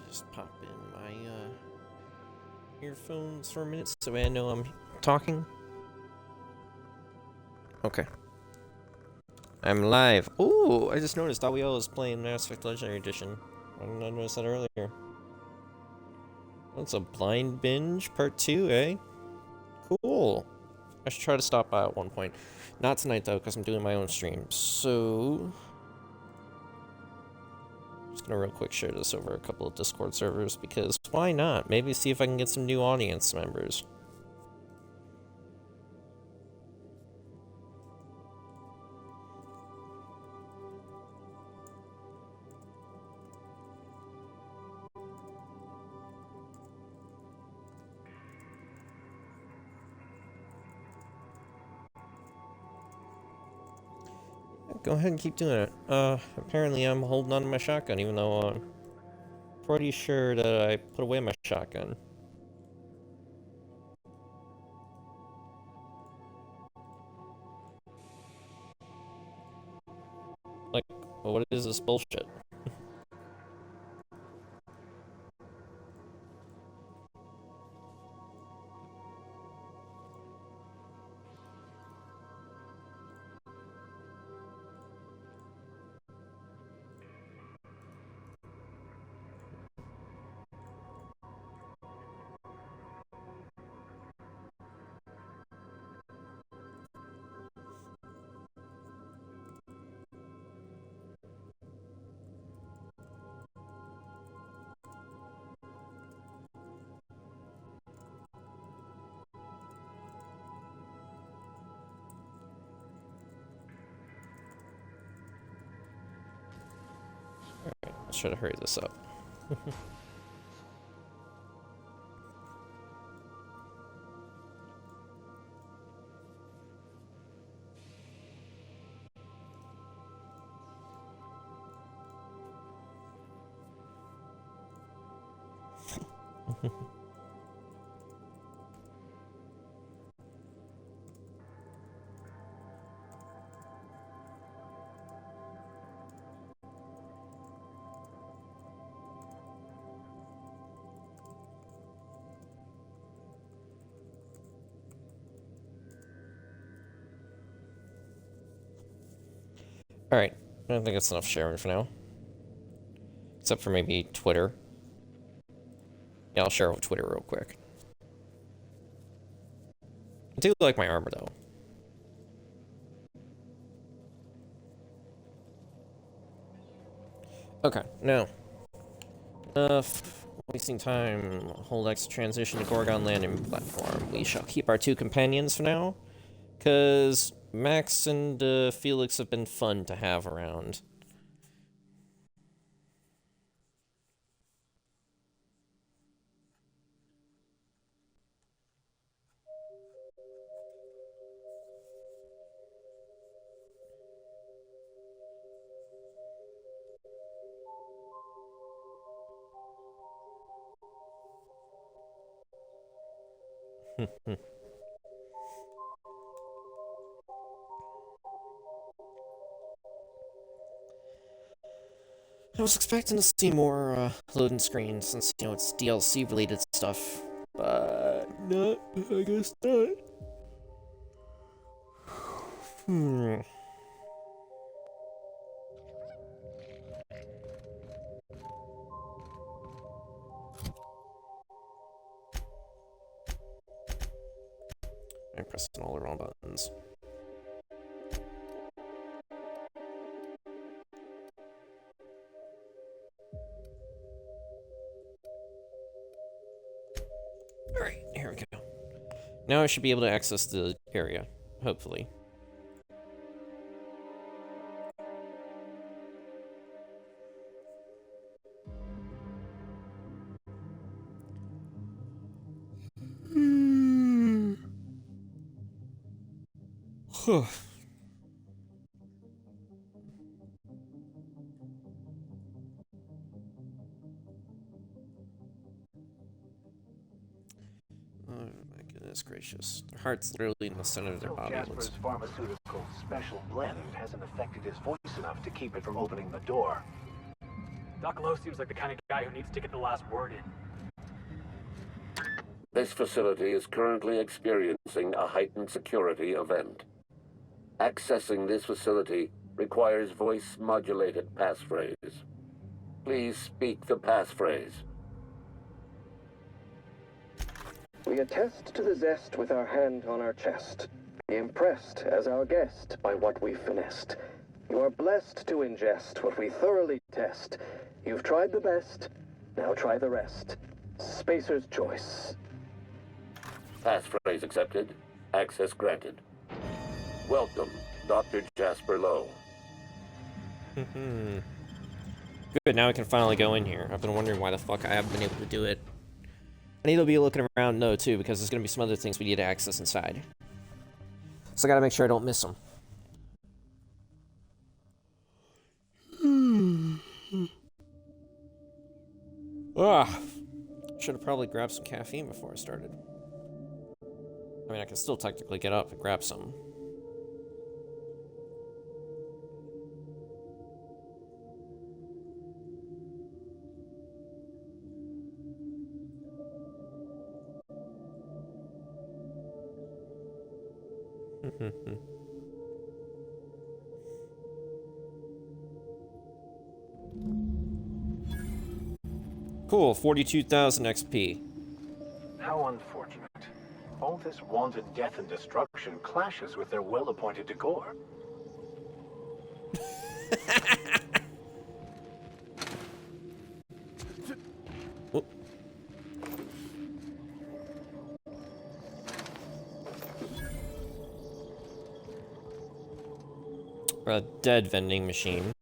Just pop in my earphones for a minute so I know I'm talking. Okay. I'm live. Ooh, I just noticed Awiel is playing Mass Effect Legendary Edition. I didn't notice that earlier. That's a blind binge part 2, eh? Cool. I should try to stop by at one point. Not tonight though, because I'm doing my own stream. So just gonna real quick share this over a couple of Discord servers because why not? Maybe see if I can get some new audience members. Go ahead and keep doing it. Apparently I'm holding on to my shotgun even though I'm pretty sure that I put away my shotgun. Like, well, what is this bullshit? Alright, let's try to hurry this up. Alright, I don't think that's enough sharing for now. Except for maybe Twitter. Yeah, I'll share with Twitter real quick. I do like my armor though. Okay, now. Enough wasting time. Hold X to transition to Gorgon landing platform. We shall keep our two companions for now. Because Max and Felix have been fun to have around. I was expecting to see more loading screens since, you know, it's DLC related stuff. But not, I guess not. I'm pressing all the wrong buttons. Alright, here we go. Now I should be able to access the area, hopefully. Oh my goodness gracious. Their heart's literally in the center of their body. Jasper's pharmaceutical special blend hasn't affected his voice close enough to keep it from opening the door. Doc Lowe seems like the kind of guy who needs to get the last word in. This facility is currently experiencing a heightened security event. Accessing this facility requires voice-modulated passphrase. Please speak the passphrase. We attest to the zest with our hand on our chest. Be impressed as our guest by what we've finessed. You are blessed to ingest what we thoroughly test. You've tried the best, now try the rest. Spacer's choice. Passphrase accepted. Access granted. Welcome, Dr. Jasper Lowe. Good, now we can finally go in here. I've been wondering why the fuck I haven't been able to do it. I need to be looking around, though, too, because there's going to be some other things we need to access inside. So I gotta make sure I don't miss them. Should have probably grabbed some caffeine before I started. I mean, I can still technically get up and grab some. Cool, 42,000 XP. How unfortunate. All this wanton death and destruction clashes with their well-appointed decor. A dead vending machine.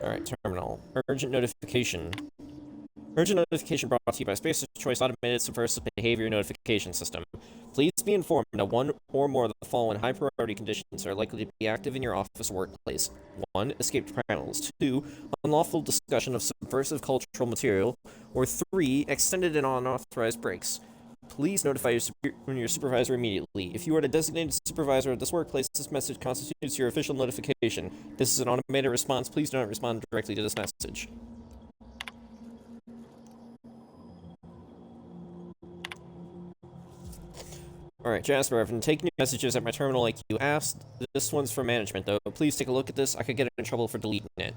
Alright, terminal. Urgent notification. Urgent notification brought to you by Spacer's Choice Automated Subversive Behavior Notification System. Please be informed that one or more of the following high-priority conditions are likely to be active in your office or workplace. 1. Escaped panels. 2. Unlawful discussion of subversive cultural material. Or 3. Extended and unauthorized breaks. Please notify your supervisor immediately. If you are the designated supervisor at this workplace, this message constitutes your official notification. This is an automated response. Please do not respond directly to this message. Alright, Jasper, I've been taking your messages at my terminal like you asked. This one's for management, though. Please take a look at this. I could get in trouble for deleting it.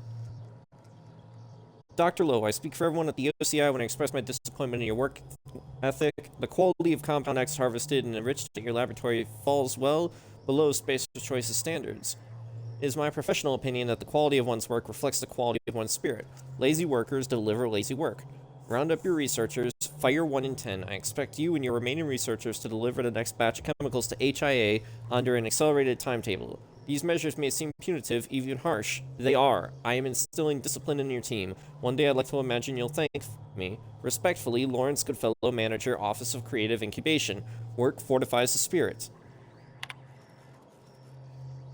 Dr. Lowe, I speak for everyone at the OCI when I express my disappointment in your work ethic. The quality of Compound X harvested and enriched at your laboratory falls well below Spacer's Choice's standards. It is my professional opinion that the quality of one's work reflects the quality of one's spirit. Lazy workers deliver lazy work. Round up your researchers, fire 1 in 10. I expect you and your remaining researchers to deliver the next batch of chemicals to HIA under an accelerated timetable. These measures may seem punitive, even harsh. They are. I am instilling discipline in your team. One day I'd like to imagine you'll thank me. Respectfully, Lawrence Goodfellow, Manager, Office of Creative Incubation. Work fortifies the spirit.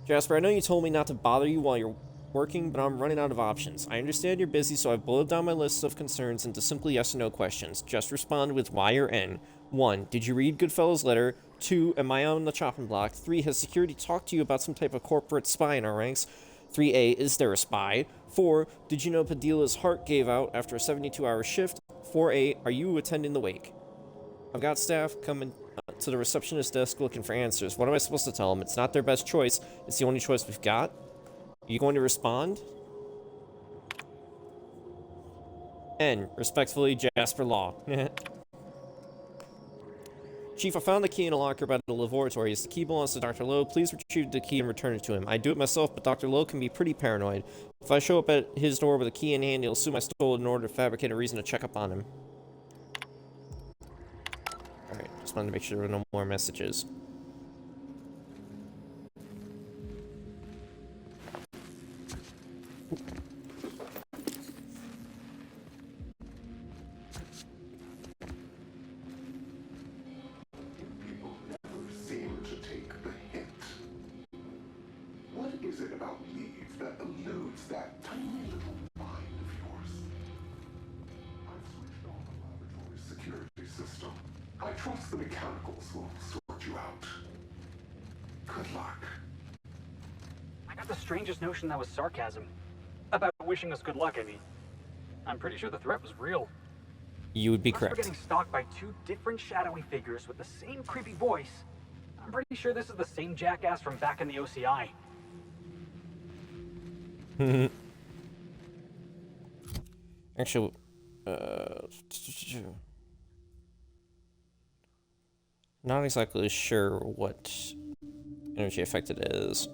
Jasper, I know you told me not to bother you while you're working, but I'm running out of options. I understand you're busy, so I've boiled down my list of concerns into simply yes or no questions. Just respond with Y or N. 1. Did you read Goodfellow's letter? 2. Am I on the chopping block? 3. Has security talked to you about some type of corporate spy in our ranks? 3A. Is there a spy? 4. Did you know Padilla's heart gave out after a 72-hour shift? 4A. Are you attending the wake? I've got staff coming to the receptionist desk looking for answers. What am I supposed to tell them? It's not their best choice. It's the only choice we've got. Are you going to respond? N. Respectfully, Jasper Law. Chief, I found the key in a locker by the laboratories. The key belongs to Dr. Lowe. Please retrieve the key and return it to him. I do it myself, but Dr. Lowe can be pretty paranoid. If I show up at his door with a key in hand, he'll assume I stole it in order to fabricate a reason to check up on him. Alright, just wanted to make sure there were no more messages. Seem to take about leave that eludes that tiny little mind of yours? I've switched on the laboratory security system. I trust the mechanicals will sort you out. Good luck. I got the strangest notion that was sarcasm. About wishing us good luck, I mean. I'm pretty sure the threat was real. You would be Unless correct. we're getting stalked by two different shadowy figures with the same creepy voice, I'm pretty sure this is the same jackass from back in the OCI. Actually, not exactly sure what energy effect it is.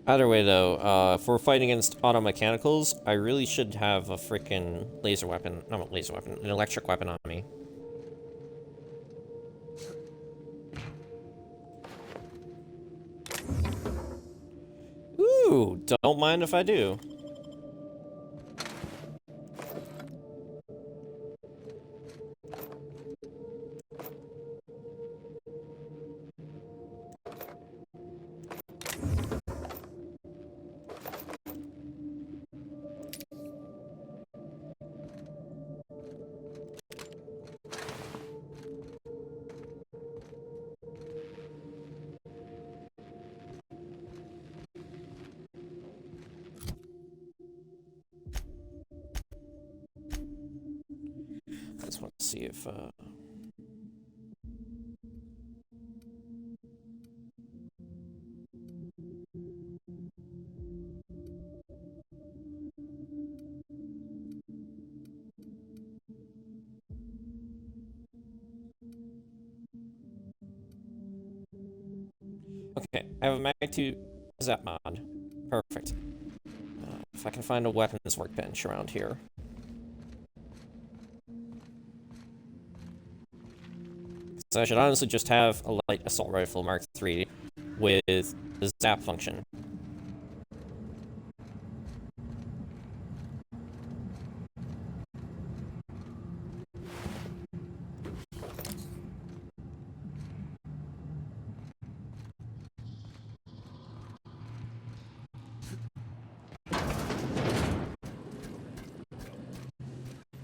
Either way, though, if we're fighting against auto mechanicals, I really should have a freaking laser weapon. Not a laser weapon, an electric weapon on me. Ooh, don't mind if I do. I just want to see if, okay, I have a Mag 2 Zap mod. Perfect. If I can find a weapons workbench around here. So I should honestly just have a light assault rifle Mark III with the zap function.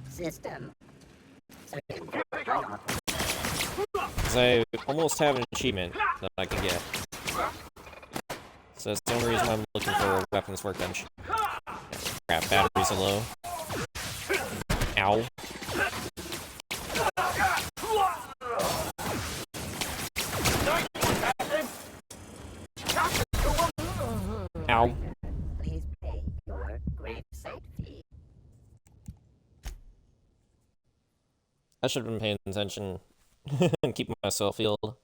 System. Because I almost have an achievement that I can get. So that's the only reason I'm looking for a weapons workbench. Crap, batteries are low. Ow. Ow. Please pay your grave site fee. I should have been paying attention and keep myself healed.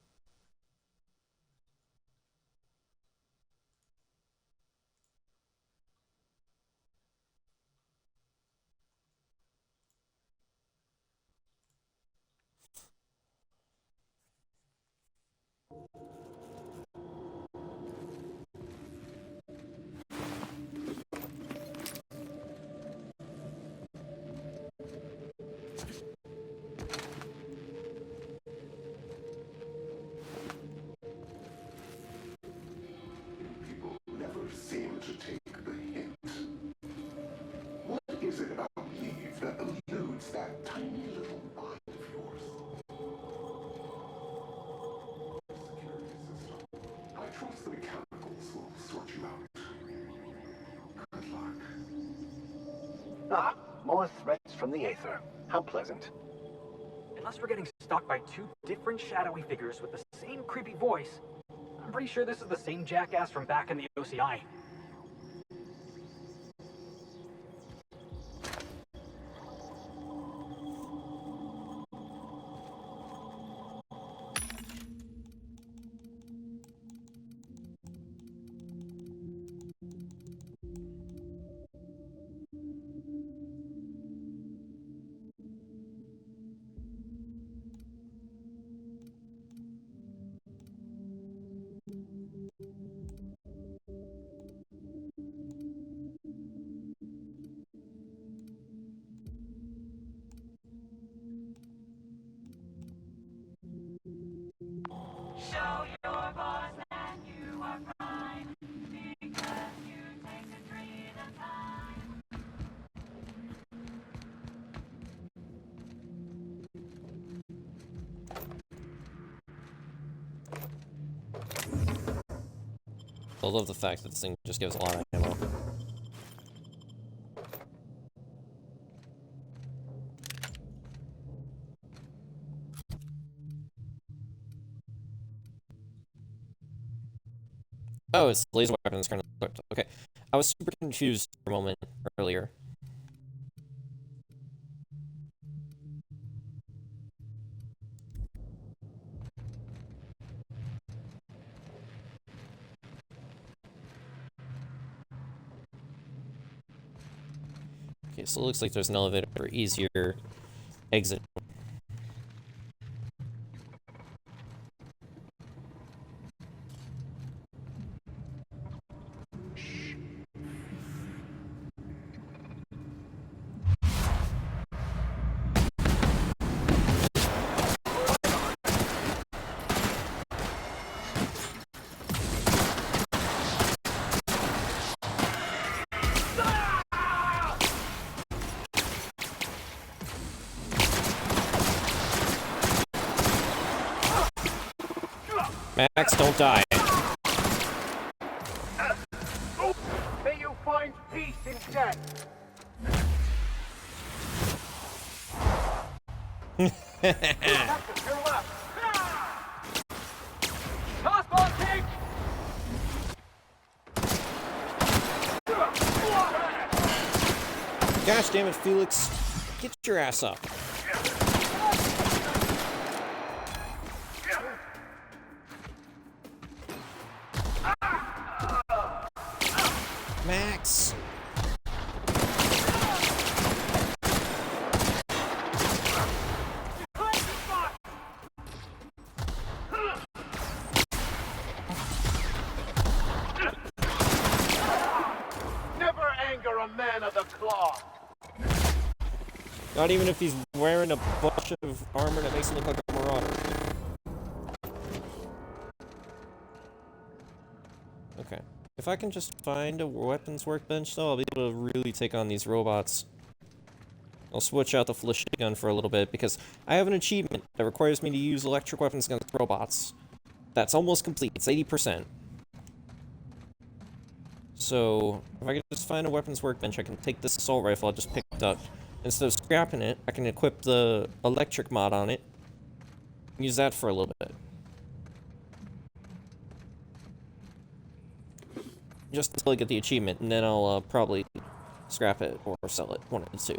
People never seem to take the hint. What is it about leave that eludes that tiny little mind of yours? Security system. I trust the mechanicals will sort you out. Good luck. Ah, more threats from the Aether. How pleasant. Unless we're getting stalked by two different shadowy figures with the same creepy voice, I'm pretty sure this is the same jackass from back in the OCI. I love the fact that this thing just gives a lot of ammo. Oh, it's laser weapons currently equipped. Okay. I was super confused for a moment earlier. Okay, so it looks like there's an elevator for easier exit. Max, don't die. May you find peace in death. You're left. Toss ball kick! Gosh damn it, Felix. Get your ass up. Max. Never anger a man of the claw. Not even if he's wearing a bunch of armor that makes him look like a marauder. Okay. If I can just find a weapons workbench, though, I'll be able to really take on these robots. I'll switch out the flechette gun for a little bit, because I have an achievement that requires me to use electric weapons against robots. That's almost complete. It's 80%. So, if I can just find a weapons workbench, I can take this assault rifle I just picked up. Instead of scrapping it, I can equip the electric mod on it. Use that for a little bit. Just until I get the achievement, and then I'll probably scrap it or sell it, one of the two.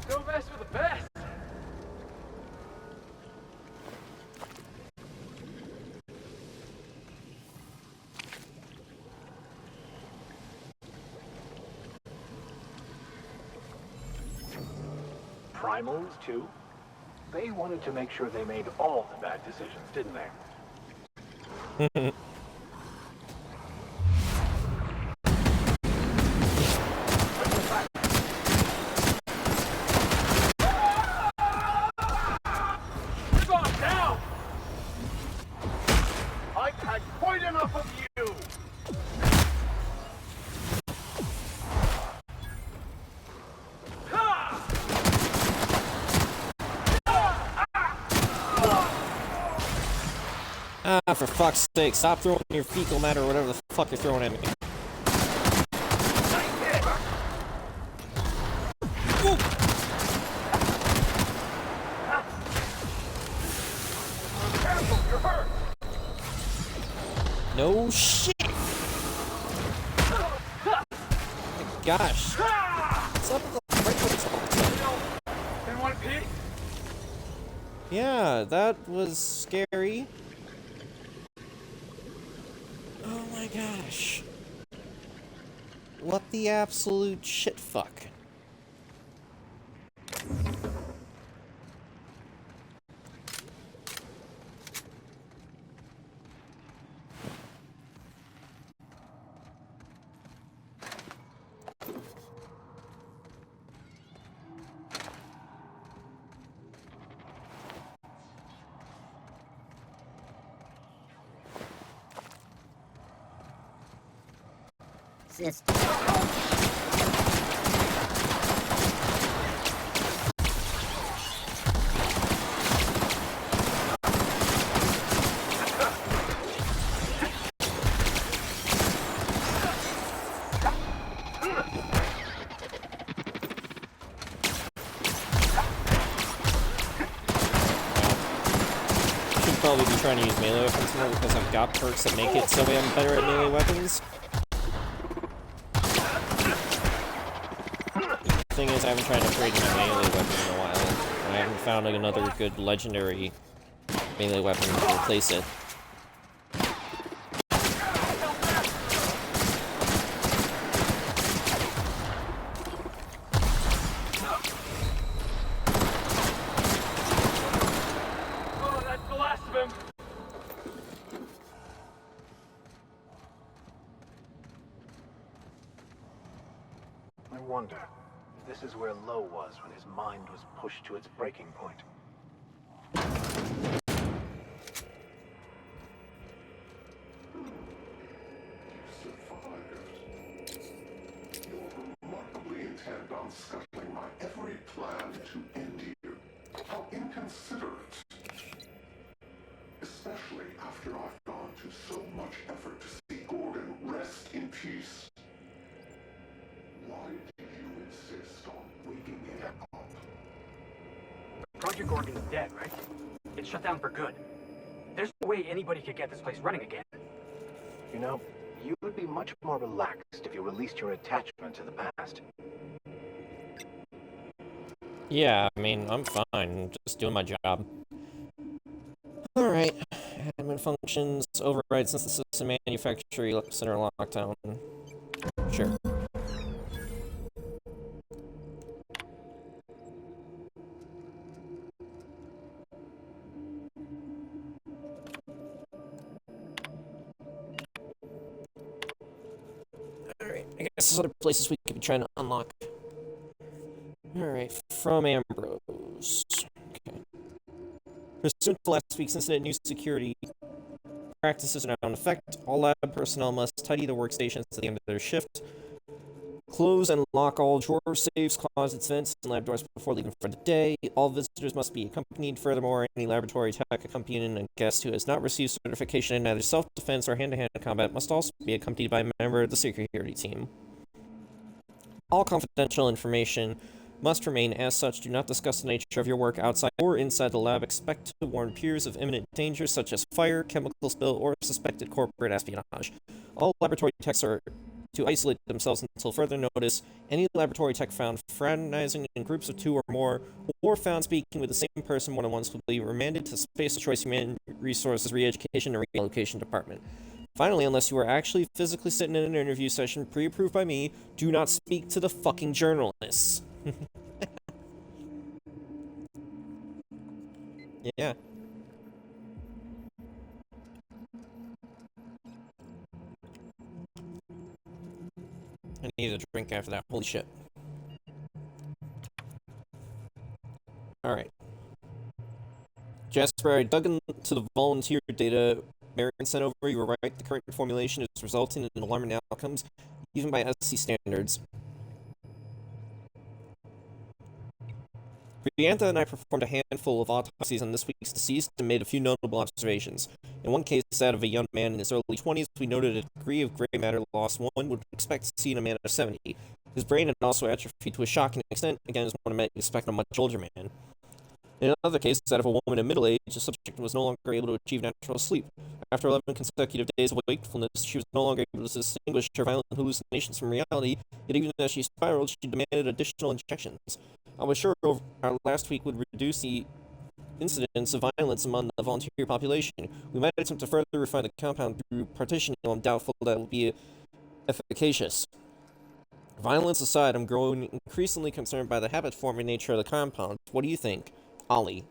Don't mess with the best! Primals, too? They wanted to make sure they made all the bad decisions, didn't they? Stop now! I've had quite enough of you! Ah, for fuck's sake, stop throwing your fecal matter or whatever the fuck you're throwing at me. Careful, you're hurt! No shit! My gosh. What's up with the breakouts all the time? Then want peace? Yeah, that was scary. Oh my gosh. What the absolute shit fuck? system. Probably be trying to use melee weapons more because I've got perks that make it so I'm better at melee weapons. The thing is, I haven't tried upgrading my melee weapon in a while, and I haven't found another good legendary melee weapon to replace it. I wonder if this is where Lo was when his mind was pushed to its breaking point. You're remarkably intent on scuttling my every plan to end you. How inconsiderate. Especially after I've gone to so much effort to see Gorgon rest in peace. Why did you insist on waking me up? Project Gorgon's dead, right? It's shut down for good. There's no way anybody could get this place running again. You know, you would be much more relaxed if you released your attachment to the past. Yeah, I mean, I'm fine. Just doing my job. Alright. Admin functions, override since the system manufacturing center lockdown. Sure. Alright, I guess there's other places we could be trying to unlock. Alright, from Ambrose. Okay. Pursuant to last week's incident, new security practices are now in effect. All lab personnel must tidy their workstations at the end of their shift. Close and lock all drawers, safes, closets, vents, and lab doors before leaving for the day. All visitors must be accompanied. Furthermore, any laboratory tech accompanying a guest who has not received certification in either self-defense or hand-to-hand combat must also be accompanied by a member of the security team. All confidential information must remain as such. Do not discuss the nature of your work outside or inside the lab. Expect to warn peers of imminent dangers such as fire, chemical spill, or suspected corporate espionage. All laboratory techs are to isolate themselves until further notice. Any laboratory tech found fraternizing in groups of 2 or more, or found speaking with the same person more than once, will be remanded to Space Choice Human Resources Re-Education and Reallocation Department. Finally, unless you are actually physically sitting in an interview session pre-approved by me, do not speak to the fucking journalists. Yeah. I need a drink after that. Holy shit. Alright. Jasper, I dug into the volunteer data Marion sent over. You were right. The current formulation is resulting in alarming outcomes, even by SC standards. Briantha and I performed a handful of autopsies on this week's deceased and made a few notable observations. In one case, that of a young man in his early 20s, we noted a degree of gray matter loss one would expect to see in a man of 70. His brain had also atrophied to a shocking extent, again as one might expect in a much older man. In another case, that of a woman of middle age, the subject was no longer able to achieve natural sleep. After 11 consecutive days of wakefulness, she was no longer able to distinguish her violent hallucinations from reality, yet even as she spiraled, she demanded additional injections. I was sure our last week would reduce the incidence of violence among the volunteer population. We might attempt to further refine the compound through partitioning, though I'm doubtful that will be efficacious. Violence aside, I'm growing increasingly concerned by the habit-forming nature of the compound. What do you think? Ollie.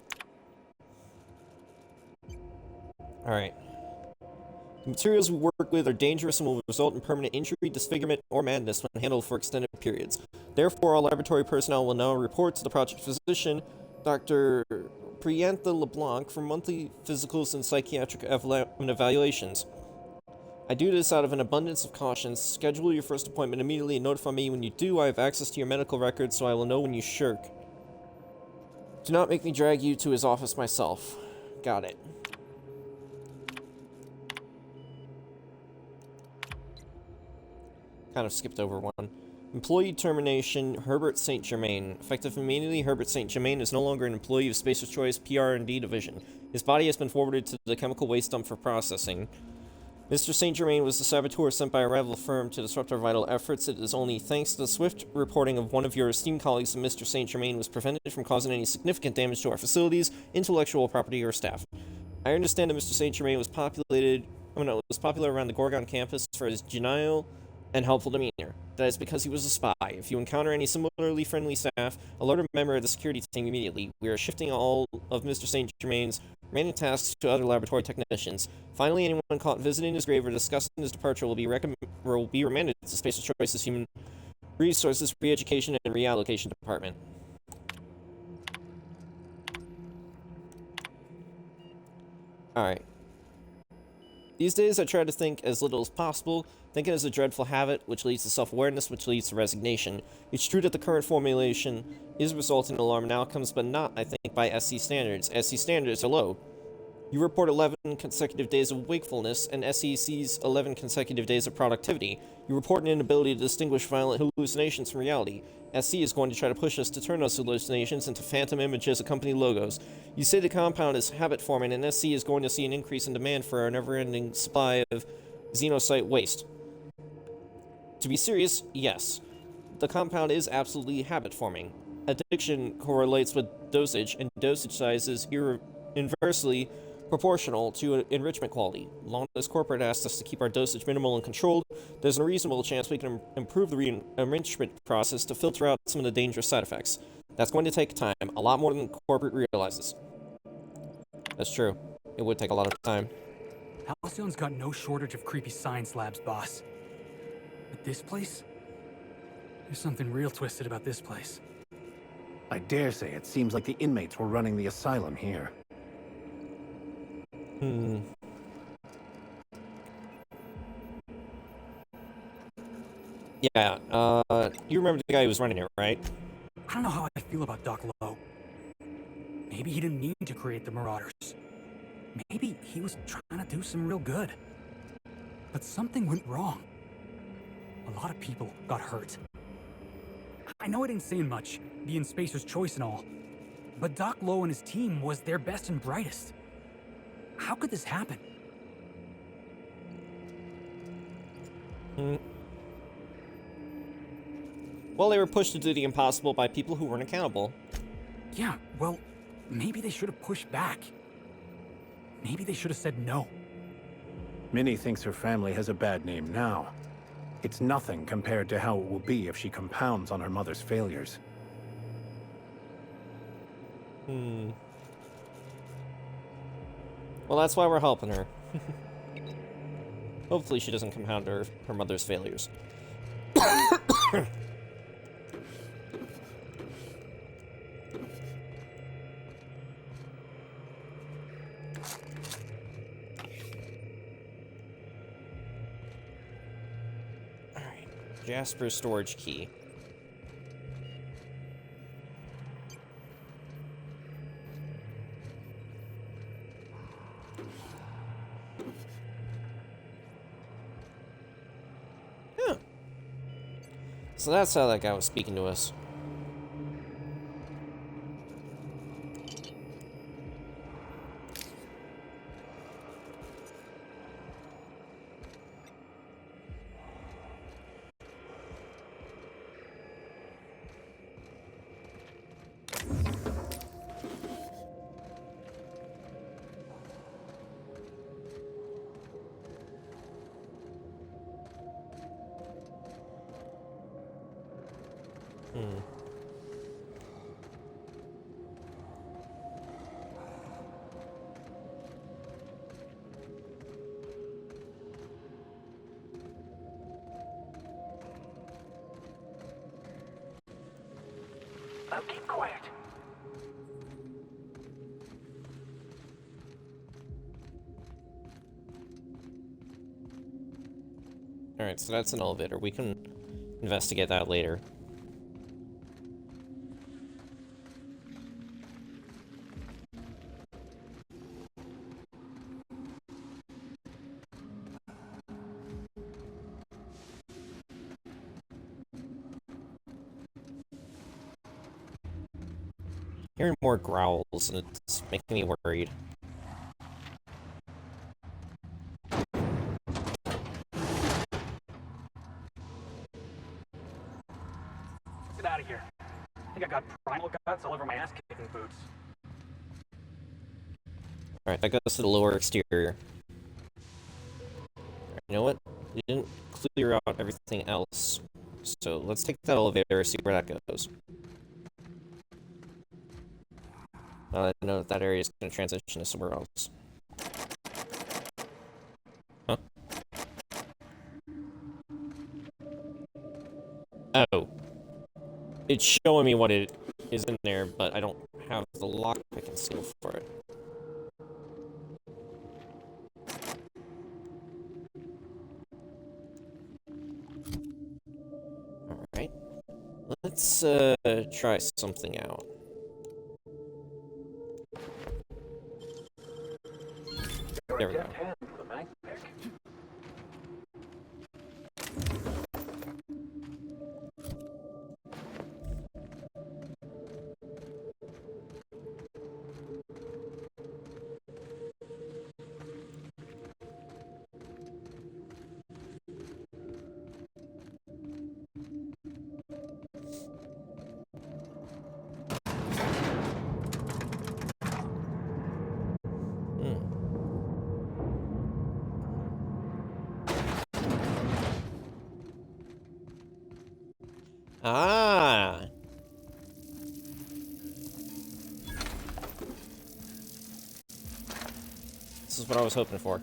Alright. The materials we work with are dangerous and will result in permanent injury, disfigurement, or madness when handled for extended periods. Therefore, all laboratory personnel will now report to the project physician, Dr. Briantha LeBlanc, for monthly physicals and psychiatric evaluations. I do this out of an abundance of caution. Schedule your first appointment immediately and notify me when you do. I have access to your medical records, so I will know when you shirk. Do not make me drag you to his office myself. Got it. Kind of skipped over one. Employee termination, Herbert St. Germain. Effective immediately, Herbert St. Germain is no longer an employee of Spacer's Choice PR&D division. His body has been forwarded to the chemical waste dump for processing. Mr. St. Germain was the saboteur sent by a rival firm to disrupt our vital efforts. It is only thanks to the swift reporting of one of your esteemed colleagues that Mr. St. Germain was prevented from causing any significant damage to our facilities, intellectual property, or staff. I understand that Mr. St. Germain was popular around the Gorgon campus for his genial and helpful demeanor. That is because he was a spy. If you encounter any similarly friendly staff, alert a member of the security team immediately. We are shifting all of Mr. St. Germain's remaining tasks to other laboratory technicians. Finally, anyone caught visiting his grave or discussing his departure will be remanded to Spacer's Choice's Human Resources, Re-Education, and Reallocation Department. Alright. These days I try to think as little as possible. Thinking is a dreadful habit, which leads to self-awareness, which leads to resignation. It's true that the current formulation is resulting in alarming outcomes, but not, I think, by SC standards. SC standards are low. You report 11 consecutive days of wakefulness, and SE sees 11 consecutive days of productivity. You report an inability to distinguish violent hallucinations from reality. SC is going to try to push us to turn those hallucinations into phantom images of company logos. You say the compound is habit-forming, and SC is going to see an increase in demand for our never-ending supply of xenocyte waste. To be serious, yes. The compound is absolutely habit-forming. Addiction correlates with dosage, and dosage size is inversely proportional to enrichment quality. Long as corporate asks us to keep our dosage minimal and controlled, there's a reasonable chance we can improve the enrichment process to filter out some of the dangerous side effects. That's going to take time, a lot more than corporate realizes. That's true. It would take a lot of time. Halcyon's got no shortage of creepy science labs, boss. But this place? There's something real twisted about this place. I dare say it seems like the inmates were running the asylum here. Yeah, you remember the guy who was running it, right? I don't know how I feel about Doc Lowe. Maybe he didn't mean to create the Marauders. Maybe he was trying to do some real good. But something went wrong. A lot of people got hurt. I know I didn't say much, being Spacer's Choice and all, but Doc Lowe and his team was their best and brightest. How could this happen? Well, they were pushed to do the impossible by people who weren't accountable. Yeah, well, maybe they should have pushed back. Maybe they should have said no. Minnie thinks her family has a bad name now. It's nothing compared to how it will be if she compounds on her mother's failures. Well, that's why we're helping her. Hopefully she doesn't compound her mother's failures. Alright, Jasper's storage key. So that's how that guy was speaking to us. Now keep quiet. Alright, so that's an elevator. We can investigate that later. Hearing more growls, and it's making me worried. Get out of here. I think I got primal guts all over my ass-kicking boots. Alright, that goes to the lower exterior. Alright, you know what? We didn't clear out everything else. So let's take that elevator, see where that goes. I know that area is going to transition to somewhere else. Huh? Oh. It's showing me what it is in there, but I don't have the lockpick and seal for it. Alright. Let's, try something out. There we go. For the mag pick. Ah! This is what I was hoping for.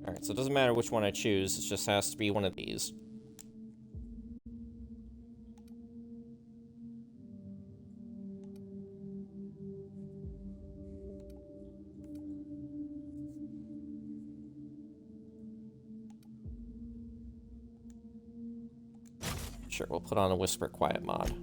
Alright, so it doesn't matter which one I choose, it just has to be one of these. Sure, we'll put on a Whisper Quiet mod.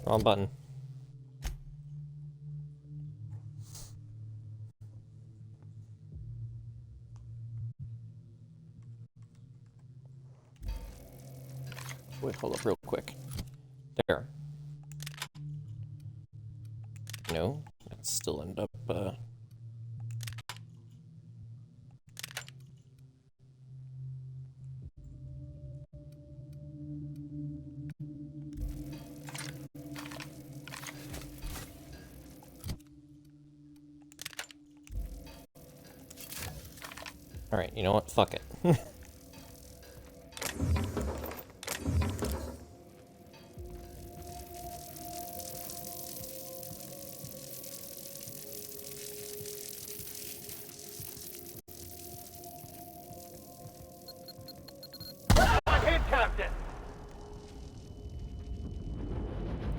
Wrong button. Wait, hold up real quick. There. No, that still end up, Alright, you know what? Fuck it.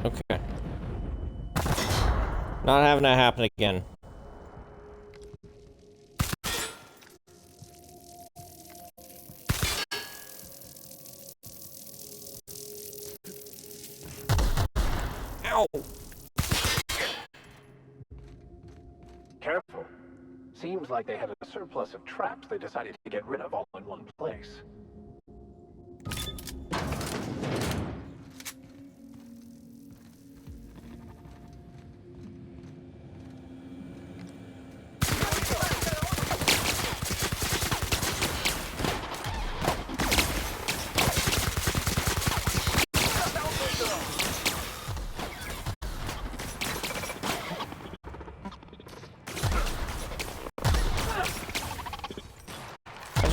Okay. Not having that happen again. Ow! Careful. Seems like they had a surplus of traps they decided to get rid of all in one place.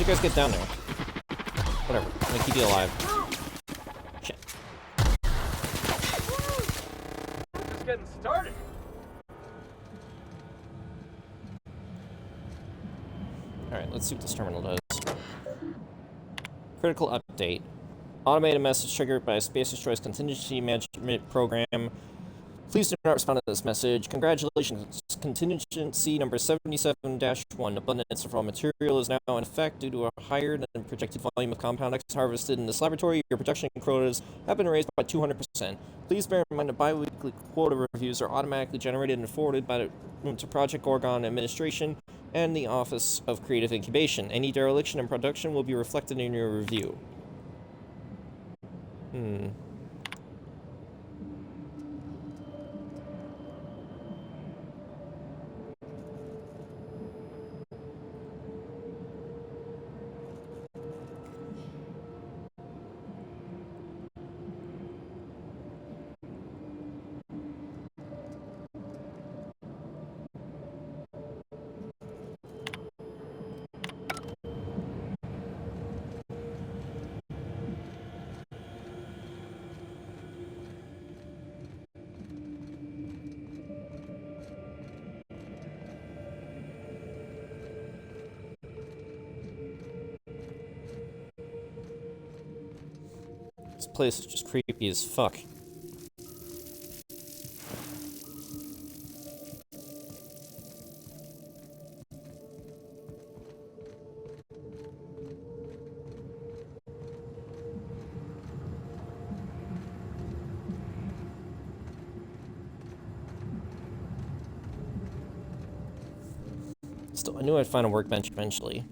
you guys get down there? Whatever. I'm gonna keep you alive. Shit. Just getting started. Alright, let's see what this terminal does. Critical update. Automated message triggered by a Spacer's Choice contingency management program. Please do not respond to this message. Congratulations. Contingency number 77-1. Abundance of raw material is now in effect due to a higher than projected volume of Compound X harvested in this laboratory. Your production quotas have been raised by 200%. Please bear in mind that bi-weekly quota reviews are automatically generated and forwarded to Project Gorgon Administration and the Office of Creative Incubation. Any dereliction in production will be reflected in your review. This place is just creepy as fuck. Still, I knew I'd find a workbench eventually.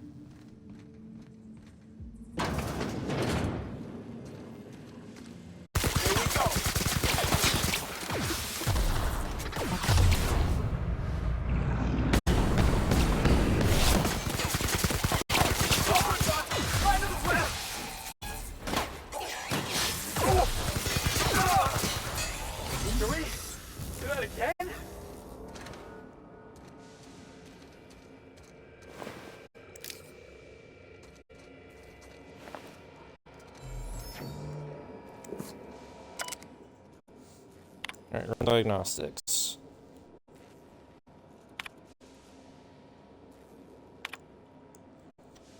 Alright, run diagnostics.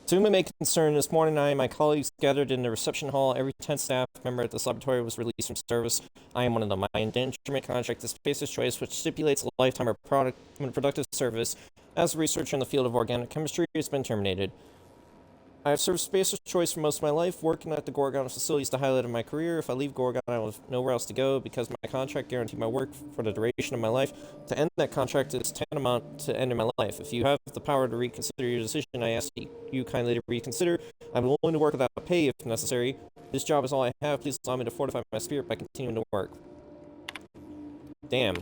To whom it may concern, this morning I and my colleagues gathered in the reception hall. Every 10th staff member at this laboratory was released from service. I am one of them. My indenturement contract is Spacer's Choice, which stipulates a lifetime of productive service as a researcher in the field of organic chemistry, has been terminated. I have served Spacer's Choice for most of my life, working at the Gorgon facility is the highlight of my career. If I leave Gorgon, I will have nowhere else to go, because my contract guaranteed my work for the duration of my life. To end that contract is tantamount to ending my life. If you have the power to reconsider your decision, I ask you kindly to reconsider. I'm willing to work without pay if necessary. This job is all I have. Please allow me to fortify my spirit by continuing to work. Damn.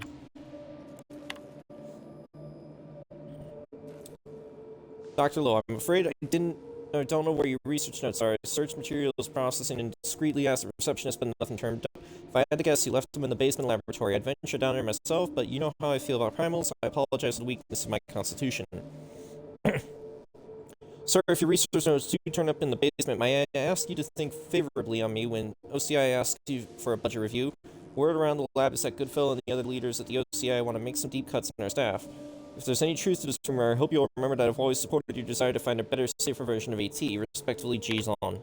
Dr. Lowe, I'm afraid I don't know where your research notes are. I searched materials processing and discreetly asked the receptionist, but nothing turned up. If I had to guess, you left them in the basement laboratory. I'd venture down there myself, but you know how I feel about primals. I apologize for the weakness of my constitution. Sir, if your research notes do turn up in the basement, may I ask you to think favorably on me when OCI asks you for a budget review? Word around the lab is that Goodfellow and the other leaders at the OCI want to make some deep cuts in our staff. If there's any truth to this rumor, I hope you'll remember that I've always supported your desire to find a better, safer version of AT. Respectfully, G. Zon.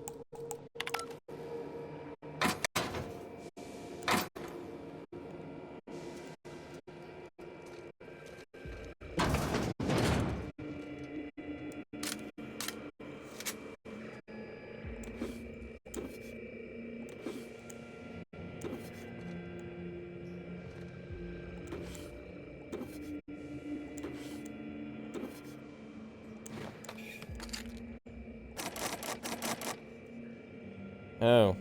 Oh.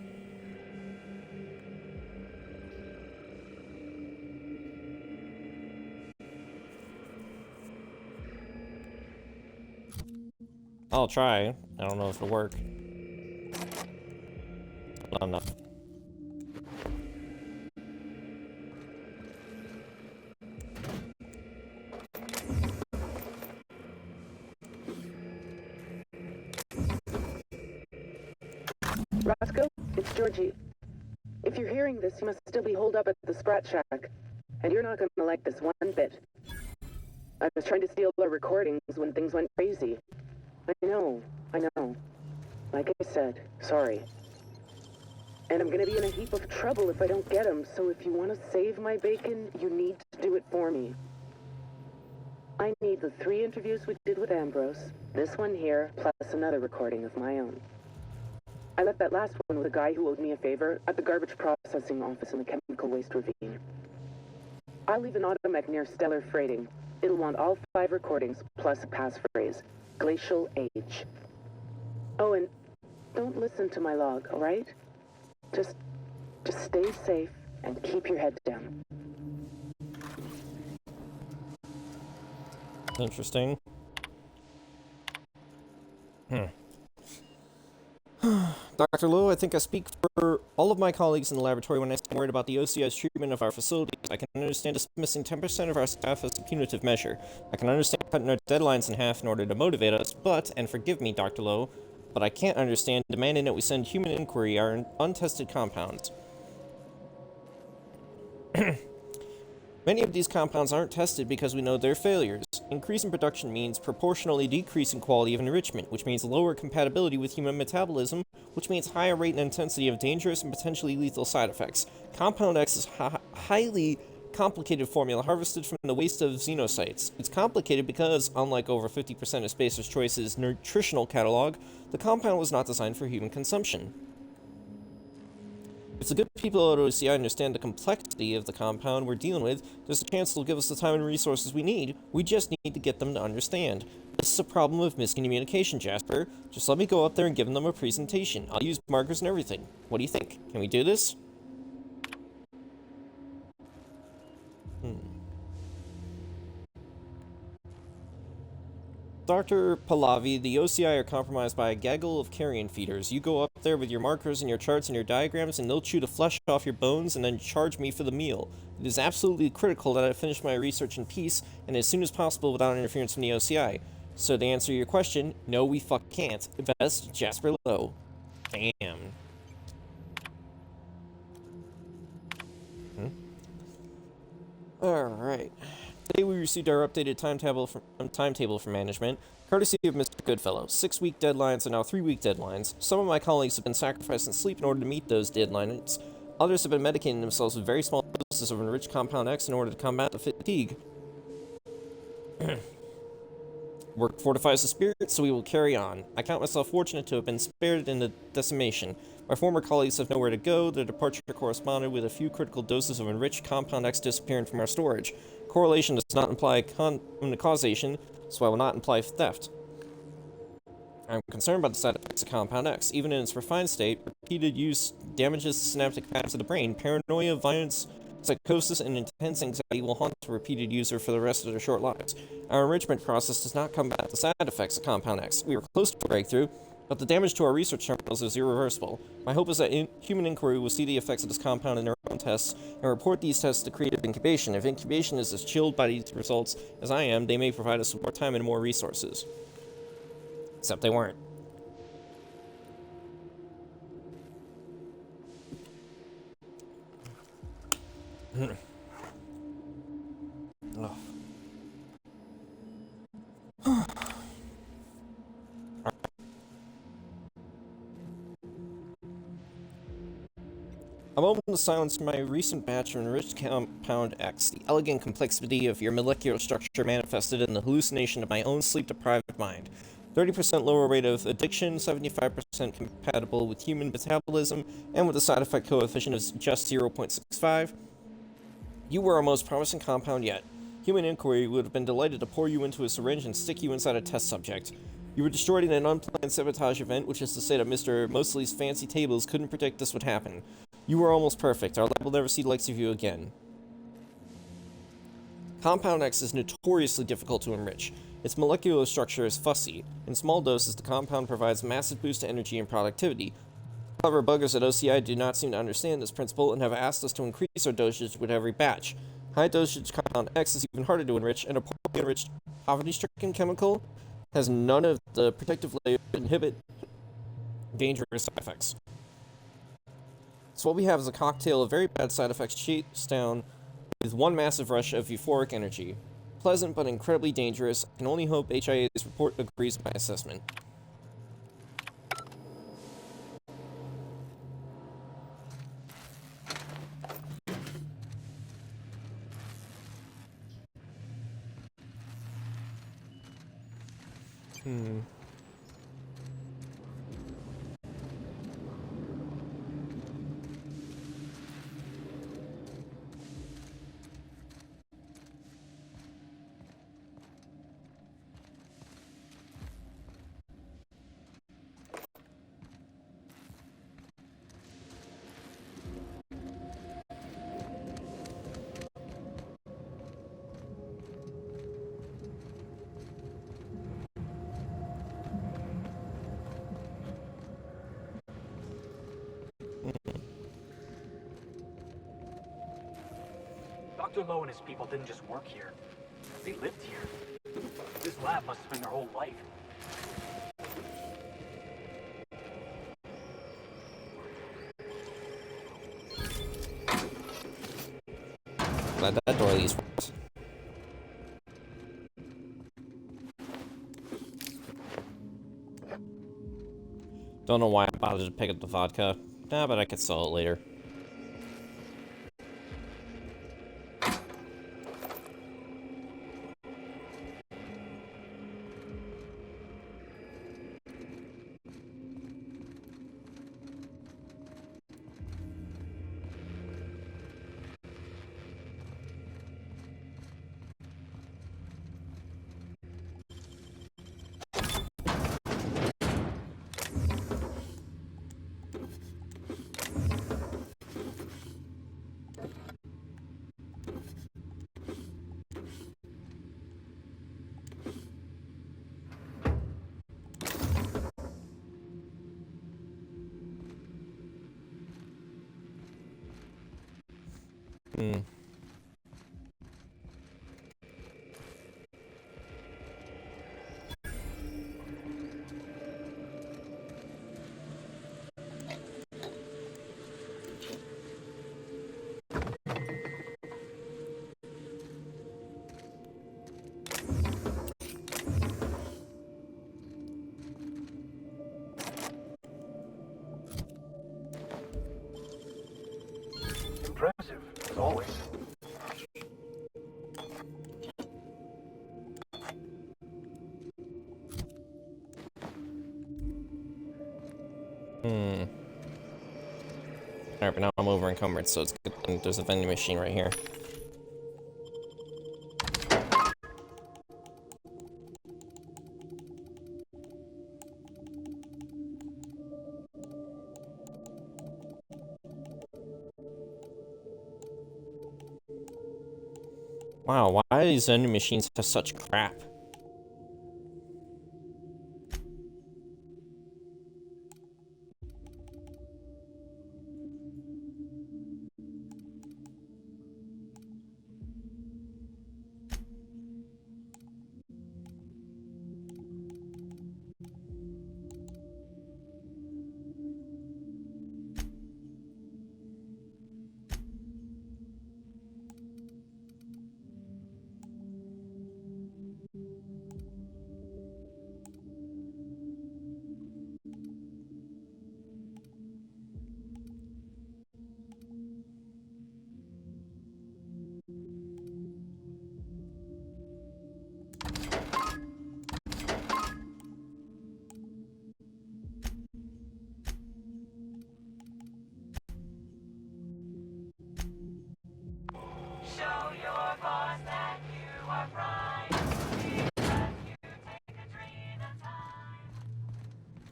I'll try. I don't know if it'll work. Not enough. Roscoe, it's Georgie. If you're hearing this, you must still be holed up at the Sprat Shack, and you're not gonna like this one bit. I was trying to steal our recordings when things went crazy. I know. Like I said, sorry. And I'm gonna be in a heap of trouble if I don't get them, so if you want to save my bacon, you need to do it for me. I need the 3 interviews we did with Ambrose, this one here, plus another recording of my own. I left that last one with a guy who owed me a favor at the garbage processing office in the chemical waste ravine. I'll leave an automech near Stellar Freighting. It'll want all 5 recordings, plus a passphrase. Glacial Age. Oh, and don't listen to my log, alright? Just stay safe and keep your head down. Interesting. Dr. Lowe, I think I speak for all of my colleagues in the laboratory when I say I'm worried about the OCI's treatment of our facilities. I can understand dismissing 10% of our staff as a punitive measure. I can understand cutting our deadlines in half in order to motivate us, but, and forgive me, Dr. Lowe, but I can't understand demanding that we send human inquiry our untested compounds. Many of these compounds aren't tested because we know they're failures. Increase in production means proportionally decrease in quality of enrichment, which means lower compatibility with human metabolism, which means higher rate and intensity of dangerous and potentially lethal side effects. Compound X is highly complicated formula harvested from the waste of xenocytes. It's complicated because, unlike over 50% of Spacer's Choice's nutritional catalog, the compound was not designed for human consumption. If the good people at OCI understand the complexity of the compound we're dealing with, there's a chance they'll give us the time and resources we need. We just need to get them to understand. This is a problem of miscommunication, Jasper. Just let me go up there and give them a presentation. I'll use markers and everything. What do you think? Can we do this? Dr. Pahlavi, the OCI are compromised by a gaggle of carrion feeders. You go up there with your markers and your charts and your diagrams, and they'll chew the flesh off your bones and then charge me for the meal. It is absolutely critical that I finish my research in peace and as soon as possible without interference from the OCI. So to answer your question, no, we can't. Best, Jasper Lowe. Damn. Alright. Today we received our updated timetable from management, courtesy of Mr. Goodfellow. 6-week deadlines are now 3-week deadlines. Some of my colleagues have been sacrificing sleep in order to meet those deadlines. Others have been medicating themselves with very small doses of enriched Compound X in order to combat the fatigue. Work fortifies the spirit, so we will carry on. I count myself fortunate to have been spared in the decimation. My former colleagues have nowhere to go. Their departure corresponded with a few critical doses of enriched Compound X disappearing from our storage. Correlation does not imply causation, so I will not imply theft. I'm concerned about the side effects of Compound X. Even in its refined state, repeated use damages the synaptic patterns of the brain. Paranoia, violence, psychosis, and intense anxiety will haunt the repeated user for the rest of their short lives. Our enrichment process does not combat the side effects of Compound X. We were close to a breakthrough, but the damage to our research terminals is irreversible. My hope is that human inquiry will see the effects of this compound in their own tests and report these tests to creative incubation. If incubation is as chilled by these results as I am, they may provide us with more time and more resources. Except they weren't. A moment of silence for my recent batch of enriched Compound X. The elegant complexity of your molecular structure manifested in the hallucination of my own sleep-deprived mind. 30% lower rate of addiction, 75% compatible with human metabolism, and with a side effect coefficient of just 0.65. You were our most promising compound yet. Human inquiry would have been delighted to pour you into a syringe and stick you inside a test subject. You were destroyed in an unplanned sabotage event, which is to say that Mr. Mosley's fancy tables couldn't predict this would happen. You were almost perfect. Our lab will never see the likes of you again. Compound X is notoriously difficult to enrich. Its molecular structure is fussy. In small doses, the compound provides massive boost to energy and productivity. However, buggers at OCI do not seem to understand this principle and have asked us to increase our dosage with every batch. High dosage Compound X is even harder to enrich, and a poorly enriched, poverty-stricken chemical has none of the protective layer to inhibit dangerous side effects. So what we have is a cocktail of very bad side effects chased down with one massive rush of euphoric energy. Pleasant but incredibly dangerous. I can only hope HIA's report agrees with my assessment. Dr. Lowe and his people didn't just work here. They lived here. This lab must have been their whole life. Glad that door leads for us. Don't know why I bothered to pick up the vodka. Nah, but I could sell it later. Impressive, as always. Alright, but now I'm over encumbered, so it's good thing there's a vending machine right here. Wow, why do these vending machines have such crap?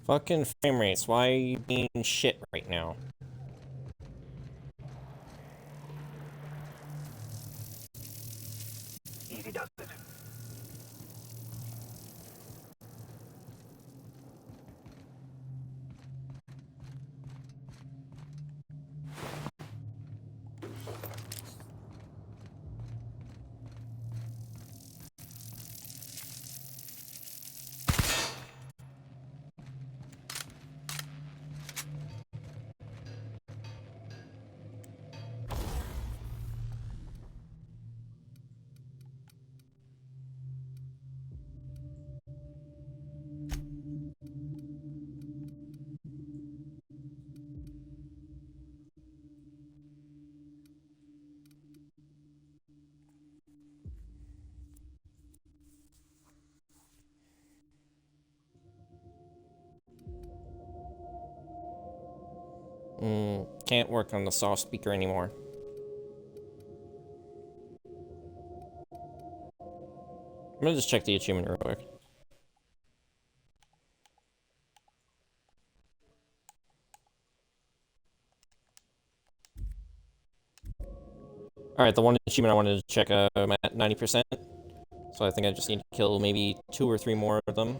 Fucking frame rates, why are you being shit right now? Easy does it. Can't work on the soft speaker anymore. I'm gonna just check the achievement real quick. Alright, the one achievement I wanted to check, I'm at 90%. So I think I just need to kill maybe 2 or 3 more of them.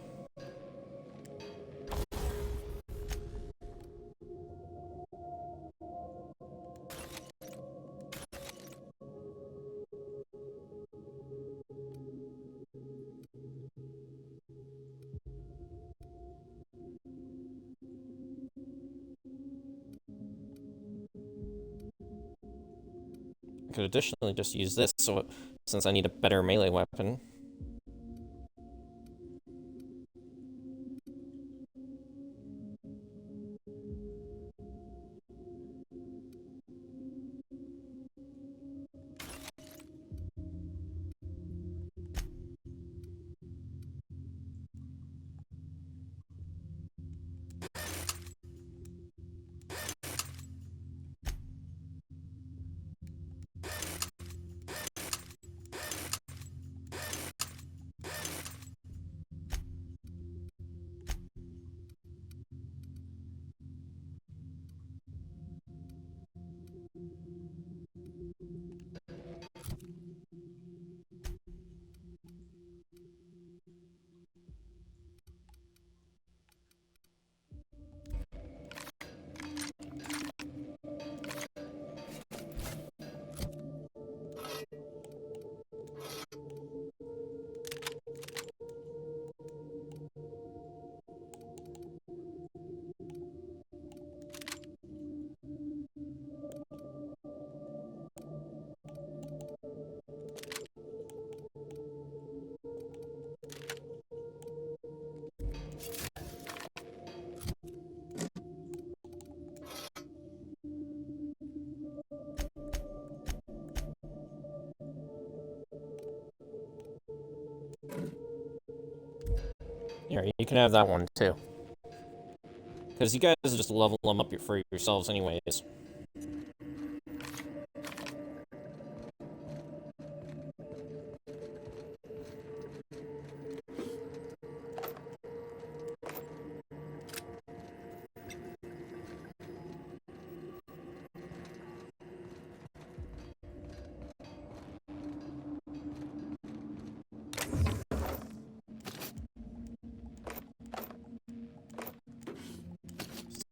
I could additionally just use this, so since I need a better melee weapon. Here, you can have that one too. Because you guys just level them up for yourselves anyways.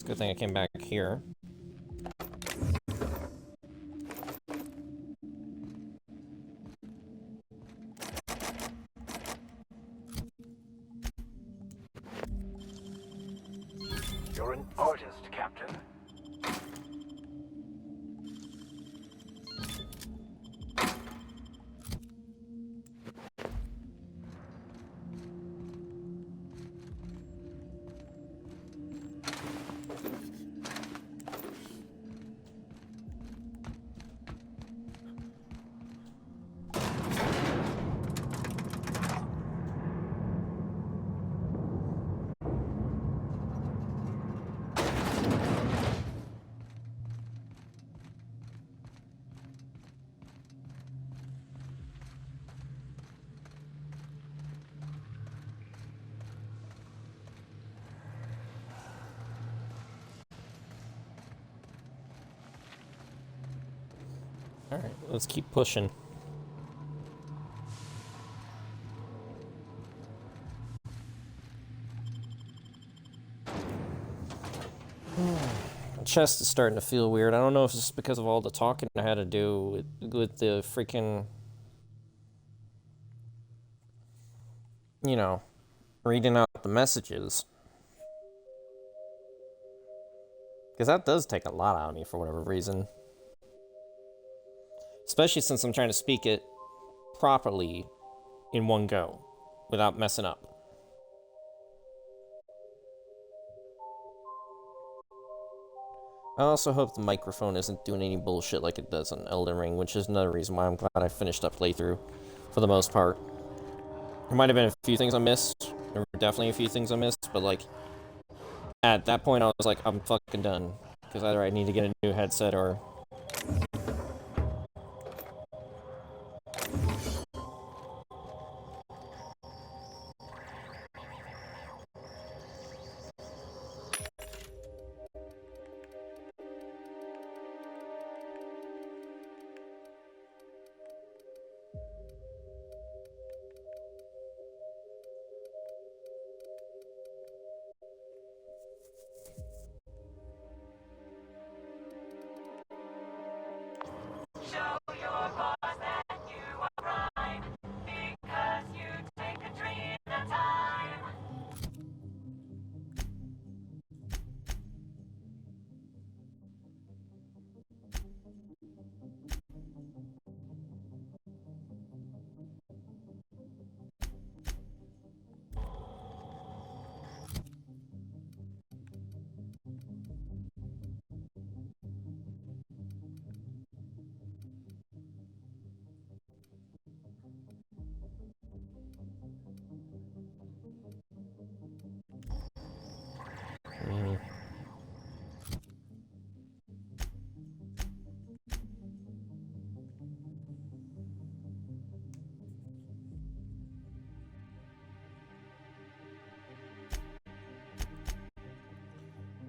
Good thing I came back here. You're an artist, Captain. Alright, let's keep pushing. My chest is starting to feel weird. I don't know if it's because of all the talking I had to do with the freaking... You know, reading out the messages. Because that does take a lot out of me for whatever reason. Especially since I'm trying to speak it properly in one go, without messing up. I also hope the microphone isn't doing any bullshit like it does on Elden Ring, which is another reason why I'm glad I finished that playthrough, for the most part. There might have been a few things I missed, there were definitely a few things I missed, but like, at that point I was like, I'm fucking done. Because either I need to get a new headset or...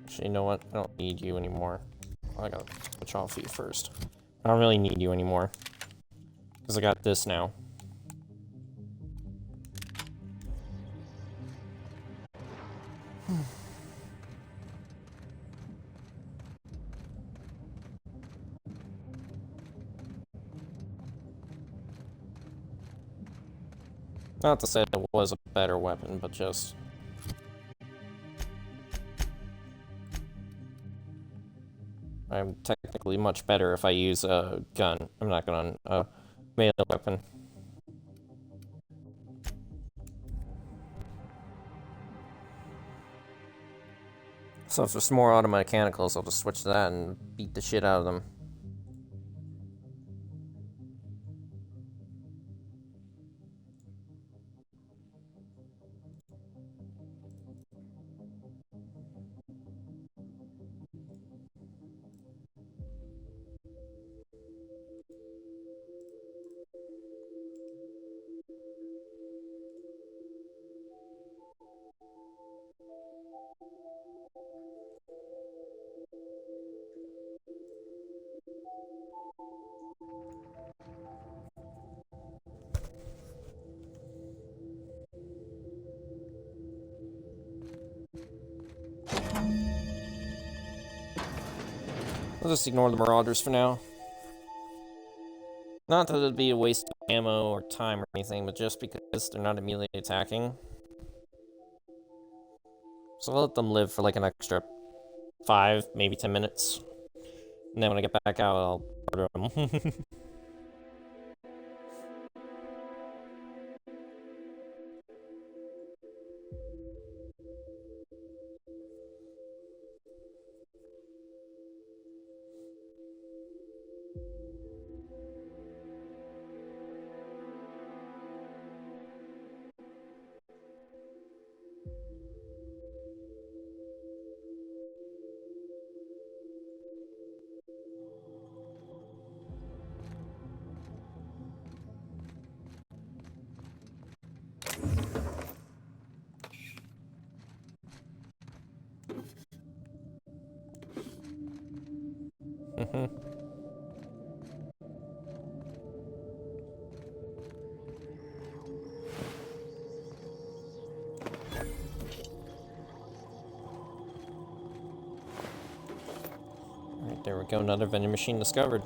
Actually, you know what? I don't need you anymore. I gotta switch off you first. I don't really need you anymore. Because I got this now. Not to say it was a better weapon, but just... I'm technically much better if I use a gun. I'm not gonna a melee weapon. So if there's more automechanicals, I'll just switch to that and beat the shit out of them. I'll just ignore the Marauders for now. Not that it'd be a waste of ammo or time or anything, but just because they're not immediately attacking. So I'll let them live for like an extra 5, maybe 10 minutes. And then when I get back out, I'll order them. Alright, there we go, another vending machine discovered.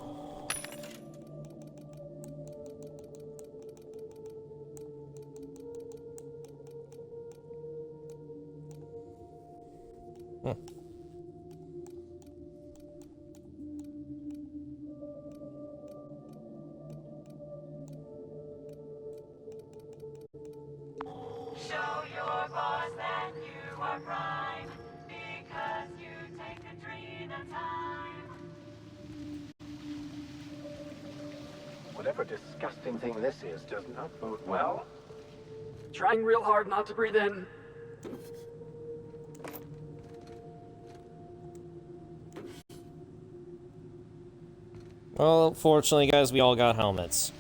Whatever disgusting thing this is does not bode well. Trying real hard not to breathe in. Well, fortunately, guys, we all got helmets.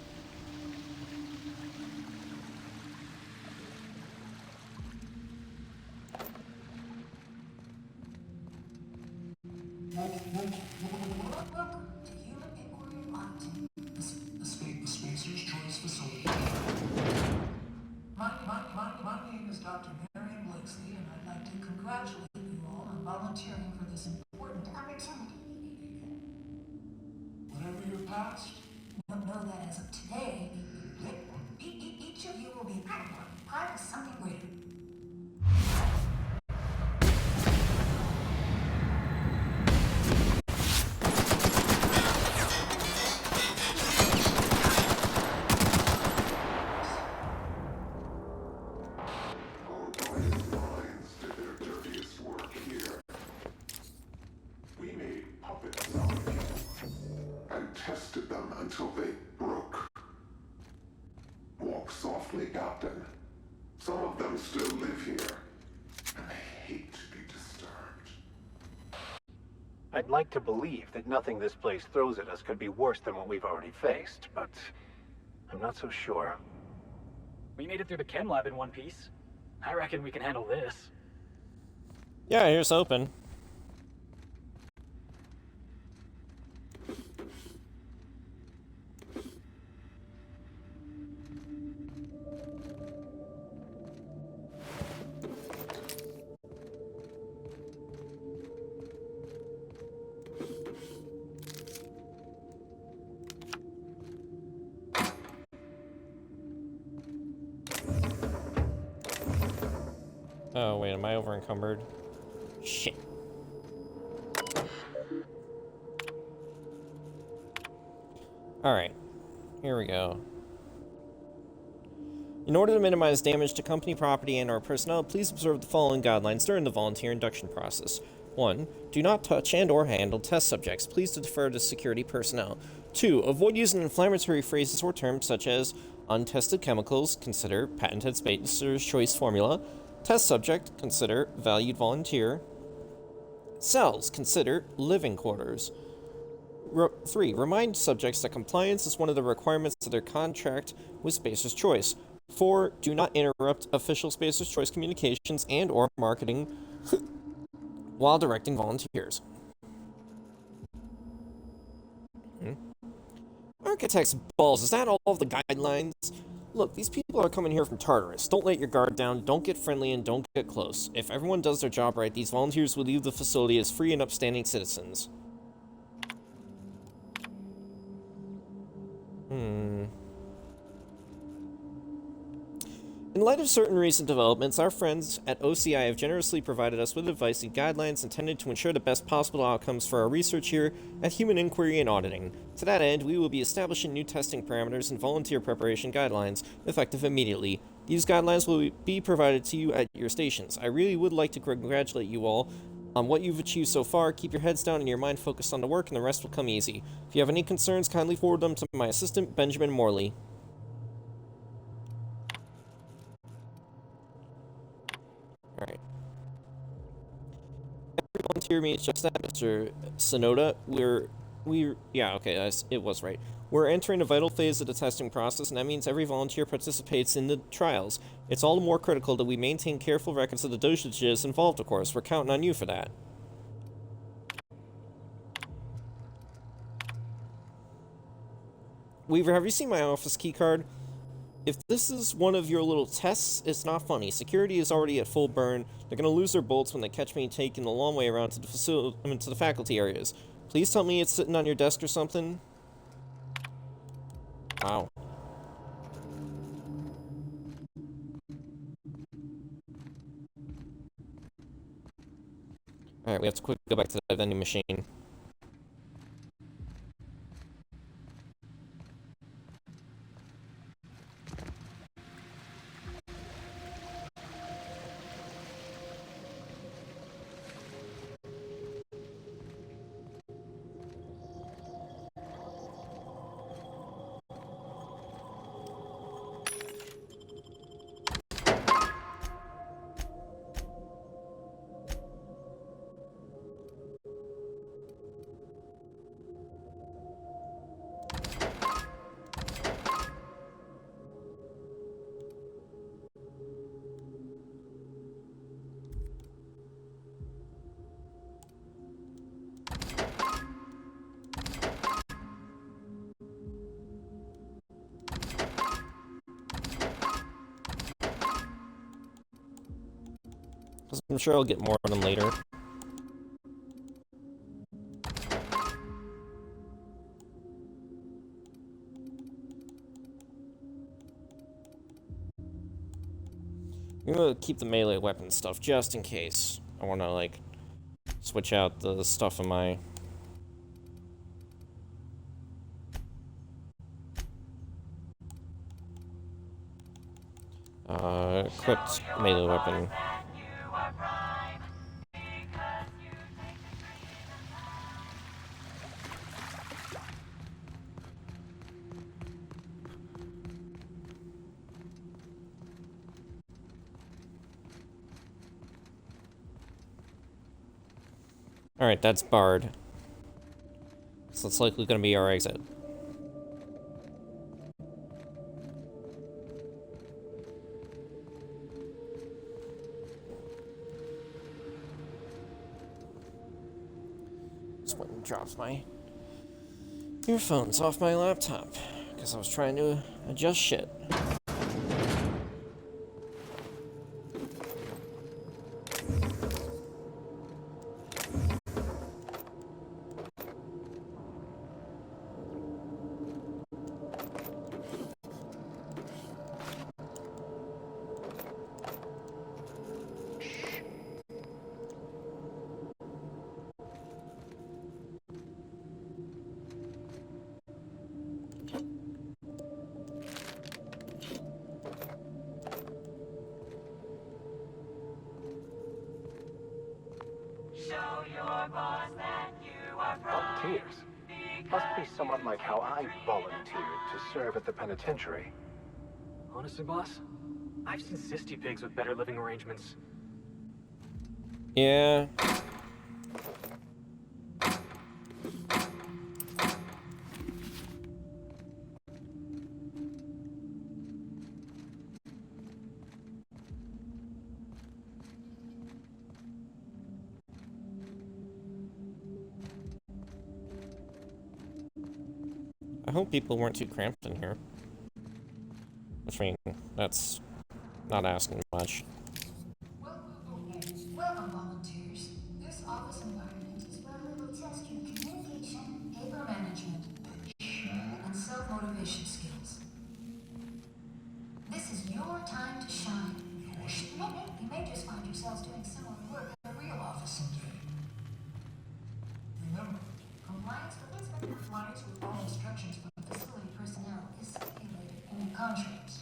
My name is Dr. Marion Blakesley, and I'd like to congratulate you all on volunteering for this important opportunity. Whatever your past, know that as of today, each of you will be part of something greater. Tested them until they broke. Walk softly, Captain. Some of them still live here, and they hate to be disturbed. I'd like to believe that nothing this place throws at us could be worse than what we've already faced, but I'm not so sure. We made it through the chem lab in one piece. I reckon we can handle this. Yeah, here's hoping. Oh, wait, am I over encumbered? Shit. Alright, here we go. In order to minimize damage to company property and/or personnel, please observe the following guidelines during the volunteer induction process. 1. Do not touch and/or handle test subjects. Please defer to security personnel. 2. Avoid using inflammatory phrases or terms such as untested chemicals, consider patented Spacer's Choice formula. Test subject, consider valued volunteer. Cells, consider living quarters. 3. Remind subjects that compliance is one of the requirements of their contract with Spacer's Choice. 4. Do not interrupt official Spacer's Choice communications and/or marketing while directing volunteers. Architect's balls, is that all of the guidelines? Look, these people are coming here from Tartarus. Don't let your guard down, don't get friendly, and don't get close. If everyone does their job right, these volunteers will leave the facility as free and upstanding citizens. In light of certain recent developments, our friends at OCI have generously provided us with advice and guidelines intended to ensure the best possible outcomes for our research here at Human Inquiry and Auditing. To that end, we will be establishing new testing parameters and volunteer preparation guidelines, effective immediately. These guidelines will be provided to you at your stations. I really would like to congratulate you all on what you've achieved so far. Keep your heads down and your mind focused on the work, and the rest will come easy. If you have any concerns, kindly forward them to my assistant, Benjamin Morley. Alright. Every volunteer means just that, Mr. Sonoda. It was right. We're entering a vital phase of the testing process, and that means every volunteer participates in the trials. It's all the more critical that we maintain careful records of the dosages involved, of course. We're counting on you for that. Weaver, have you seen my office keycard? If this is one of your little tests, it's not funny. Security is already at full burn. They're gonna lose their bolts when they catch me taking the long way around to the to the faculty areas. Please tell me it's sitting on your desk or something. Wow. Alright, we have to quickly go back to the vending machine. I'm sure I'll get more of them later. I'm gonna keep the melee weapon stuff just in case. I wanna, like, switch out the stuff in my... equipped melee weapon. Alright, that's barred. So it's likely gonna be our exit. Just went and dropped my earphones off my laptop because I was trying to adjust shit. Volunteers? Must be somewhat like how I volunteered to serve at the penitentiary. Honestly, boss, I've seen cysty pigs with better living arrangements. Yeah. I hope people weren't too cramped in here. Which, I mean, that's not asking much. Welcome, volunteers. This office environment is where we will test your communication, paper management, and self-motivation skills. This is your time to shine. You may just find yourselves doing similar work in a real office someday. Remember, compliance with inspector compliance with all instructions from facility personnel is stipulated in your contracts.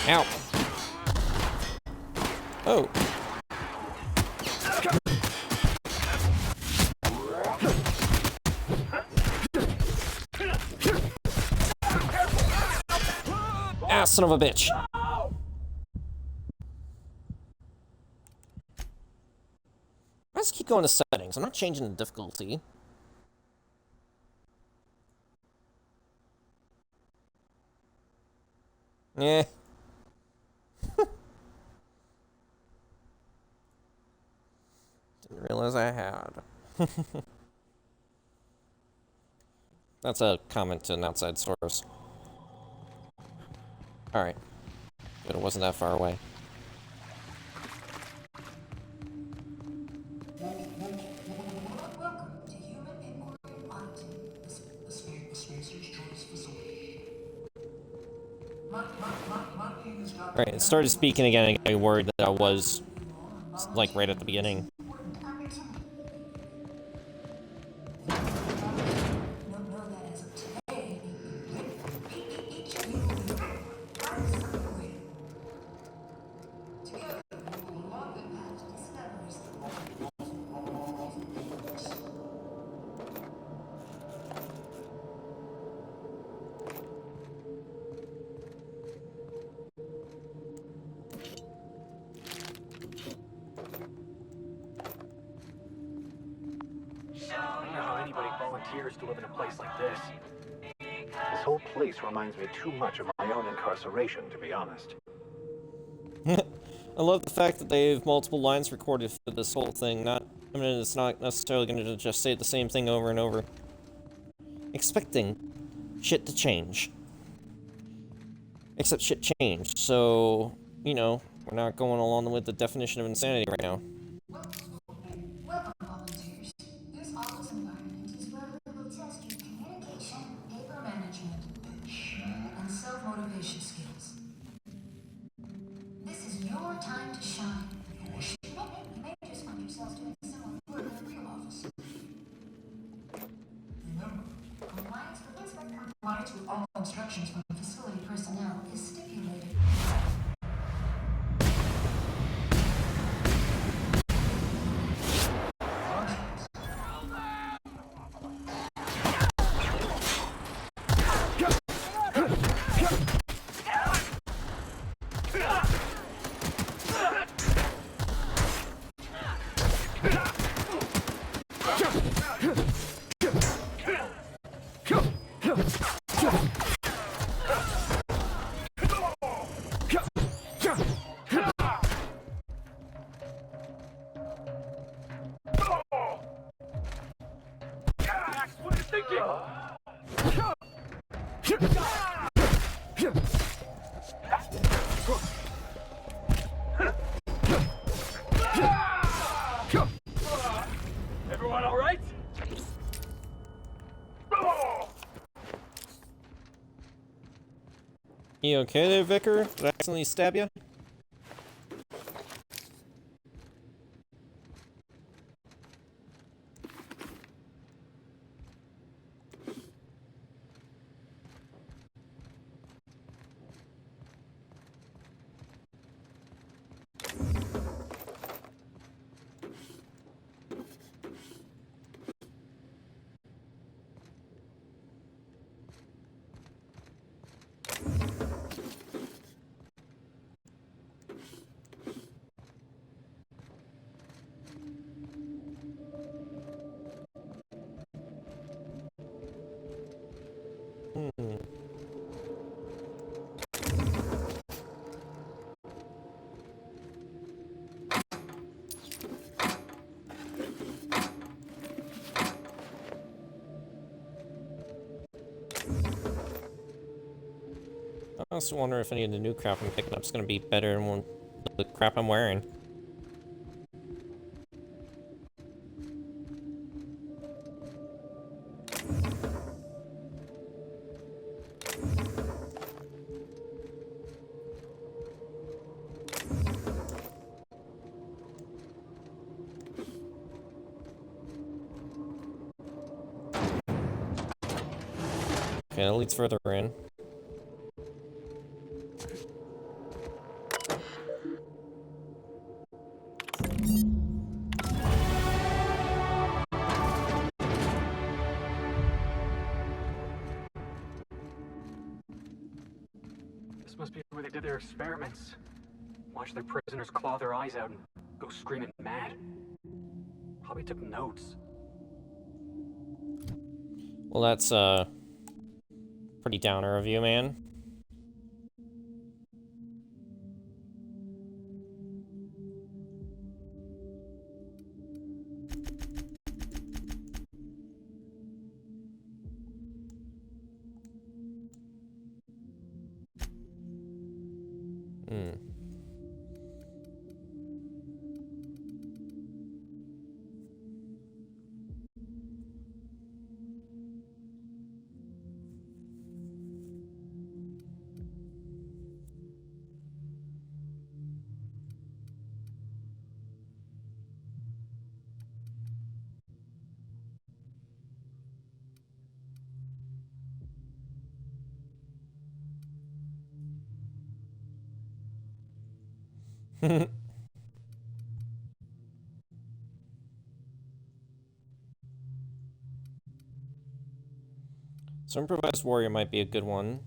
Ow. Oh. Ah, son of a bitch. I just keep going to settings. I'm not changing the difficulty. Yeah. Didn't realize I had. That's a comment to an outside source. Alright. But it wasn't that far away. Welcome to Human Inquiry Auditing, the Spacer's Choice Facility. Right, it started speaking again and I worried that I was, like, right at the beginning. To live in a place like this. This whole place reminds me too much of my own incarceration, to be honest. I love the fact that they have multiple lines recorded for this whole thing. I mean, it's not necessarily going to just say the same thing over and over. Expecting shit to change. Except shit changed, so, you know, we're not going along with the definition of insanity right now. Welcome, volunteers. This office environment is where we will test your communication, paper management, and self-motivation skills. This is your time to shine. You may just find yourselves doing similar work in a real office. Remember, compliance with all instructions from facility personnel is stipulated. Everyone all right? You okay there, Vicar? Did I accidentally stab you? I also wonder if any of the new crap I'm picking up is going to be better than the crap I'm wearing. Okay, that leads further in. This must be where they did their experiments. Watch their prisoners claw their eyes out and go screaming mad. Probably took notes. Well, that's, pretty downer of you, man. So improvised warrior might be a good one.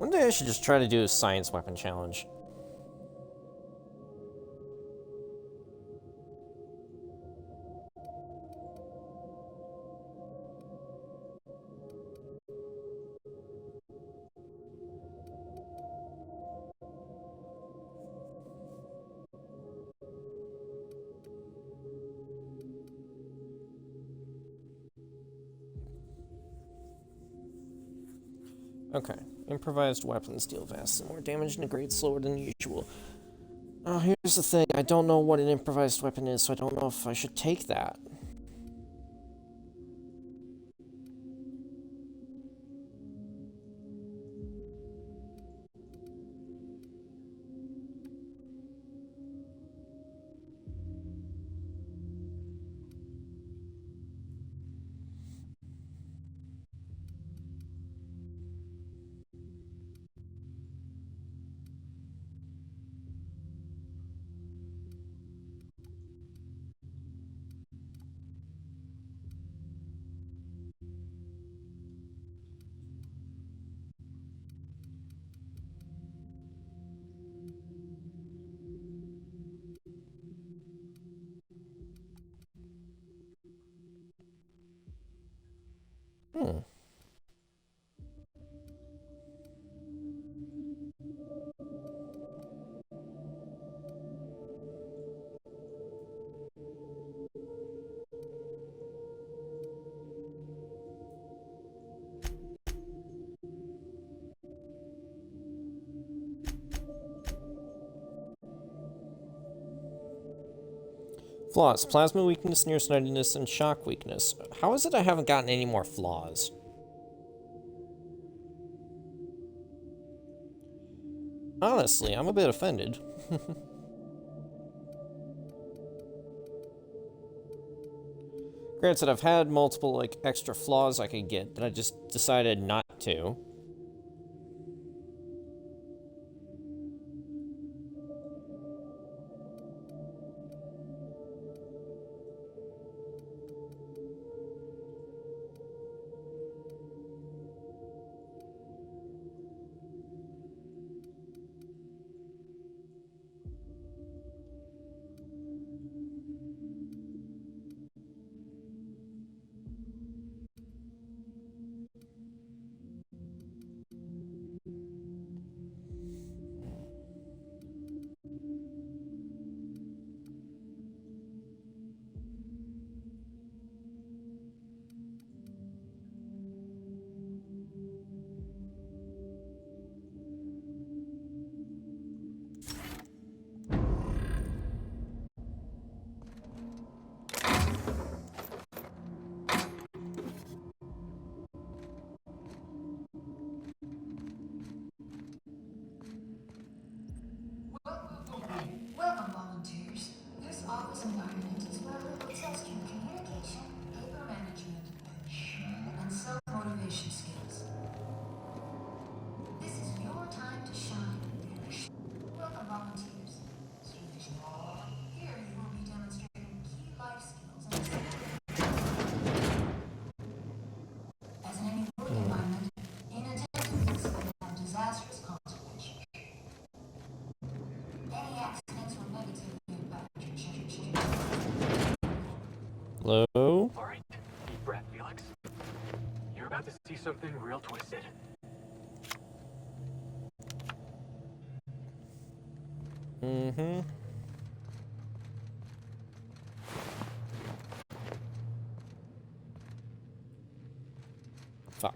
One day I should just try to do a science weapon challenge. Okay, improvised weapons deal vastly more damage and degrade slower than usual. Oh, here's the thing, I don't know what an improvised weapon is, so I don't know if I should take that. Flaws. Plasma weakness, nearsightedness, and shock weakness. How is it I haven't gotten any more flaws? Honestly, I'm a bit offended. Granted, I've had multiple, like, extra flaws I could get, but I just decided not to. Welcome, volunteers. This office environment is where we will test your communication, paper management, and self-motivation skills. This is your time to shine. Welcome, volunteers. Here you will be demonstrating key life skills as in any work environment. In addition to this, we have disastrous consequences. Any accidents will negatively impact your change. Hello? Alright, deep breath, Felix. You're about to see something real twisted. Mm-hmm. Fuck.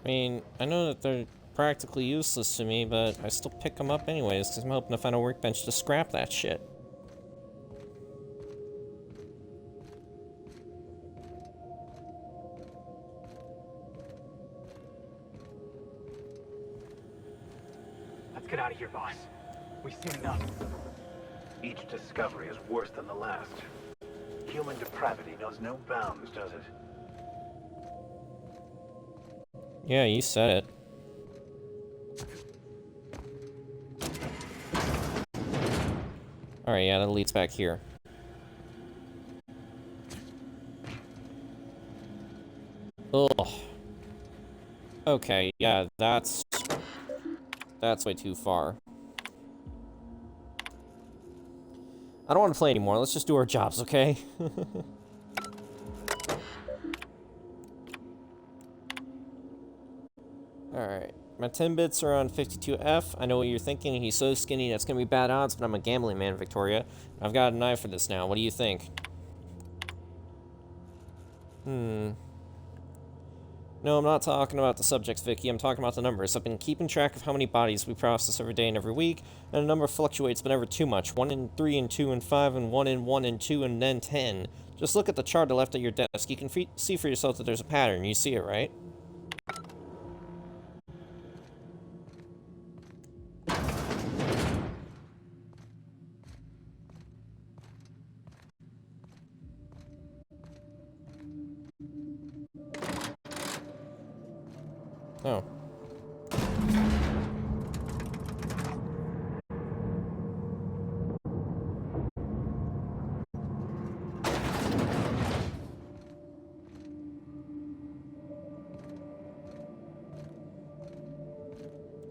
I mean, I know that they're practically useless to me, but I still pick them up anyways, because I'm hoping to find a workbench to scrap that shit. Let's get out of here, boss. We've seen enough. Each discovery is worse than the last. Human depravity knows no bounds, does it? Yeah, you said it. Alright, yeah, that leads back here. Ugh. Okay, yeah, that's way too far. I don't want to play anymore. Let's just do our jobs, okay? Alright. My 10 bits are on 52F. I know what you're thinking. He's so skinny, that's gonna be bad odds, but I'm a gambling man, Victoria. I've got an eye for this now. What do you think? No, I'm not talking about the subjects, Vicky. I'm talking about the numbers. I've been keeping track of how many bodies we process every day and every week, and the number fluctuates but never too much. 1 in 3 and 2 and 5 and 1 in 1 and 2 and then 10. Just look at the chart left at your desk. You can see for yourself that there's a pattern. You see it, right? Oh.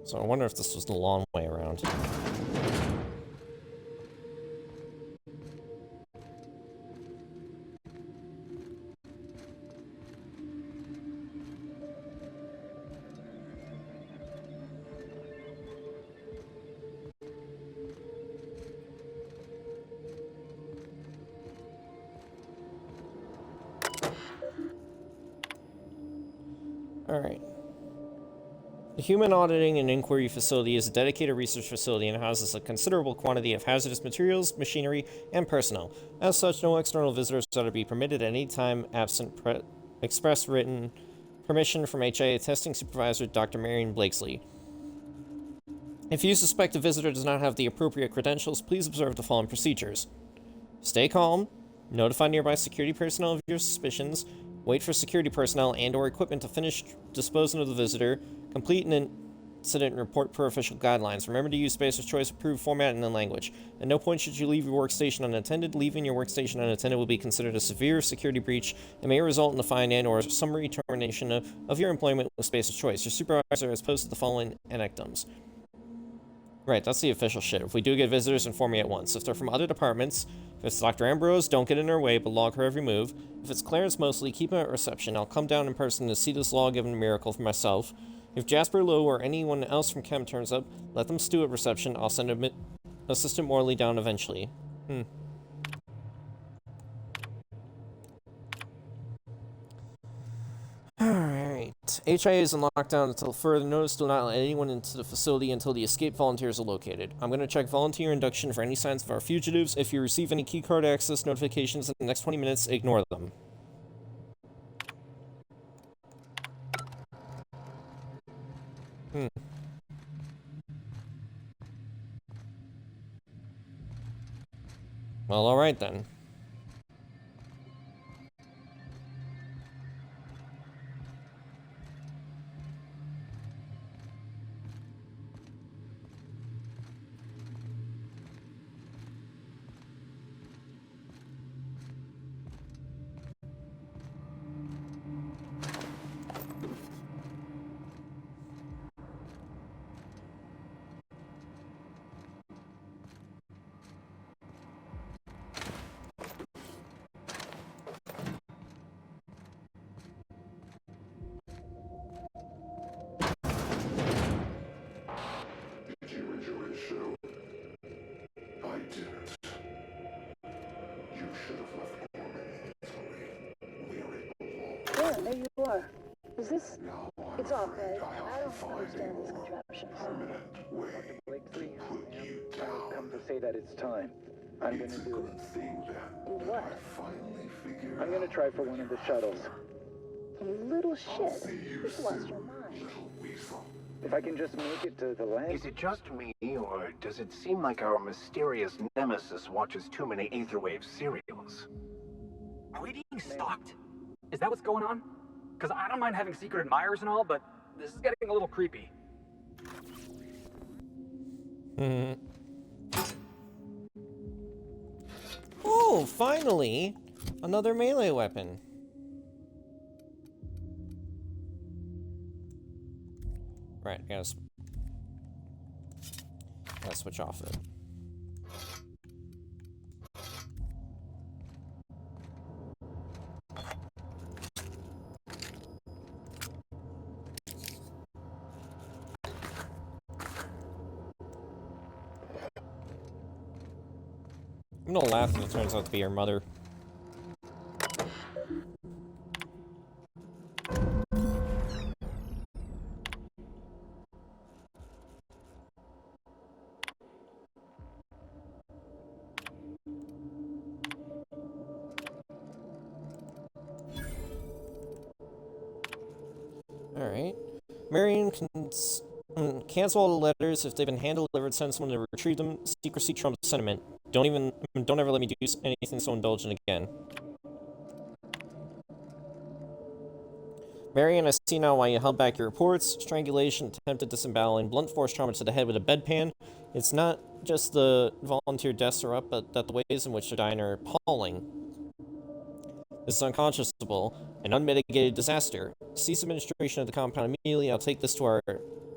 So I wonder if this was the long way around. Alright. The Human Auditing and Inquiry Facility is a dedicated research facility and houses a considerable quantity of hazardous materials, machinery, and personnel. As such, no external visitors are to be permitted at any time absent express written permission from HIA Testing Supervisor Dr. Marion Blakesley. If you suspect a visitor does not have the appropriate credentials, please observe the following procedures. Stay calm, notify nearby security personnel of your suspicions, wait for security personnel and/or equipment to finish disposing of the visitor, complete an incident and report per official guidelines. Remember to use Spacer's Choice approved format and language. At no point should you leave your workstation unattended. Leaving your workstation unattended will be considered a severe security breach and may result in a fine and/or summary termination of your employment with Spacer's Choice. Your supervisor has posted the following anecdotes. Right, that's the official shit. If we do get visitors, inform me at once. If they're from other departments, if it's Dr. Ambrose, don't get in her way, but log her every move. If it's Clarence Mosley, keep him at reception. I'll come down in person to see this law-given miracle for myself. If Jasper Lowe or anyone else from Chem turns up, let them stew at reception. I'll send Assistant Morley down eventually. Alright. HIA is in lockdown until further notice. Do not let anyone into the facility until the escaped volunteers are located. I'm going to check volunteer induction for any signs of our fugitives. If you receive any keycard access notifications in the next 20 minutes, ignore them. Well, alright then. Did you enjoy the show? I didn't. You should have left Gorgon mentally where it belongs. There you are. Is this... Now I'm It's all afraid right. I I have to don't find understand a these more contraptions. permanent way to put you down. Come to say that it's time. I'm It's gonna a do good it. thing that What? I finally figured I'm gonna out try for one of the shuttles. You little I'll shit. see you You've lost soon, your mind. little weasel. If I can just make it to the land. Is it just me, or does it seem like our mysterious nemesis watches too many Aetherwave serials? Are we being stalked? Is that what's going on? Because I don't mind having secret admirers and all, but this is getting a little creepy. Oh, finally! Another melee weapon. Right, gotta switch off it. I'm gonna laugh if it turns out to be her mother. Alright. Marion can cancel all the letters if they've been hand-delivered, send someone to retrieve them. Secrecy trumps sentiment. Don't ever let me do anything so indulgent again. Marion, I see now why you held back your reports. Strangulation, attempted disemboweling, blunt force trauma to the head with a bedpan. It's not just the volunteer deaths are up, but that the ways in which they're dying are appalling. This is unconscionable, an unmitigated disaster. Cease administration of the compound immediately. I'll take this to our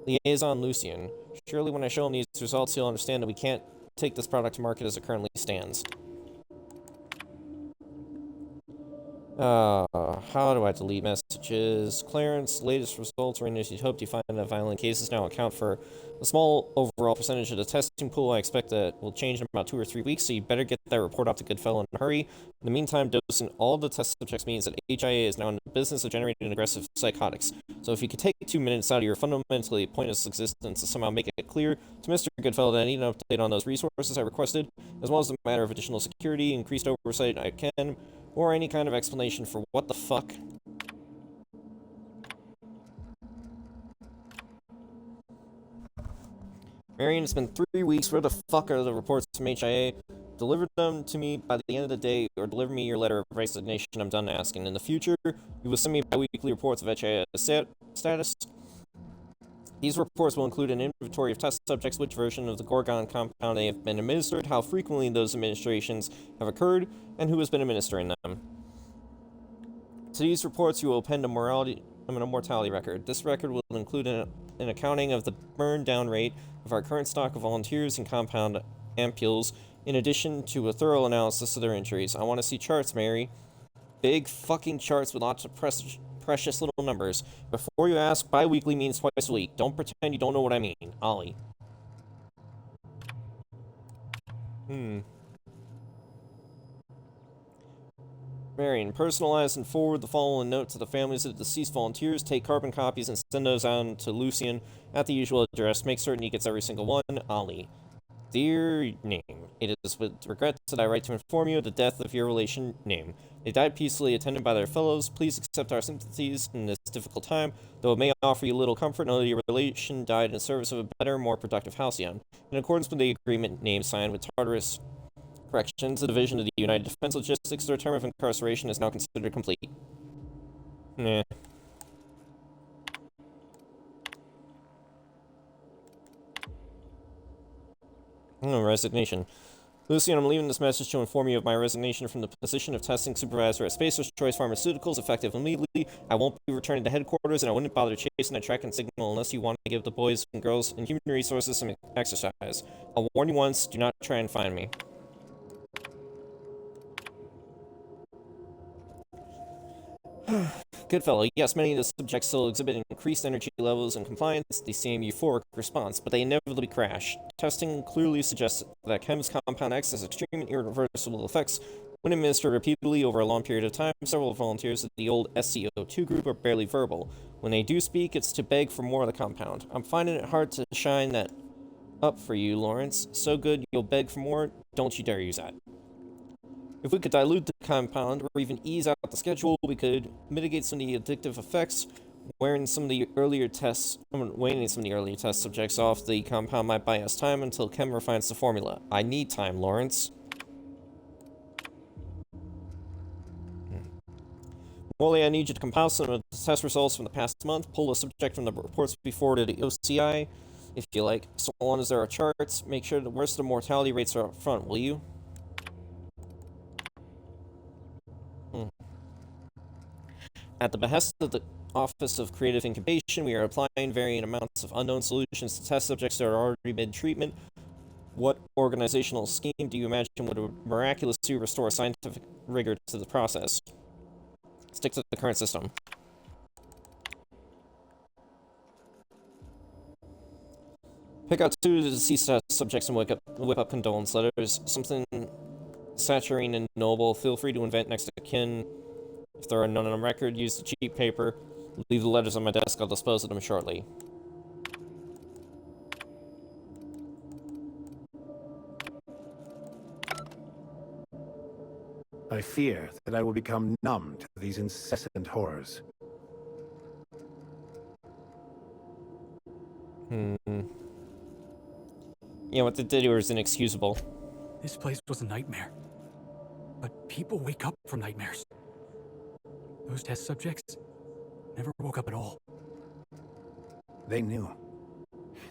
liaison, Lucian. Surely when I show him these results, he'll understand that we can't take this product to market as it currently stands. How do I delete messages? Clarence, latest results were as you'd hoped. You find that violent cases now account for a small overall percentage of the testing pool. I expect that will change in about 2 or 3 weeks, so you better get that report off to Goodfellow in a hurry. In the meantime, dosing all the test subjects means that HIA is now in the business of generating aggressive psychotics. So if you could take 2 minutes out of your fundamentally pointless existence to somehow make it clear to Mr. Goodfellow that I need an update on those resources I requested, as well as a matter of additional security, increased oversight I can, or any kind of explanation for what the fuck. Marion, it's been 3 weeks. Where the fuck are the reports from HIA? Deliver them to me by the end of the day, or deliver me your letter of resignation. I'm done asking. In the future, you will send me bi-weekly reports of HIA status. These reports will include an inventory of test subjects, which version of the Gorgon compound they have been administered, how frequently those administrations have occurred, and who has been administering them. To these reports, you will append a mortality record. This record will include an accounting of the burn-down rate of our current stock of volunteers and compound ampules, in addition to a thorough analysis of their injuries. I want to see charts, Mary. Big fucking charts with lots of precious little numbers. Before you ask, bi-weekly means twice a week. Don't pretend you don't know what I mean. Ollie. Marion, personalize and forward the following note to the families of the deceased volunteers. Take carbon copies and send those on to Lucian at the usual address. Make certain he gets every single one. Ollie. Dear name, it is with regret that I write to inform you of the death of your relation name. They died peacefully, attended by their fellows. Please accept our sympathies in this difficult time, though it may offer you little comfort. Know that your relation died in service of a better, more productive halcyon. In accordance with the agreement name signed with Tartarus Corrections, the Division of the United Defense Logistics, their term of incarceration is now considered complete. Nah. Resignation. Lucian, I'm leaving this message to inform you of my resignation from the position of testing supervisor at Spacer's Choice Pharmaceuticals, effective immediately. I won't be returning to headquarters, and I wouldn't bother chasing that track and signal unless you want to give the boys and girls in human resources some exercise. I'll warn you once, do not try and find me. Goodfellow, yes, many of the subjects still exhibit increased energy levels and compliance. They seem euphoric response, but they inevitably crash. Testing clearly suggests that Chem's Compound X has extreme and irreversible effects. When administered repeatedly over a long period of time, several volunteers of the old SCO2 group are barely verbal. When they do speak, it's to beg for more of the compound. I'm finding it hard to shine that up for you, Lawrence. So good you'll beg for more? Don't you dare use that. If we could dilute the compound, or even ease out the schedule, we could mitigate some of the addictive effects. Waning some of the earlier test subjects off the compound might buy us time until Chem refines the formula. I need time, Lawrence. Wally, I need you to compile some of the test results from the past month, pull a subject from the reports to be forwarded to OCI, if you like. So long as there are charts, make sure the worst of the mortality rates are up front, will you? At the behest of the Office of Creative Incubation, we are applying varying amounts of unknown solutions to test subjects that are already mid-treatment. What organizational scheme do you imagine would miraculously restore scientific rigor to the process? Stick to the current system. Pick out 2 of the deceased subjects and whip up condolence letters. Something saturating and noble. Feel free to invent next of kin. If there are none on record, use the cheap paper. Leave the letters on my desk, I'll dispose of them shortly. I fear that I will become numb to these incessant horrors. Yeah, what they did here is inexcusable. This place was a nightmare. But people wake up from nightmares. Those test subjects never woke up at all. They knew.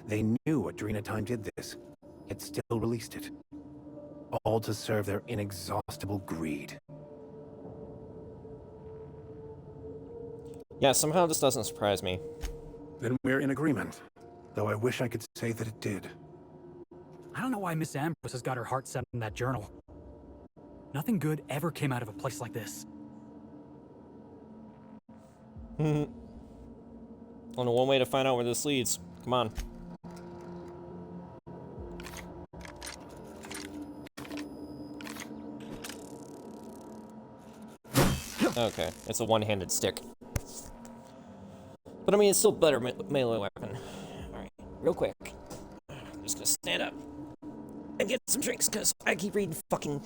They knew Adrena Time did this, yet still released it. All to serve their inexhaustible greed. Yeah, somehow this doesn't surprise me. Then we're in agreement, though I wish I could say that it did. I don't know why Miss Ambrose has got her heart set on that journal. Nothing good ever came out of a place like this. Only one way to find out where this leads. Come on. Okay, it's a one-handed stick. But I mean, it's still better melee weapon. Alright, real quick. I'm just gonna stand up and get some drinks, because I keep reading fucking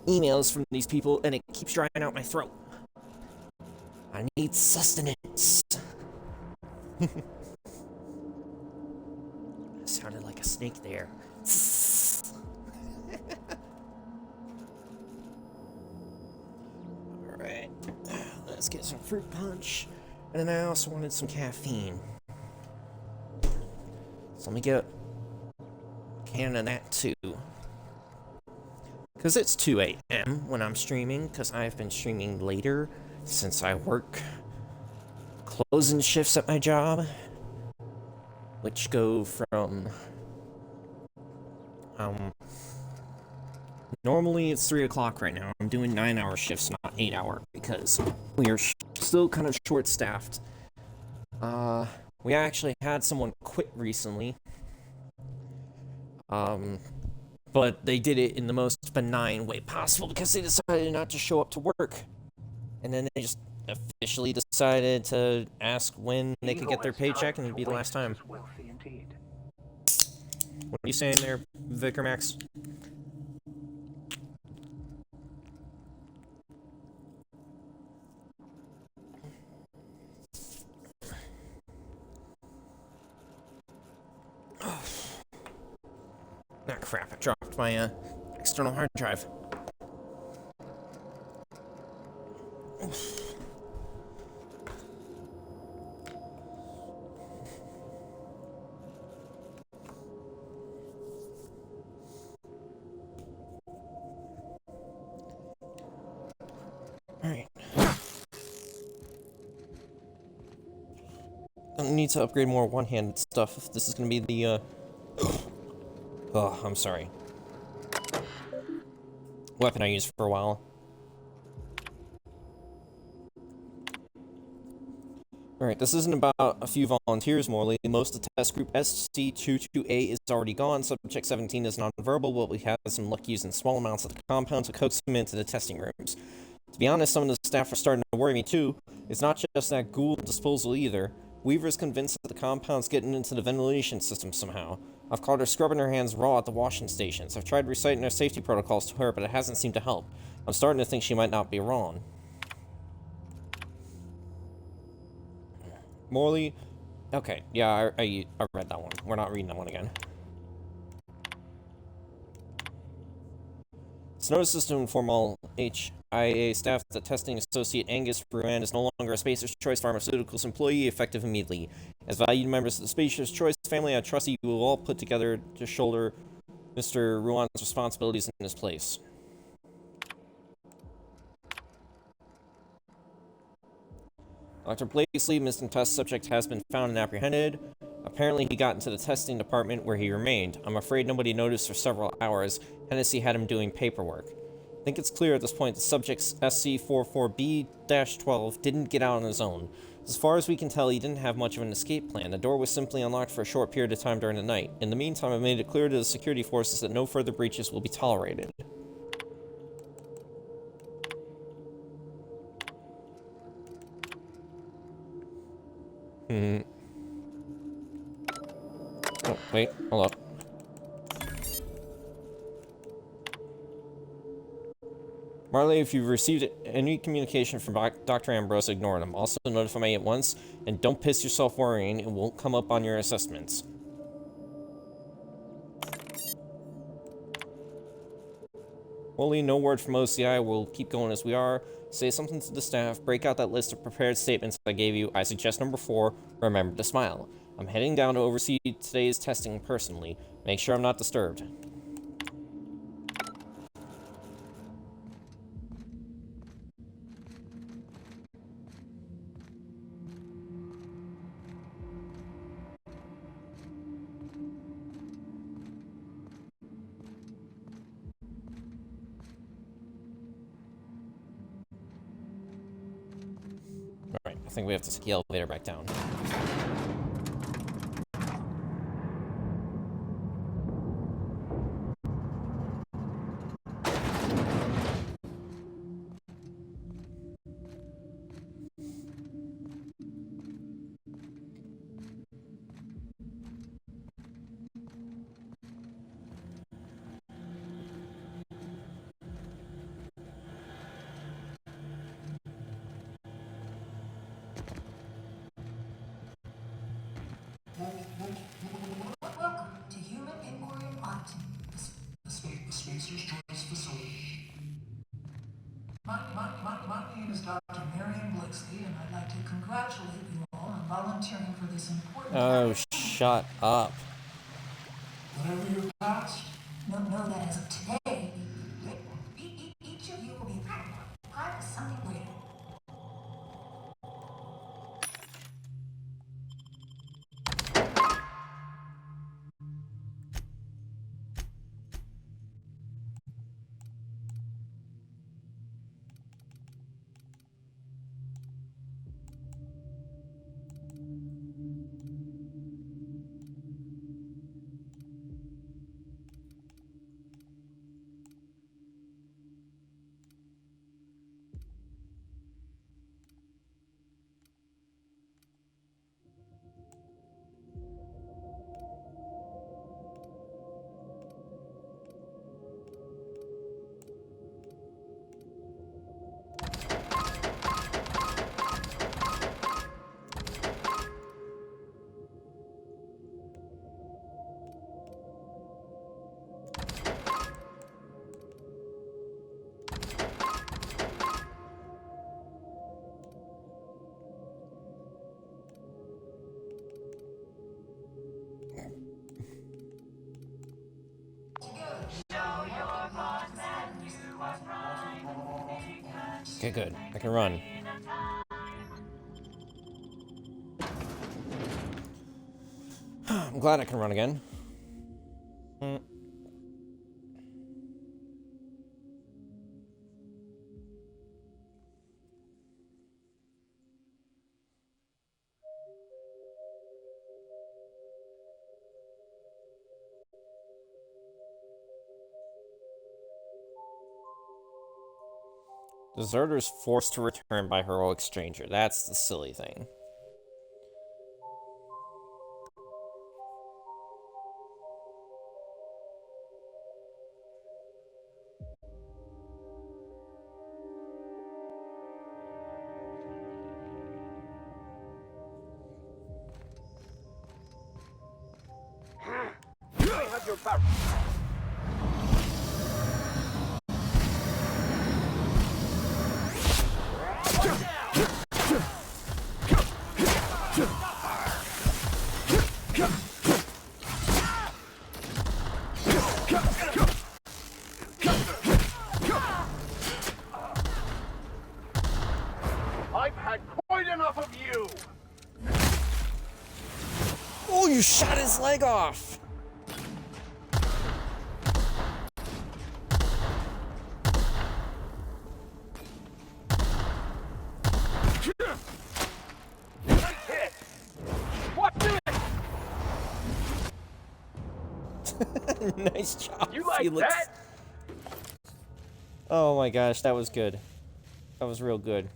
emails from these people, and it keeps drying out my throat. I need sustenance. Sounded like a snake there. Alright, let's get some fruit punch. And then I also wanted some caffeine. So let me get a can of that too. Because it's 2 a.m. when I'm streaming, because I've been streaming later since I work closing shifts at my job, which go from normally it's 3 o'clock right now. I'm doing 9-hour shifts, not 8-hour, because we are still kind of short-staffed. We actually had someone quit recently, but they did it in the most benign way possible because they decided not to show up to work. And then they just officially decided to ask when they could get their paycheck, and it'd be the last time. What are you saying there, Vicar Max? Ah, crap, I dropped my external hard drive. Alright. I need to upgrade more one-handed stuff if this is gonna be the, oh, I'm sorry. Weapon I used for a while. Alright, this isn't about a few volunteers, Morley. Most of the test group SC-22A is already gone. Subject 17 is non-verbal, but we have some luck using small amounts of the compound to coax him into the testing rooms. To be honest, some of the staff are starting to worry me too. It's not just that ghoul disposal either. Weaver's convinced that the compound's getting into the ventilation system somehow. I've caught her scrubbing her hands raw at the washing stations. I've tried reciting our safety protocols to her, but it hasn't seemed to help. I'm starting to think she might not be wrong. Morley? Okay, yeah, I read that one. We're not reading that one again. It's notices to inform all HIA staff that testing associate Angus Bruin is no longer a Spacer's Choice Pharmaceuticals employee, effective immediately. As valued members of the Spacious Choice family, I trust you will all put together to shoulder Mr. Ruan's responsibilities in his place. Dr. Blakely, missing test subject, has been found and apprehended. Apparently he got into the testing department where he remained. I'm afraid nobody noticed for several hours. Hennessy had him doing paperwork. I think it's clear at this point the subject's SC-44B-12 didn't get out on his own. As far as we can tell, he didn't have much of an escape plan. The door was simply unlocked for a short period of time during the night. In the meantime, I've made it clear to the security forces that no further breaches will be tolerated. Oh, wait, hold up. Marley, if you've received any communication from Dr. Ambrose, ignore them. Also notify me at once, and don't piss yourself worrying. It won't come up on your assessments. Wholly, no word from OCI. We'll keep going as we are. Say something to the staff. Break out that list of prepared statements I gave you. I suggest number 4, remember to smile. I'm heading down to oversee today's testing personally. Make sure I'm not disturbed. Alright, I think we have to take the elevator back down. Welcome to Human Inquiry Auditing, the Spacer's Choice Facility. My name is Dr. Marion Blixley, and I'd like to congratulate you all on volunteering for this important... Oh, shut up. Whatever your past, know that as of today, each of you will be part of something greater. Okay, good. I can run. I'm glad I can run again. Deserters forced to return by heroic stranger. That's the silly thing. shot his leg off! Nice job, You like Felix. that? Oh my gosh, that was good. That was real good.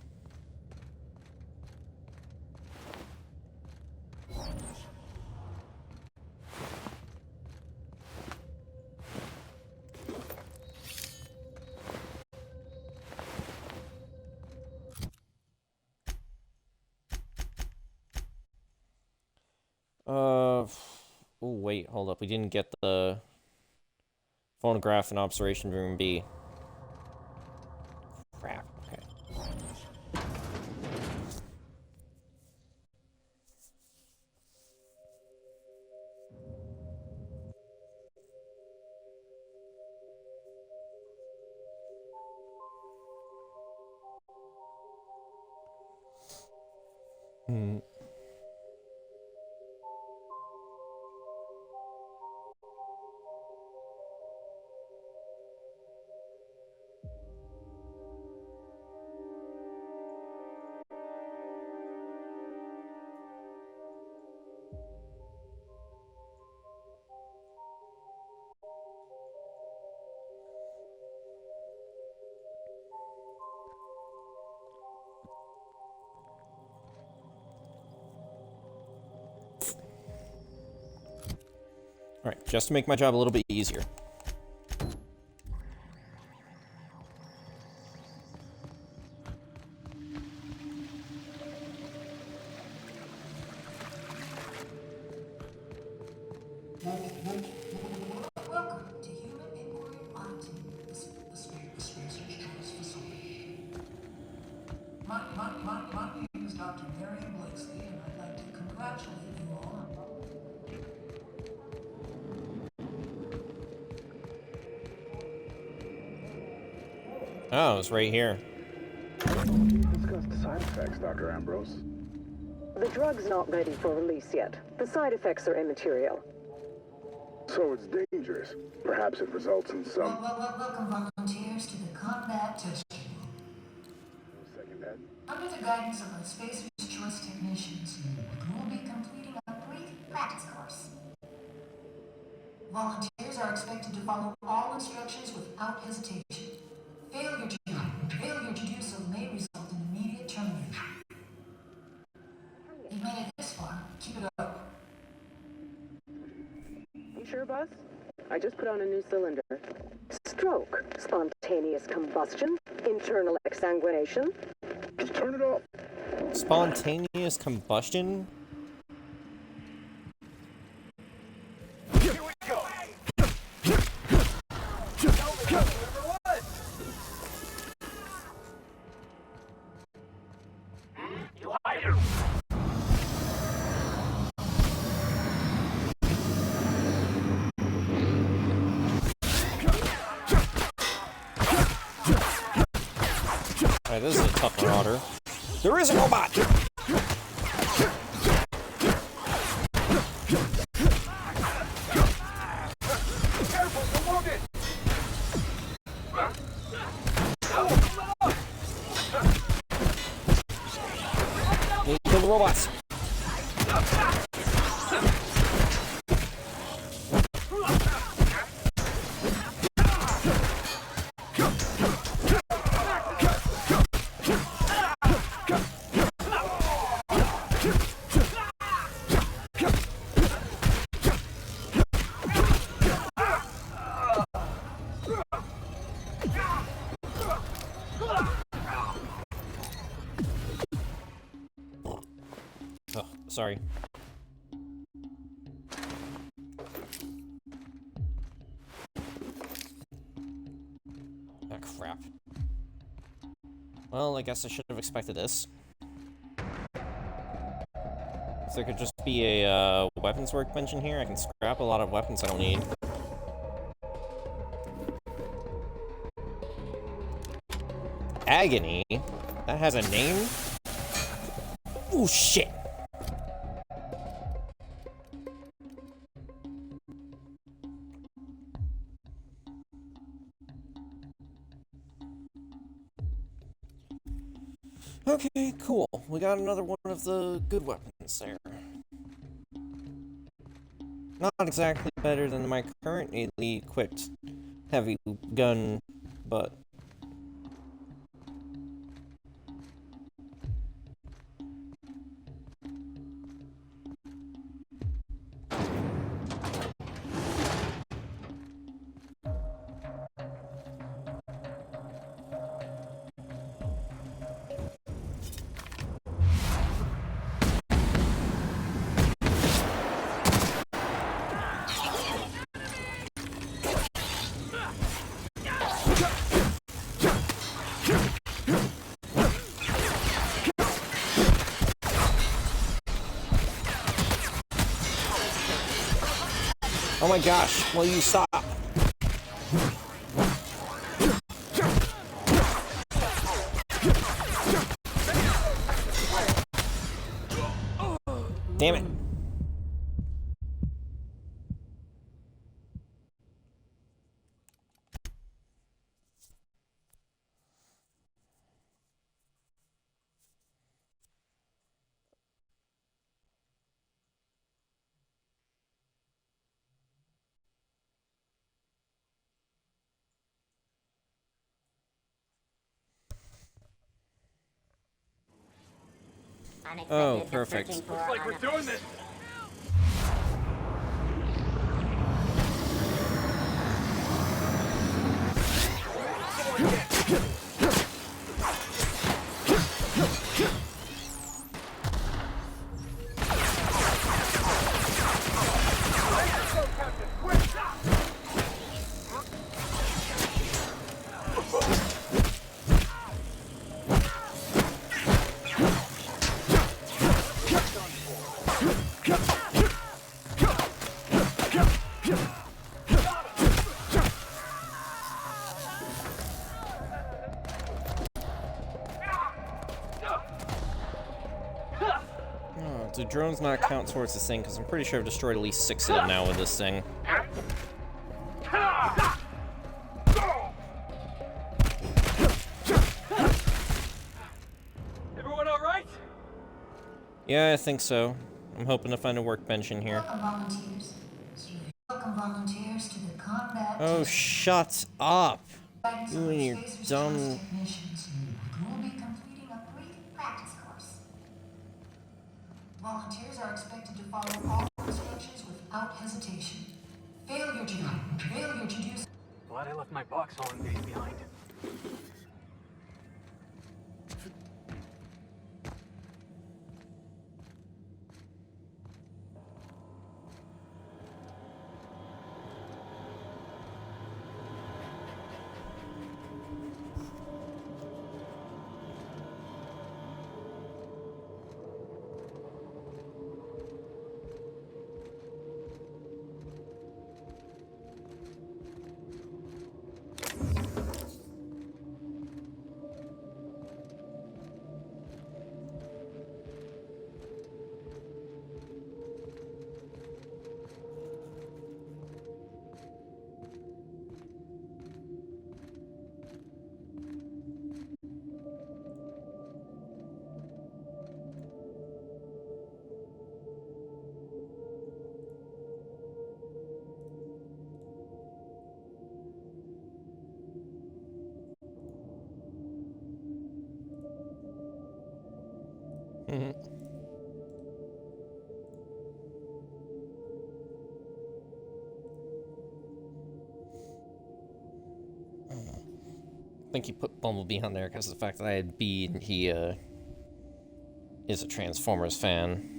Oh wait, hold up. We didn't get the phonograph in Observation Room B. Crap. Okay. Hmm. Alright, just to make my job a little bit easier. Welcome to Human Inquiry Odyssey, the Spacer's Choice Facility. My name is Dr. Marion Blakeslee, and I'd like to congratulate you all on... Oh, it's right here. Discuss the side effects, Dr. Ambrose. The drug's not ready for release yet. The side effects are immaterial. So it's dangerous. Perhaps it results in some... Welcome volunteers to the combat testing room. Second that. Under the guidance of the Spacer's Choice technicians, you will be completing a brief practice course. Volunteers are expected to follow all instructions without hesitation. Failure to do so may result in immediate termination. You've made it this far. Keep it up. You sure, boss? I just put on a new cylinder. Stroke, spontaneous combustion, internal exsanguination. Just turn it off. Spontaneous combustion? Here we go. Alright, this is a tough marauder. There is a robot! Need to kill the robots. Oh, sorry. Ah, crap. Well, I guess I should have expected this. So there could just be a weapons workbench in here. I can scrap a lot of weapons I don't need. Agony? That has a name? Oh shit! Okay, cool. We got another one of the good weapons there. Not exactly better than my currently equipped heavy gun, but... Oh my gosh, will you stop? Damn it. Oh, perfect. Looks like we're doing this. Do drones not count towards this thing? Because I'm pretty sure I've destroyed at least 6 of them now with this thing. Everyone all right? Yeah, I think so. I'm hoping to find a workbench in here. Welcome volunteers to the combat. Oh, shut up! You and your dumb... Technicians will be completing a brief practice course. Volunteers are expected to follow all instructions without hesitation. Failure to do so. Glad I left my box hauling days behind. I think he put Bumblebee on there because of the fact that I had B and he is a Transformers fan.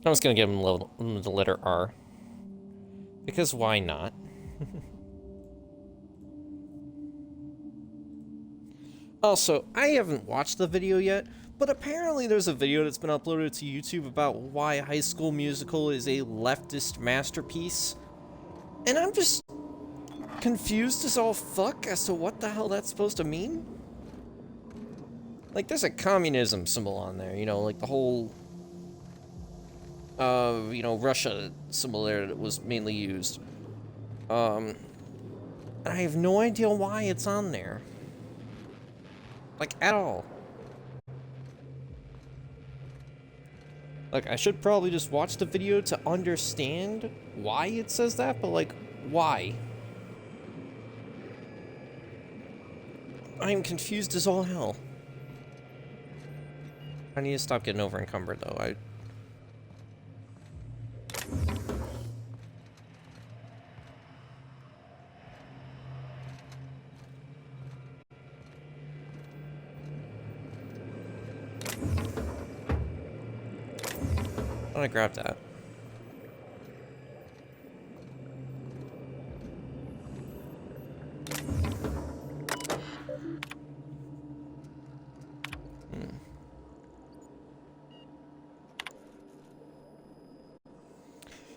I'm just gonna give him the letter R. Because why not? Also, I haven't watched the video yet, but apparently there's a video that's been uploaded to YouTube about why High School Musical is a leftist masterpiece. And I'm just confused as all fuck as to what the hell that's supposed to mean. Like, there's a communism symbol on there, you know, like the whole, you know, Russia symbol there that was mainly used. I have no idea why it's on there. Like, at all. Like, I should probably just watch the video to understand why it says that, but, like, why? I'm confused as all hell. I need to stop getting over encumbered, though. I'm gonna grab that.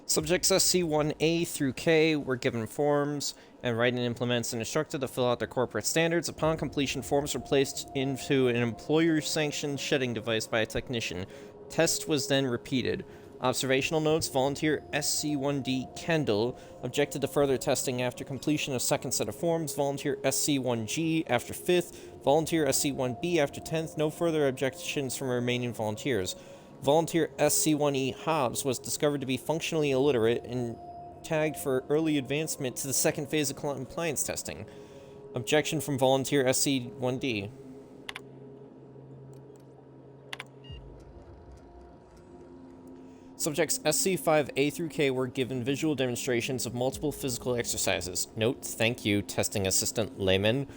Subjects SC1A through K were given forms and write-in implements and instructed to fill out their corporate standards. Upon completion, forms were placed into an employer-sanctioned shedding device by a technician. Test was then repeated. Observational notes: volunteer SC1D Kendall objected to further testing after completion of second set of forms. Volunteer SC1G after 5th. Volunteer SC1B after 10th. No further objections from remaining volunteers. Volunteer SC1E Hobbs was discovered to be functionally illiterate and tagged for early advancement to the second phase of compliance testing. Objection from Volunteer SC1D. Subjects SC5A through K were given visual demonstrations of multiple physical exercises. Note: thank you, testing assistant Layman.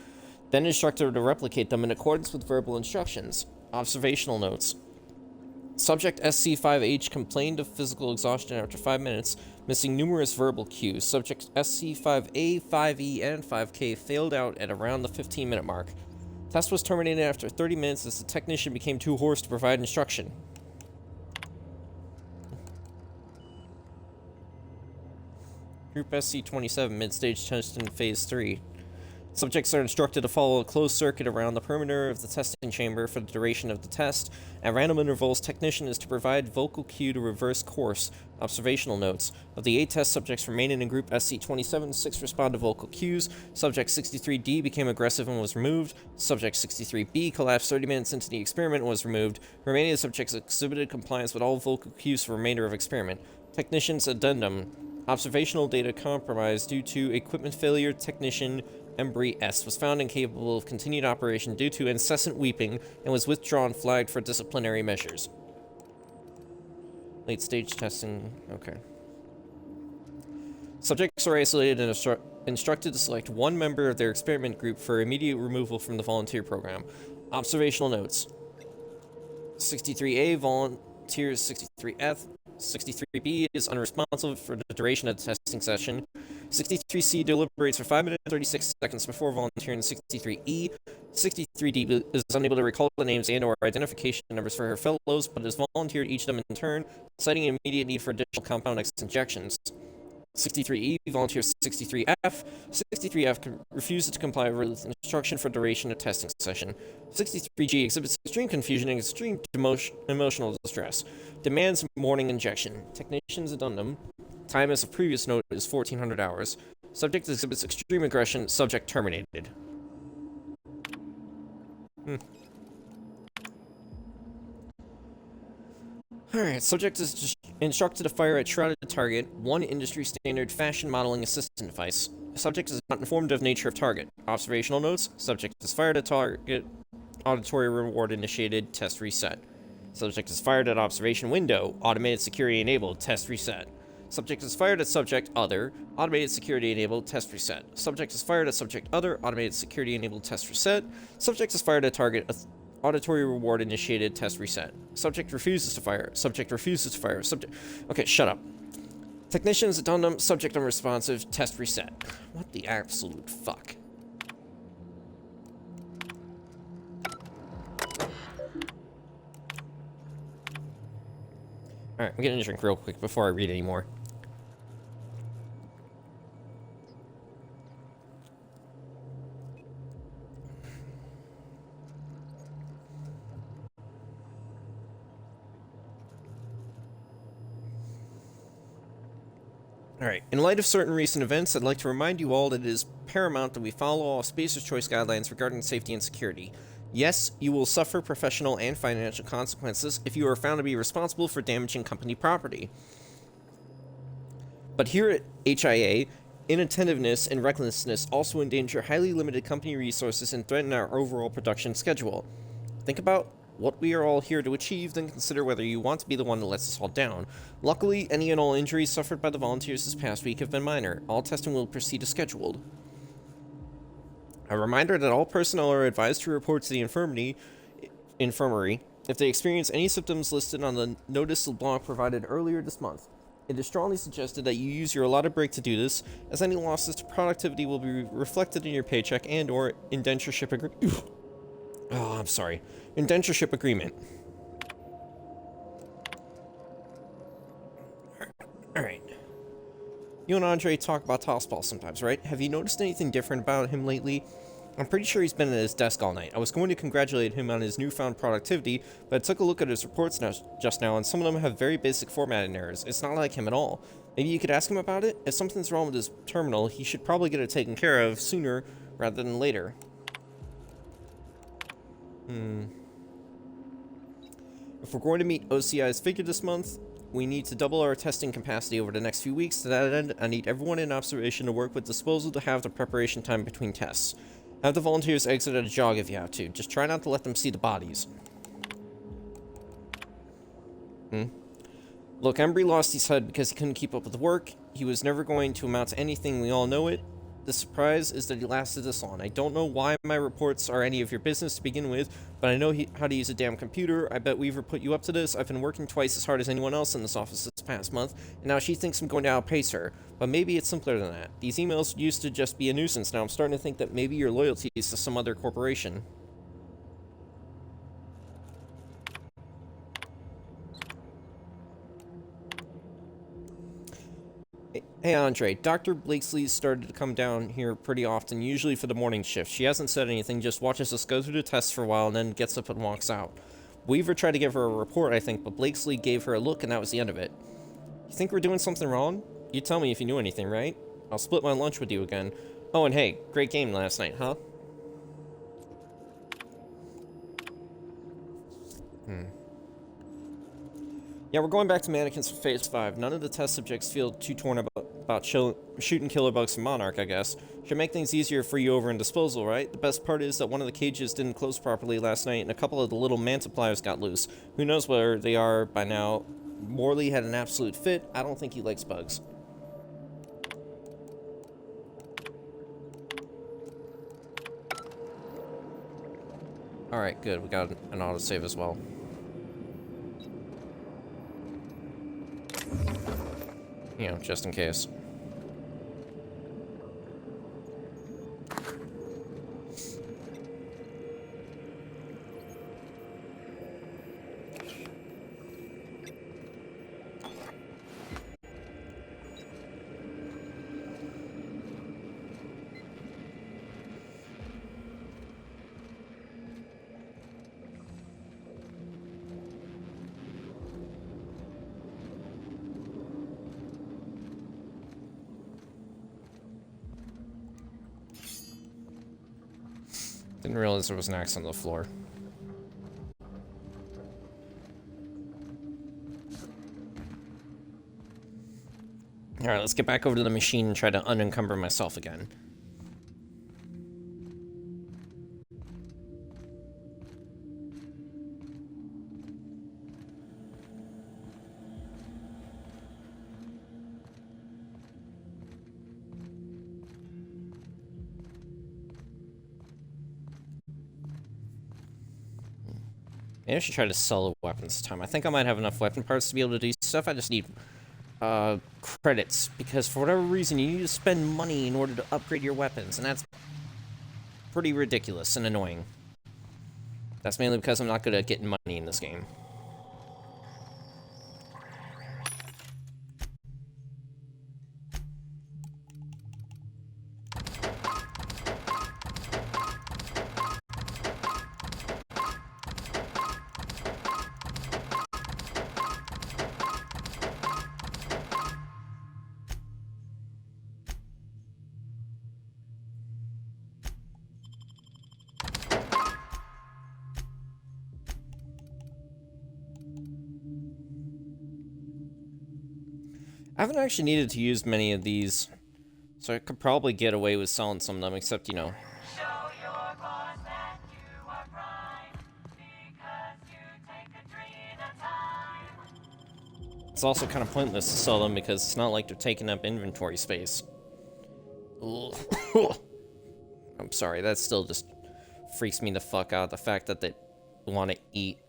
Then instructed to replicate them in accordance with verbal instructions. Observational notes: Subject SC5H complained of physical exhaustion after 5 minutes, missing numerous verbal cues. Subject SC5A, 5E, and 5K failed out at around the 15-minute mark. Test was terminated after 30 minutes as the technician became too hoarse to provide instruction. Group SC27 mid-stage test in Phase 3. Subjects are instructed to follow a closed circuit around the perimeter of the testing chamber for the duration of the test. At random intervals, technician is to provide vocal cue to reverse course. Observational notes: of the 8 test subjects remaining in Group SC27, 6 respond to vocal cues. Subject 63D became aggressive and was removed. Subject 63B collapsed 30 minutes into the experiment and was removed. Remaining subjects exhibited compliance with all vocal cues for the remainder of experiment. Technician's addendum: observational data compromised due to equipment failure. Technician Embry S was found incapable of continued operation due to incessant weeping and was withdrawn, flagged for disciplinary measures. Late stage testing. Okay. Subjects are isolated and instructed to select one member of their experiment group for immediate removal from the volunteer program. Observational notes: 63A volunteers 63F. 63B is unresponsive for the duration of the testing session. 63C deliberates for 5 minutes and 36 seconds before volunteering. 63E. 63D is unable to recall the names and/or identification numbers for her fellows, but has volunteered each of them in turn, citing an immediate need for additional Compound X injections. 63E volunteers 63F. 63F refuses to comply with instruction for duration of testing session. 63G exhibits extreme confusion and extreme emotional distress. Demands morning injection. Technician's addendum: time as of previous note is 1400 hours. Subject exhibits extreme aggression. Subject terminated. Alright, subject is instructed to fire at shrouded target, one industry standard fashion modeling assistant device. Subject is not informed of nature of target. Observational notes: subject is fired at target, auditory reward initiated, test reset. Subject is fired at observation window, automated security enabled, test reset. Subject is fired at subject other, automated security enabled, test reset. Subject is fired at subject other, automated security enabled, test reset. Subject is fired at target, auditory reward initiated, test reset. Subject refuses to fire. Subject refuses to fire. Subject... Okay, shut up. Technician's addendum: subject unresponsive, test reset. What the absolute fuck? Alright, I'm getting a drink real quick before I read any more. Alright, in light of certain recent events, I'd like to remind you all that it is paramount that we follow all Spacer's Choice guidelines regarding safety and security. Yes, you will suffer professional and financial consequences if you are found to be responsible for damaging company property. But here at HIA, inattentiveness and recklessness also endanger highly limited company resources and threaten our overall production schedule. Think about what we are all here to achieve, then consider whether you want to be the one that lets us all down. Luckily, any and all injuries suffered by the volunteers this past week have been minor. All testing will proceed as scheduled. A reminder that all personnel are advised to report to the infirmary if they experience any symptoms listed on the notice LeBlanc provided earlier this month. It is strongly suggested that you use your allotted break to do this, as any losses to productivity will be reflected in your paycheck and/or indentureship agreement. Oh, I'm sorry. Indentureship agreement. Alright. You and Andre talk about Tossball sometimes, right? Have you noticed anything different about him lately? I'm pretty sure he's been at his desk all night. I was going to congratulate him on his newfound productivity, but I took a look at his reports just now, and some of them have very basic formatting errors. It's not like him at all. Maybe you could ask him about it? If something's wrong with his terminal, he should probably get it taken care of sooner rather than later. If we're going to meet OCI's figure this month, we need to double our testing capacity over the next few weeks. To that end, I need everyone in observation to work with disposal to have the preparation time between tests. Have the volunteers exit at a jog if you have to. Just try not to let them see the bodies. Look, Embry lost his head because he couldn't keep up with the work. He was never going to amount to anything, we all know it. The surprise is that he lasted this long. I don't know why my reports are any of your business to begin with, but I know how to use a damn computer. I bet Weaver put you up to this. I've been working twice as hard as anyone else in this office this past month, and now she thinks I'm going to outpace her. But maybe it's simpler than that. These emails used to just be a nuisance. Now I'm starting to think that maybe your loyalty is to some other corporation. Hey Andre, Dr. Blakesley started to come down here pretty often, usually for the morning shift. She hasn't said anything, just watches us go through the tests for a while and then gets up and walks out. Weaver tried to give her a report, I think, but Blakesley gave her a look and that was the end of it. You think we're doing something wrong? You'd tell me if you knew anything, right? I'll split my lunch with you again. Oh, and hey, great game last night, huh? Yeah, we're going back to mannequins for Phase 5. None of the test subjects feel too torn about shooting killer bugs from Monarch, I guess. Should make things easier for you over in disposal, right? The best part is that one of the cages didn't close properly last night, and a couple of the little mantipliers got loose. Who knows where they are by now. Morley had an absolute fit. I don't think he likes bugs. Alright, good. We got an autosave as well. You know, just in case. Didn't realize there was an axe on the floor. Alright, let's get back over to the machine and try to unencumber myself again. Maybe I should try to sell the weapons this time. I think I might have enough weapon parts to be able to do stuff. I just need credits, because for whatever reason you need to spend money in order to upgrade your weapons, and that's pretty ridiculous and annoying. That's mainly because I'm not good at getting money in this game. I haven't actually needed to use many of these, so I could probably get away with selling some of them, except, you know. It's also kind of pointless to sell them because it's not like they're taking up inventory space. I'm sorry, that still just freaks me the fuck out, the fact that they want to eat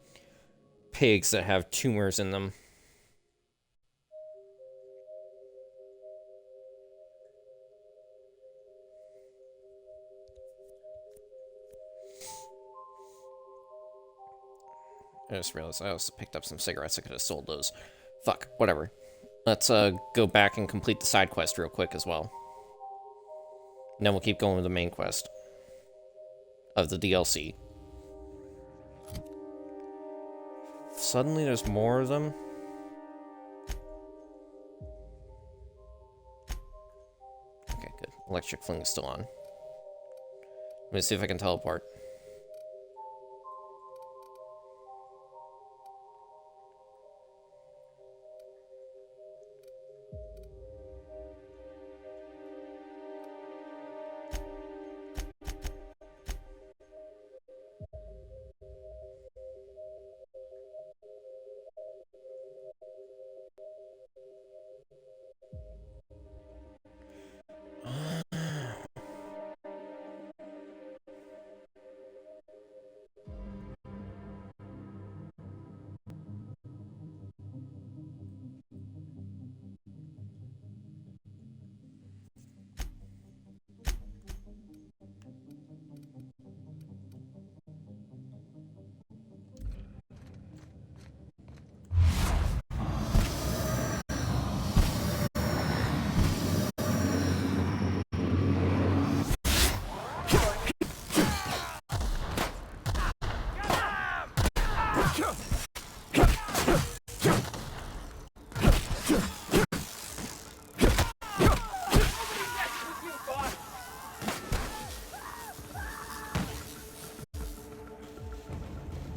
pigs that have tumors in them. I just realized I also picked up some cigarettes. I could have sold those. Fuck, whatever. Let's go back and complete the side quest real quick as well. And then we'll keep going with the main quest of the DLC. Suddenly there's more of them. Okay, good. Electric fling is still on. Let me see if I can teleport.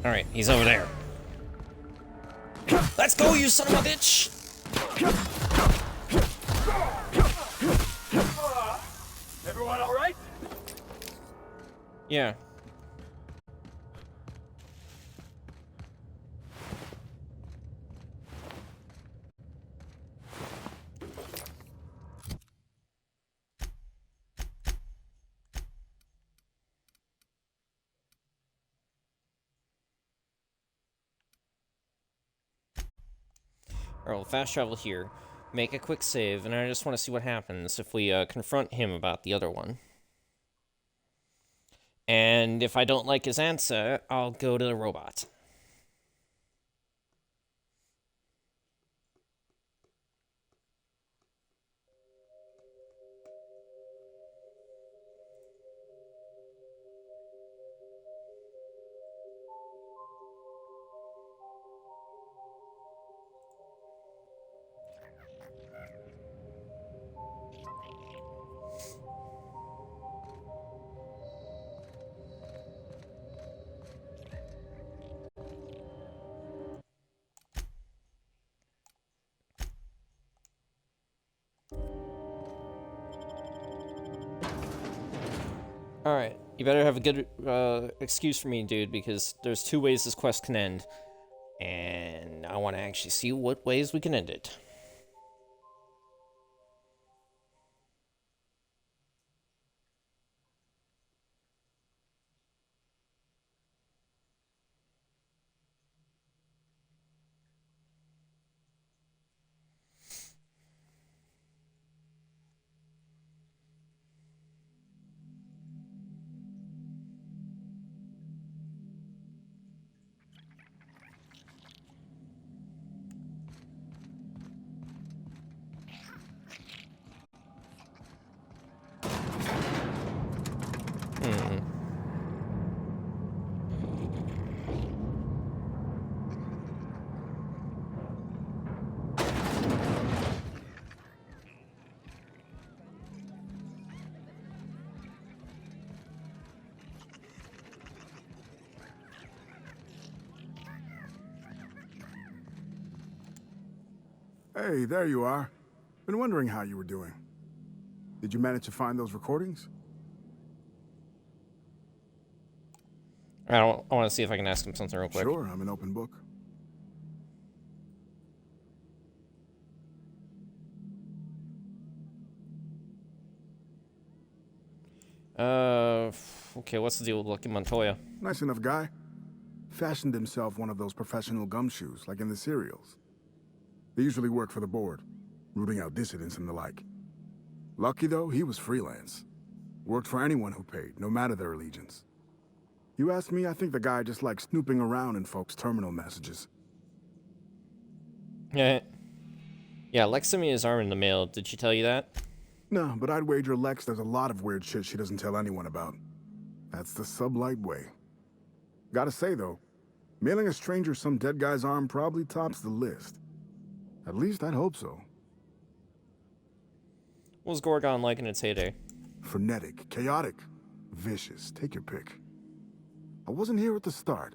Alright, he's over there. Let's go, you son of a bitch! Everyone all right? Yeah. Alright, we'll fast travel here, make a quick save, and I just want to see what happens if we confront him about the other one. And if I don't like his answer, I'll go to the robot. Alright, you better have a good excuse for me, dude, because there's two ways this quest can end. And I want to actually see what ways we can end it. Hey, there you are. Been wondering how you were doing. Did you manage to find those recordings? I want to see if I can ask him something real quick. Sure, I'm an open book. Okay, what's the deal with Lucky Montoya? Nice enough guy. Fashioned himself one of those professional gumshoes, like in the serials. They usually work for the board, rooting out dissidents and the like. Lucky, though, he was freelance. Worked for anyone who paid, no matter their allegiance. You ask me, I think the guy just likes snooping around in folks' terminal messages. Yeah. Yeah, Lex sent me his arm in the mail. Did she tell you that? No, but I'd wager Lex there's a lot of weird shit she doesn't tell anyone about. That's the sublight way. Gotta say, though, mailing a stranger some dead guy's arm probably tops the list. At least I'd hope so. What was Gorgon like in its heyday? Frenetic, chaotic, vicious, take your pick. I wasn't here at the start,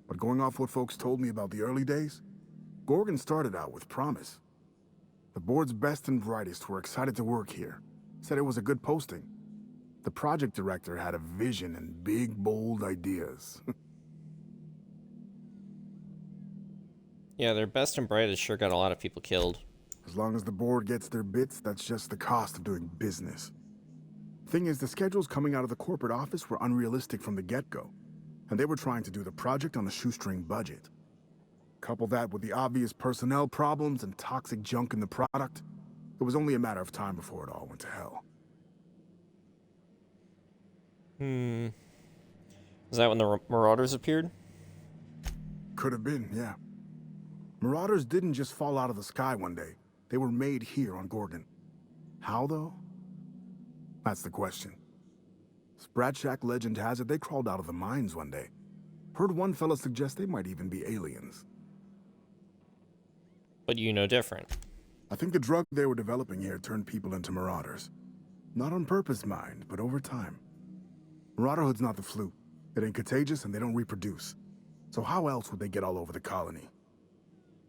but going off what folks told me about the early days, Gorgon started out with promise. The board's best and brightest were excited to work here, said it was a good posting. The project director had a vision and big, bold ideas. Yeah, their best and brightest sure got a lot of people killed. As long as the board gets their bits, that's just the cost of doing business. Thing is, the schedules coming out of the corporate office were unrealistic from the get-go, and they were trying to do the project on a shoestring budget. Couple that with the obvious personnel problems and toxic junk in the product, it was only a matter of time before it all went to hell. Is that when the Marauders appeared? Could have been, yeah. Marauders didn't just fall out of the sky one day. They were made here on Gorgon. How, though? That's the question. Sprat Shack legend has it they crawled out of the mines one day. Heard one fella suggest they might even be aliens. But you know different. I think the drug they were developing here turned people into Marauders. Not on purpose, mind, but over time. Marauderhood's not the flu. It ain't contagious and they don't reproduce. So how else would they get all over the colony?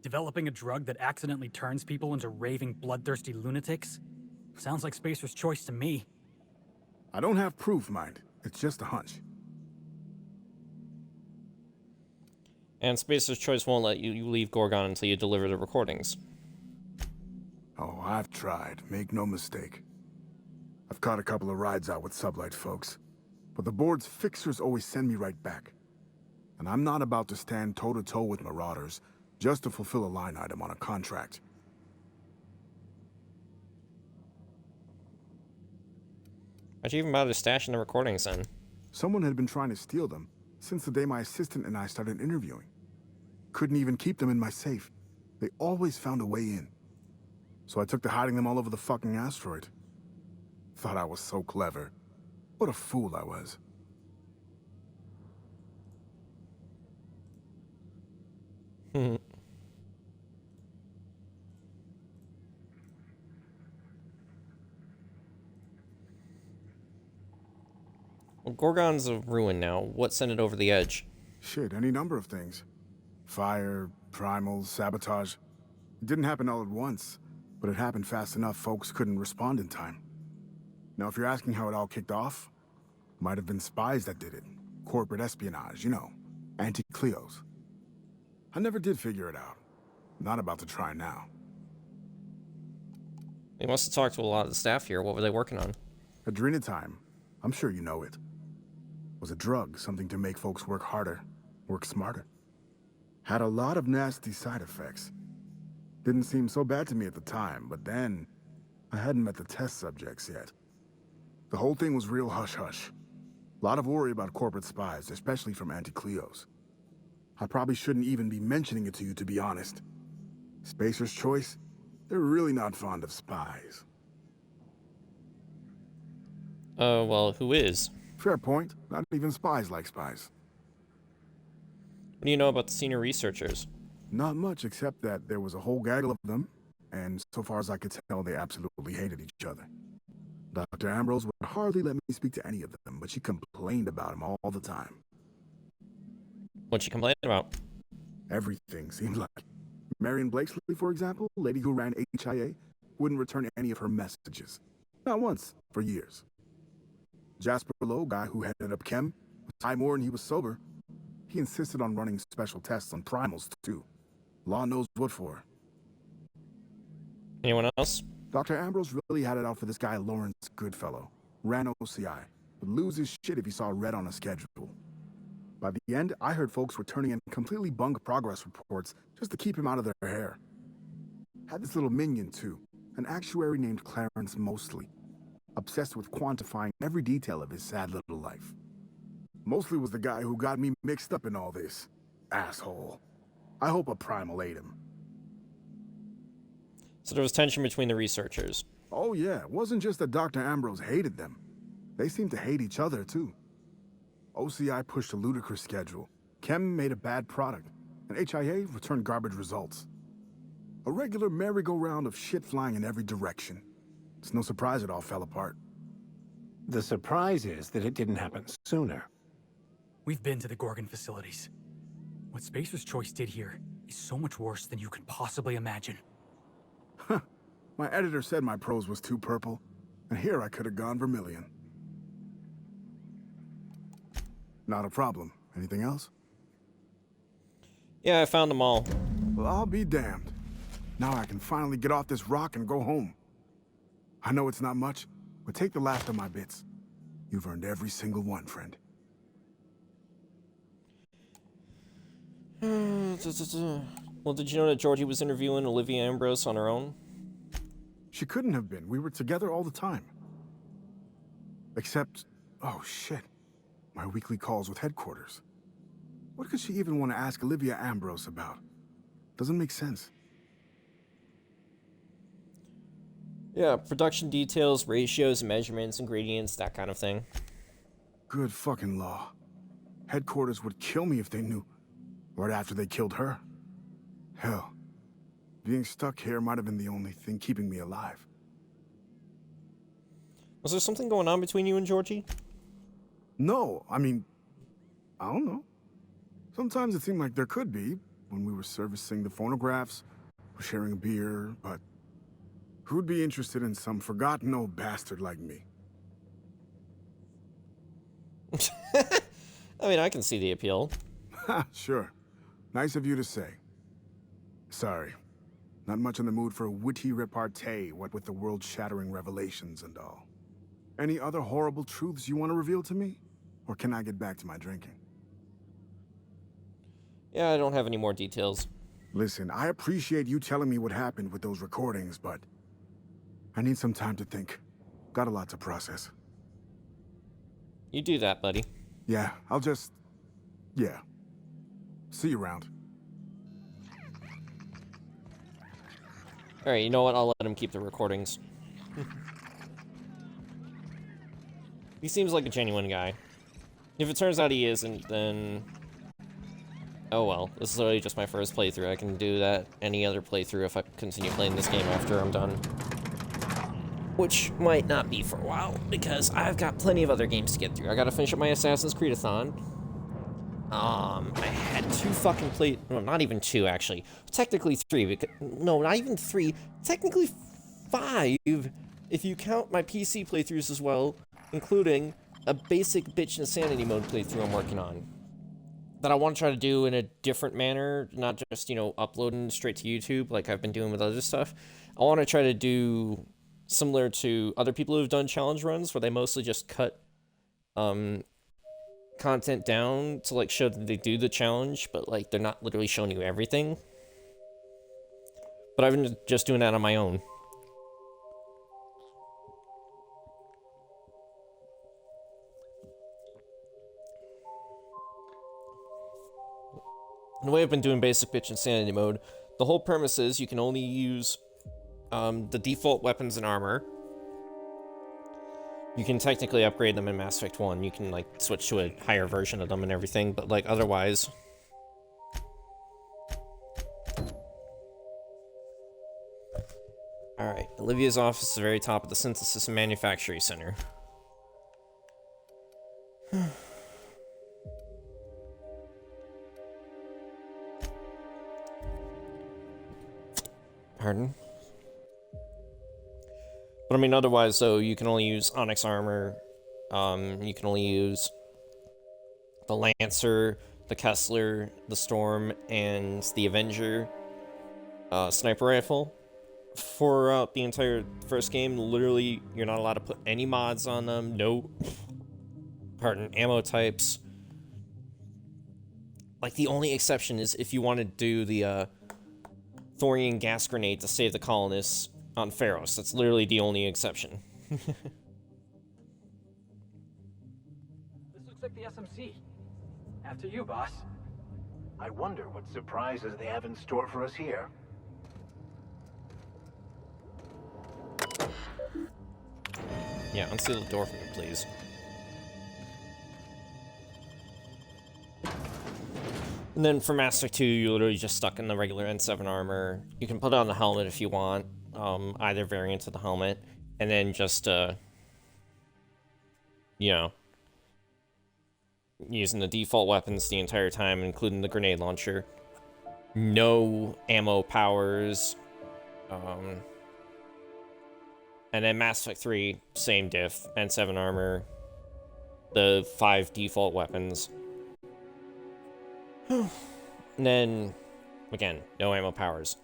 Developing a drug that accidentally turns people into raving, bloodthirsty lunatics? Sounds like Spacer's Choice to me. I don't have proof, mind. It's just a hunch. And Spacer's Choice won't let you leave Gorgon until you deliver the recordings. Oh, I've tried. Make no mistake. I've caught a couple of rides out with Sublight folks. But the board's fixers always send me right back. And I'm not about to stand toe-to-toe with Marauders just to fulfill a line item on a contract. Why'd you even bother stashing the recordings then? Someone had been trying to steal them since the day my assistant and I started interviewing. Couldn't even keep them in my safe. They always found a way in. So I took to hiding them all over the fucking asteroid. Thought I was so clever. What a fool I was. Well, Gorgon's a ruin now. What sent it over the edge? Shit, any number of things. Fire, primals, sabotage. It didn't happen all at once, but it happened fast enough folks couldn't respond in time. Now, if you're asking how it all kicked off, might have been spies that did it. Corporate espionage, you know. Anti-Cleos. I never did figure it out. Not about to try now. You must have talked to a lot of the staff here. What were they working on? Adrenatime. I'm sure you know it. Was a drug, something to make folks work harder, work smarter. Had a lot of nasty side effects. Didn't seem so bad to me at the time, but then I hadn't met the test subjects yet. The whole thing was real hush-hush. A lot of worry about corporate spies, especially from Anti-Cleos. I probably shouldn't even be mentioning it to you, to be honest. Spacer's Choice? They're really not fond of spies. Well, who is? Fair point. Not even spies like spies. What do you know about the senior researchers? Not much, except that there was a whole gaggle of them, and so far as I could tell, they absolutely hated each other. Dr. Ambrose would hardly let me speak to any of them, but she complained about him all the time. What'd she complain about? Everything, seemed like. Marion Blakesley, for example, lady who ran HIA, wouldn't return any of her messages. Not once, for years. Jasper Lowe, guy who headed up Chem, was high more and he was sober. He insisted on running special tests on primals, too. Law knows what for. Anyone else? Dr. Ambrose really had it out for this guy Lawrence Goodfellow. Ran OCI. Would lose his shit if he saw red on a schedule. By the end, I heard folks were turning in completely bunk progress reports just to keep him out of their hair. Had this little minion, too. An actuary named Clarence Mosley. Obsessed with quantifying every detail of his sad little life. Mosley was the guy who got me mixed up in all this. Asshole. I hope a primal ate him. So there was tension between the researchers. Oh yeah, it wasn't just that Dr. Ambrose hated them. They seemed to hate each other, too. OCI pushed a ludicrous schedule. Chem made a bad product, and HIA returned garbage results. A regular merry-go-round of shit flying in every direction. It's no surprise it all fell apart. The surprise is that it didn't happen sooner. We've been to the Gorgon facilities. What Spacer's Choice did here is so much worse than you could possibly imagine. Huh. My editor said my prose was too purple, and here I could have gone vermilion. Not a problem. Anything else? Yeah, I found them all. Well, I'll be damned. Now I can finally get off this rock and go home. I know it's not much, but take the last of my bits. You've earned every single one, friend. Well, did you know that Georgie was interviewing Olivia Ambrose on her own? She couldn't have been. We were together all the time. Except, oh shit, my weekly calls with headquarters. What could she even want to ask Olivia Ambrose about? Doesn't make sense. Yeah, production details, ratios, measurements, ingredients, that kind of thing. Good fucking law. Headquarters would kill me if they knew. Right after they killed her. Hell, being stuck here might have been the only thing keeping me alive. Was there something going on between you and Georgie? No, I mean, I don't know. Sometimes it seemed like there could be, when we were servicing the phonographs, or sharing a beer, but who'd be interested in some forgotten old bastard like me? I mean, I can see the appeal. Ha, sure. Nice of you to say. Sorry. Not much in the mood for a witty repartee, what with the world-shattering revelations and all. Any other horrible truths you want to reveal to me? Or can I get back to my drinking? Yeah, I don't have any more details. Listen, I appreciate you telling me what happened with those recordings, but I need some time to think. Got a lot to process. You do that, buddy. Yeah, I'll just... yeah. See you around. Alright, you know what? I'll let him keep the recordings. He seems like a genuine guy. If it turns out he isn't, then... oh well. This is literally just my first playthrough. I can do that any other playthrough if I continue playing this game after I'm done. Which might not be for a while, because I've got plenty of other games to get through. I gotta finish up my Assassin's Creed-a-thon. I had two fucking no, not even two, actually. Technically three, because, no, not even three. Technically 5, if you count my PC playthroughs as well, including a basic bitch insanity mode playthrough I'm working on. That I want to try to do in a different manner, not just, you know, uploading straight to YouTube like I've been doing with other stuff. I want to try to do similar to other people who've done challenge runs, where they mostly just cut, content down to like show that they do the challenge, but like they're not literally showing you everything. But I've been just doing that on my own. The way I've been doing basic bitch insanity mode, the whole premise is you can only use the default weapons and armor. You can technically upgrade them in Mass Effect 1. You can, like, switch to a higher version of them and everything, but, like, otherwise... Alright, Olivia's office is the very top of the Synthesis and Manufacturing Center. Pardon? But I mean, otherwise, though, you can only use Onyx armor. You can only use the Lancer, the Kessler, the Storm, and the Avenger sniper rifle for the entire first game. Literally, you're not allowed to put any mods on them. No, pardon, ammo types. Like, the only exception is if you want to do the thorium gas grenade to save the colonists on Pharos. That's literally the only exception. This looks like the SMC. After you, boss. I wonder what surprises they have in store for us here. Yeah, unseal the door for me, please. And then for Mass Effect 2, you're literally just stuck in the regular N7 armor. You can put on the helmet if you want, either variant of the helmet, and then just, you know, using the default weapons the entire time, including the grenade launcher. No ammo powers. And then Mass Effect 3, same diff, N7 armor, the 5 default weapons. And then, again, no ammo powers.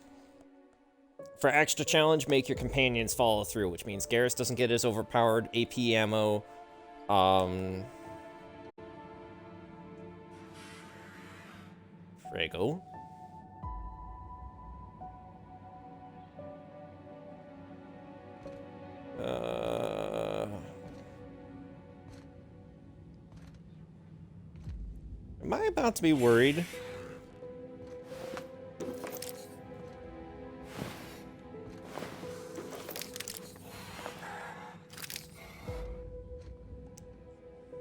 For extra challenge, make your companions follow through, which means Garrus doesn't get his overpowered AP ammo. Frago. Am I about to be worried?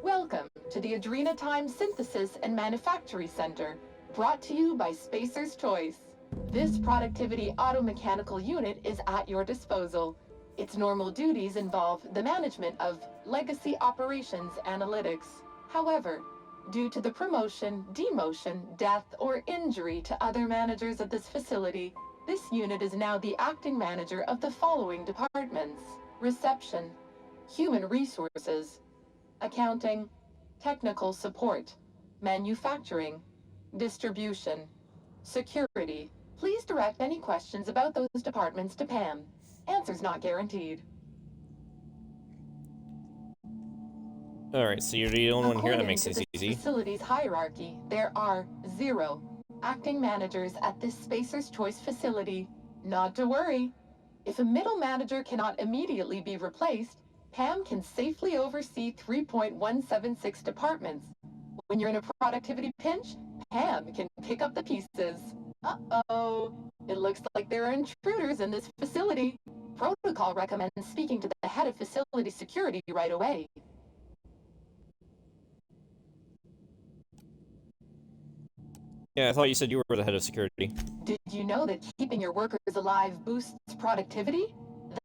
Welcome to the Adrenatime Synthesis and Manufactory Center, brought to you by Spacer's Choice. This productivity automechanical unit is at your disposal. Its normal duties involve the management of legacy operations analytics. However, due to the promotion, demotion, death, or injury to other managers of this facility, this unit is now the acting manager of the following departments: reception, human resources, accounting, technical support, manufacturing, distribution, security. Please direct any questions about those departments to Pam. Answers not guaranteed. Alright, so you're the only one here that makes this easy. Facility's hierarchy, there are 0 acting managers at this Spacer's Choice facility. Not to worry. If a middle manager cannot immediately be replaced, Pam can safely oversee 3.176 departments. When you're in a productivity pinch, Pam can pick up the pieces. Uh-oh. It looks like there are intruders in this facility. Protocol recommends speaking to the head of facility security right away. Yeah, I thought you said you were the head of security. Did you know that keeping your workers alive boosts productivity?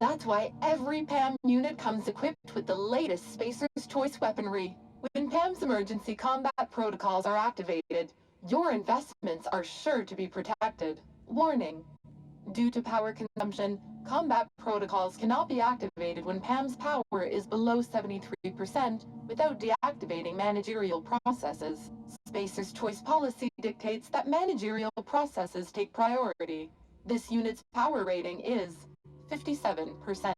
That's why every PAM unit comes equipped with the latest Spacer's Choice weaponry. When PAM's emergency combat protocols are activated, your investments are sure to be protected. Warning. Due to power consumption, combat protocols cannot be activated when PAM's power is below 73% without deactivating managerial processes. Spacer's Choice policy dictates that managerial processes take priority. This unit's power rating is 57%.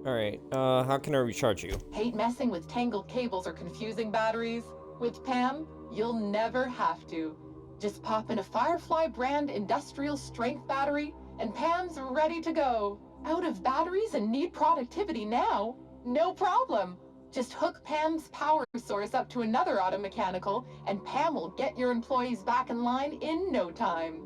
Alright, how can I recharge you? Hate messing with tangled cables or confusing batteries? With PAM, you'll never have to. Just pop in a Firefly brand industrial strength battery, and PAM's ready to go. Out of batteries and need productivity now? No problem. Just hook Pam's power source up to another automechanical, and Pam will get your employees back in line in no time.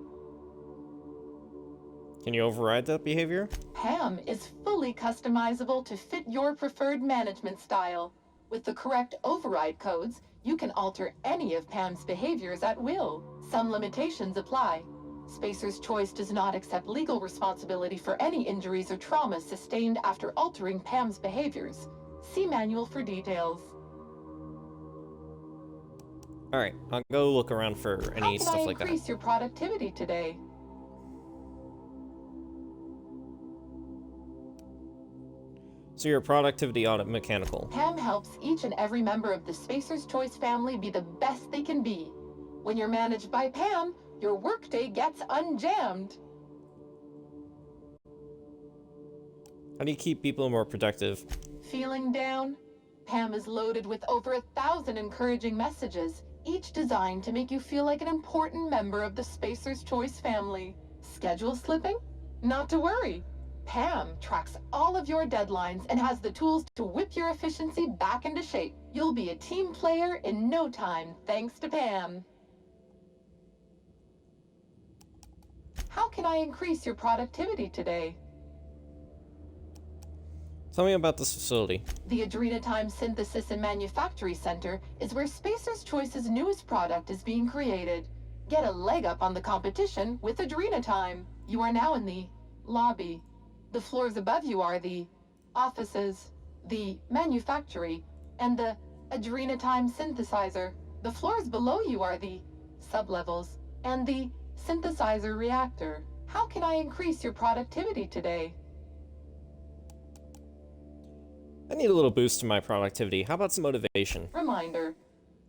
Can you override that behavior? PAM is fully customizable to fit your preferred management style. With the correct override codes, you can alter any of PAM's behaviors at will. Some limitations apply. Spacer's Choice does not accept legal responsibility for any injuries or traumas sustained after altering PAM's behaviors. See manual for details. Alright, I'll go look around for any stuff like that. How can I increase your productivity today? So your productivity audit mechanical. Pam helps each and every member of the Spacer's Choice family be the best they can be. When you're managed by Pam, your workday gets unjammed. How do you keep people more productive? Feeling down? Pam is loaded with over 1,000 encouraging messages, each designed to make you feel like an important member of the Spacer's Choice family. Schedule slipping? Not to worry. Pam tracks all of your deadlines and has the tools to whip your efficiency back into shape. You'll be a team player in no time, thanks to Pam. How can I increase your productivity today? Tell me about this facility. The Adrenatime Synthesis and Manufactory Center is where Spacer's Choice's newest product is being created. Get a leg up on the competition with Adrenatime. You are now in the lobby. The floors above you are the offices, the manufactory, and the Adrenatime synthesizer. The floors below you are the sublevels and the synthesizer reactor. How can I increase your productivity today? I need a little boost to my productivity. How about some motivation? Reminder,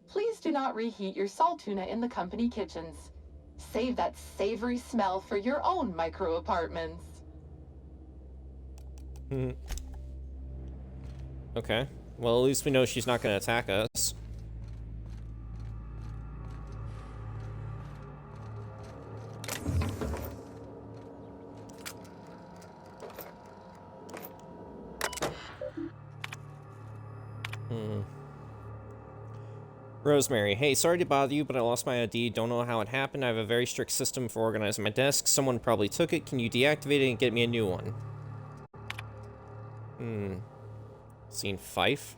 please do not reheat your salt tuna in the company kitchens. Save that savory smell for your own micro apartments. Okay. Well, at least we know she's not going to attack us. Rosemary, hey, sorry to bother you, but I lost my ID. Don't know how it happened. I have a very strict system for organizing my desk. Someone probably took it. Can you deactivate it and get me a new one? Seen Fife?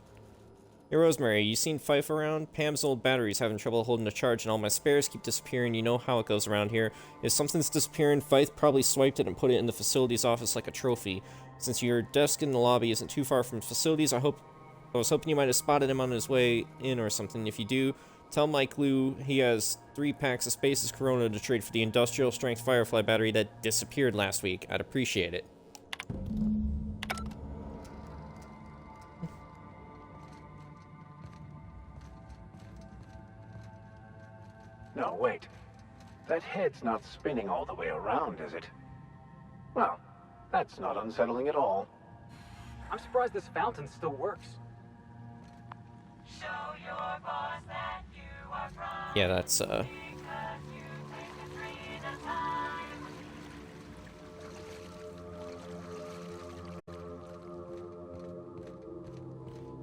Hey, Rosemary, you seen Fife around? Pam's old battery's having trouble holding a charge and all my spares keep disappearing. You know how it goes around here. If something's disappearing, Fife probably swiped it and put it in the facilities office like a trophy. Since your desk in the lobby isn't too far from facilities, I was hoping you might have spotted him on his way in or something. If you do, tell Mike Lou he has 3 packs of Space's Corona to trade for the industrial strength Firefly battery that disappeared last week. I'd appreciate it. No, wait. That head's not spinning all the way around, is it? Well, that's not unsettling at all. I'm surprised this fountain still works. Show your boss that you are from. Yeah, that's,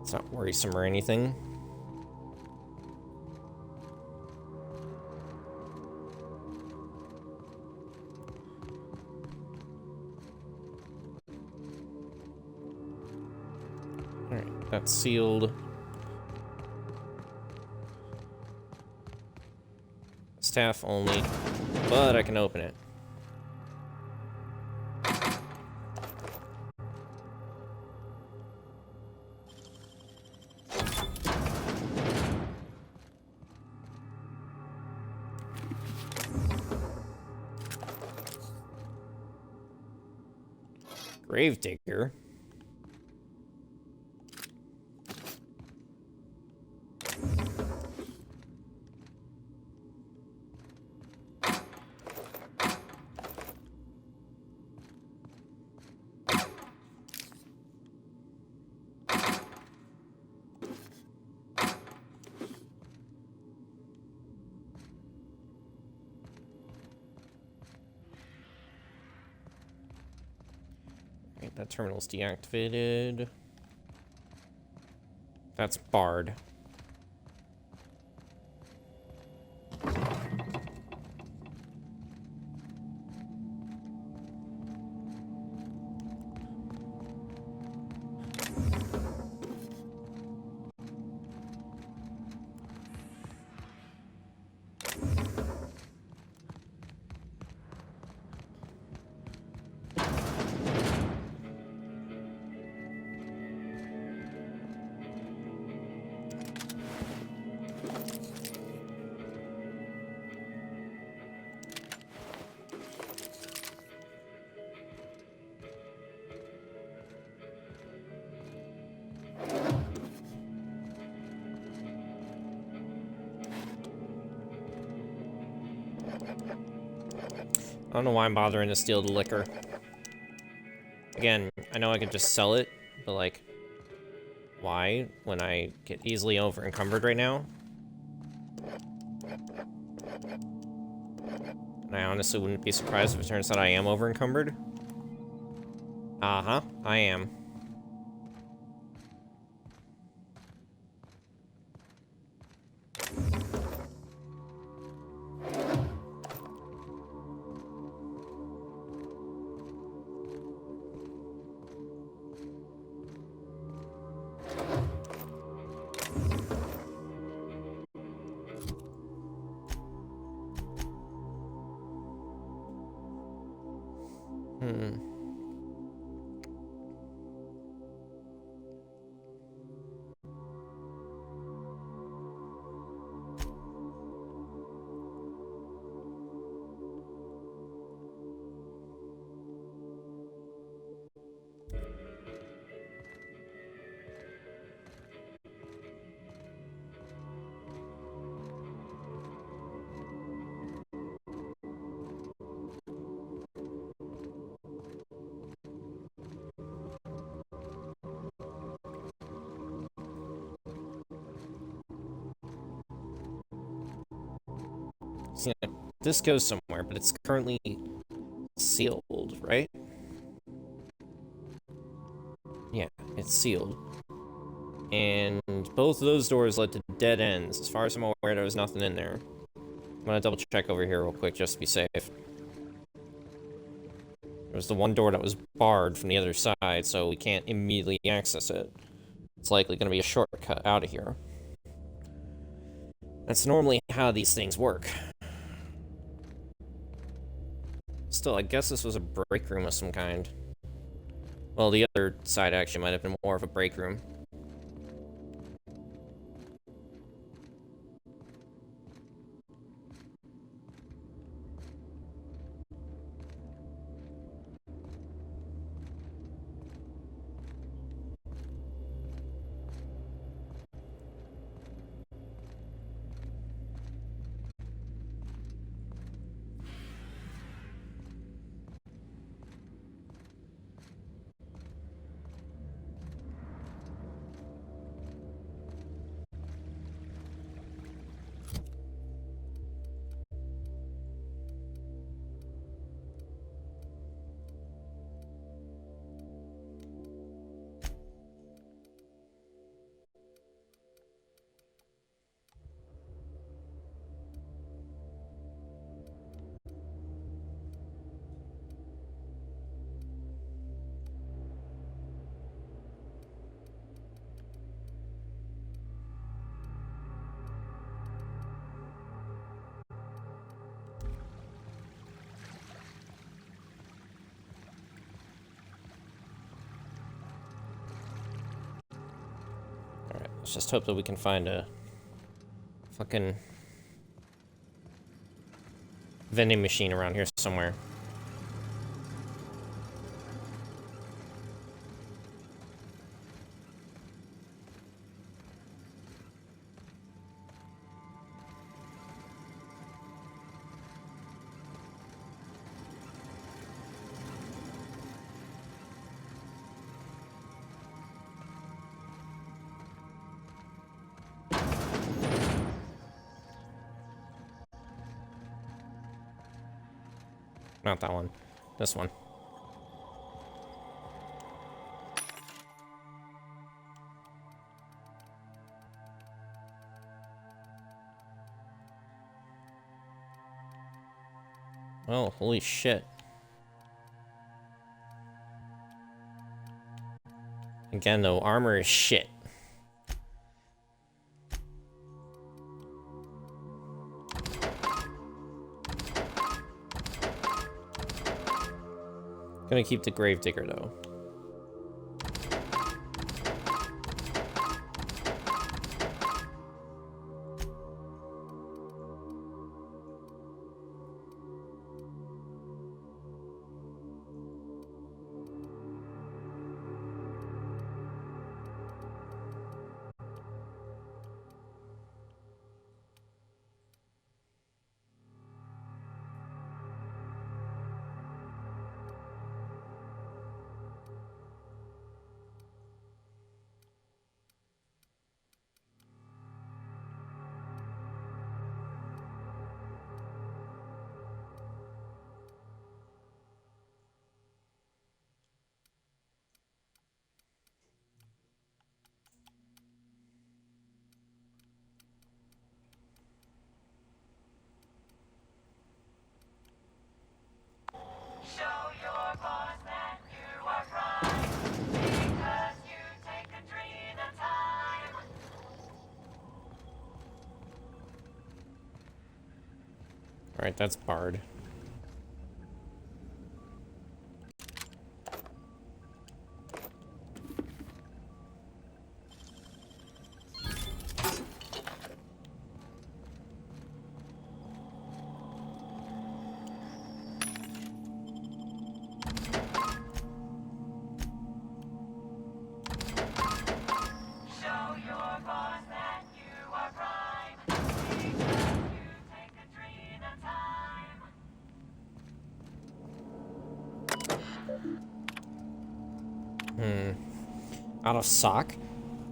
it's not worrisome or anything. Alright, that's sealed. Staff only, but I can open it. Gravedigger. That terminal's deactivated. That's barred. I don't know why I'm bothering to steal the liquor. Again, I know I could just sell it, but like, why when I get easily over encumbered right now? And I honestly wouldn't be surprised if it turns out I am over encumbered. Uh-huh, I am. So, yeah, this goes somewhere, but it's currently sealed, right? Yeah, it's sealed. And both of those doors led to dead ends. As far as I'm aware, there was nothing in there. I'm gonna double check over here real quick just to be safe. There's the one door that was barred from the other side, so we can't immediately access it. It's likely gonna be a shortcut out of here. That's normally how these things work. Still, I guess this was a break room of some kind. Well, the other side actually might have been more of a break room. Alright, let's just hope that we can find a fucking vending machine around here somewhere. Not that one. This one. Oh, holy shit. Again, though, armor is shit. Gonna keep the Gravedigger, though. Alright, that's barred. Out of sock?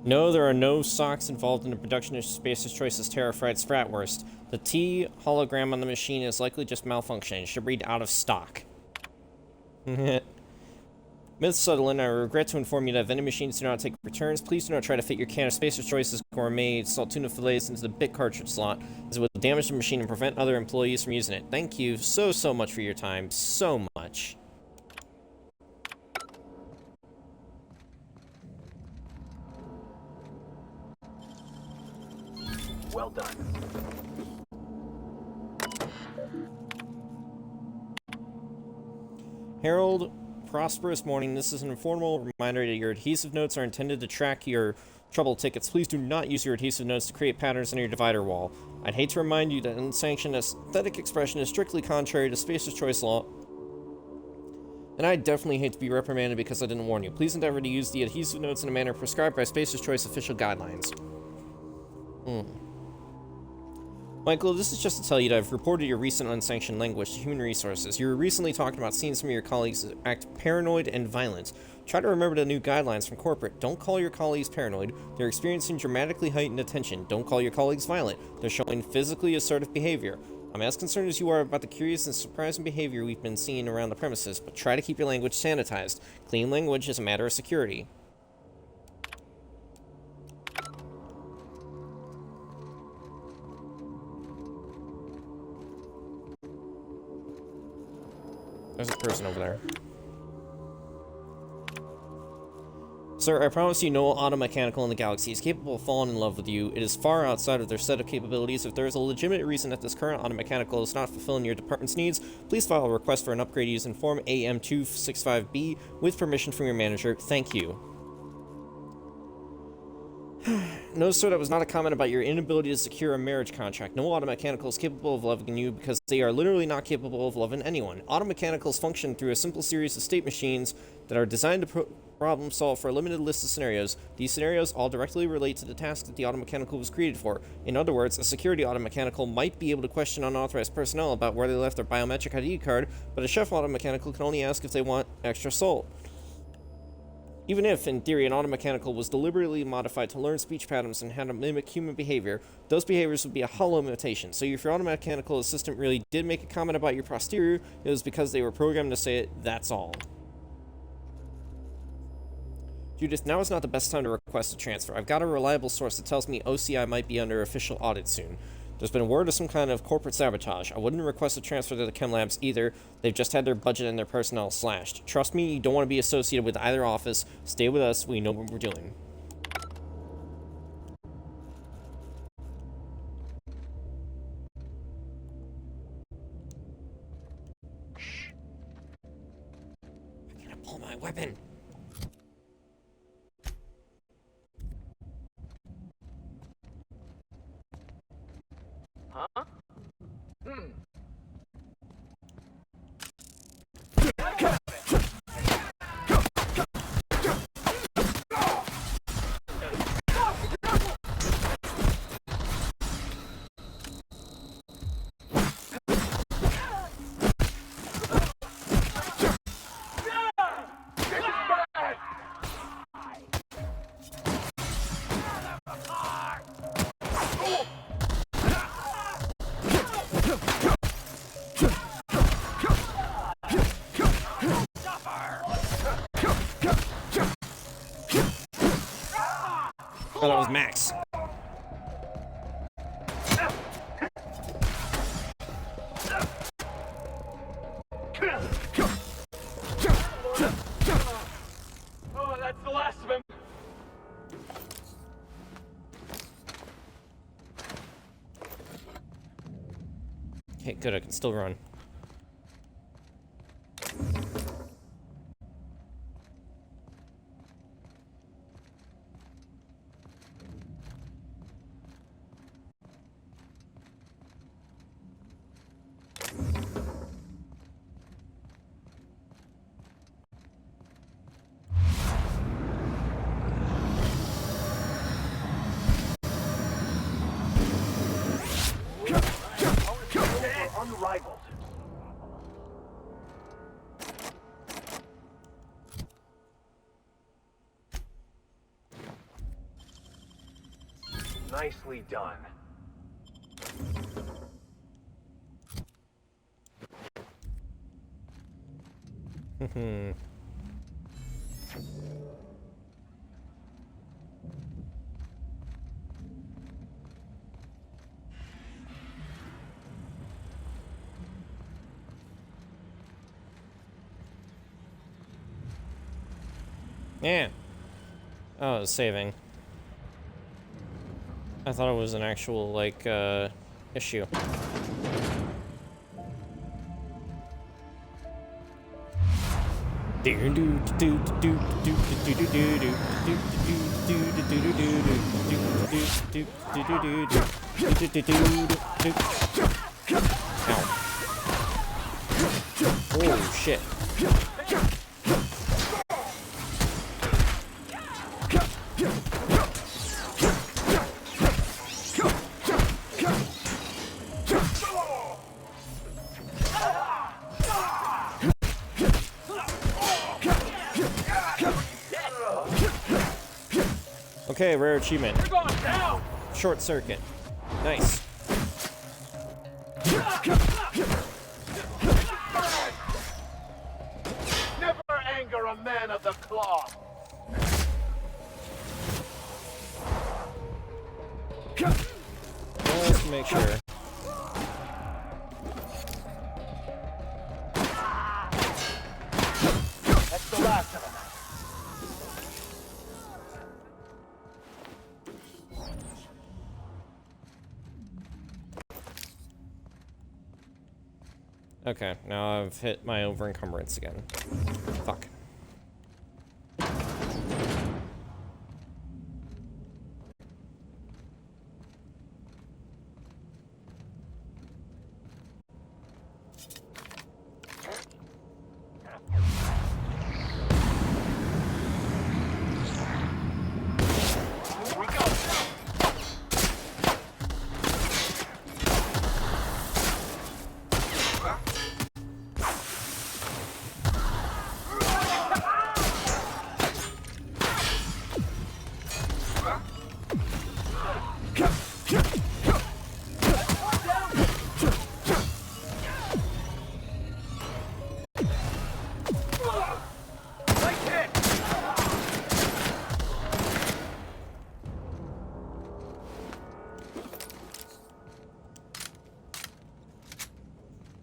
No, there are no socks involved in the production of Spacer's Choice's Terra-Fried Spratwurst. The T hologram on the machine is likely just malfunctioning. It should read out of stock. Myth Sutherland, I regret to inform you that vending machines do not take returns. Please do not try to fit your can of Spacer's Choice's gourmet salt tuna fillets into the bit cartridge slot, as it will damage the machine and prevent other employees from using it. Thank you so much for your time. So much. Well done. Harold, prosperous morning. This is an informal reminder that your adhesive notes are intended to track your trouble tickets. Please do not use your adhesive notes to create patterns on your divider wall. I'd hate to remind you that unsanctioned aesthetic expression is strictly contrary to Spacer's Choice law, and I definitely hate to be reprimanded because I didn't warn you. Please endeavor to use the adhesive notes in a manner prescribed by Spacer's Choice official guidelines. Michael, this is just to tell you that I've reported your recent unsanctioned language to Human Resources. You were recently talking about seeing some of your colleagues act paranoid and violent. Try to remember the new guidelines from corporate. Don't call your colleagues paranoid. They're experiencing dramatically heightened attention. Don't call your colleagues violent. They're showing physically assertive behavior. I'm as concerned as you are about the curious and surprising behavior we've been seeing around the premises, but try to keep your language sanitized. Clean language is a matter of security. There's a person over there. Sir, I promise you no auto mechanical in the galaxy is capable of falling in love with you. It is far outside of their set of capabilities. If there is a legitimate reason that this current auto mechanical is not fulfilling your department's needs, please file a request for an upgrade using Form AM265B with permission from your manager. Thank you. No, sir, that was not a comment about your inability to secure a marriage contract. No auto mechanical is capable of loving you because they are literally not capable of loving anyone. Auto mechanicals function through a simple series of state machines that are designed to problem solve for a limited list of scenarios. These scenarios all directly relate to the task that the auto mechanical was created for. In other words, a security auto mechanical might be able to question unauthorized personnel about where they left their biometric ID card, but a chef auto mechanical can only ask if they want extra salt. Even if, in theory, an auto mechanical was deliberately modified to learn speech patterns and how to mimic human behavior, those behaviors would be a hollow imitation. So if your auto mechanical assistant really did make a comment about your posterior, it was because they were programmed to say it, that's all. Judith, now is not the best time to request a transfer. I've got a reliable source that tells me OCI might be under official audit soon. There's been word of some kind of corporate sabotage. I wouldn't request a transfer to the chem labs either. They've just had their budget and their personnel slashed. Trust me, you don't want to be associated with either office. Stay with us. We know what we're doing. Shh. I'm gonna pull my weapon. Huh? Oh, that was Max. Oh, that's the last of him. Okay, good, I can still run. Unrivaled. Nicely done. Yeah. Oh, it was saving. I thought it was an actual, like, issue. Oh, shit. Okay, rare achievement. We're going down! Short circuit. Nice. Never anger a man of the cloth. Just to make sure. That's the last of them. Okay, now I've hit my over encumbrance again. Fuck.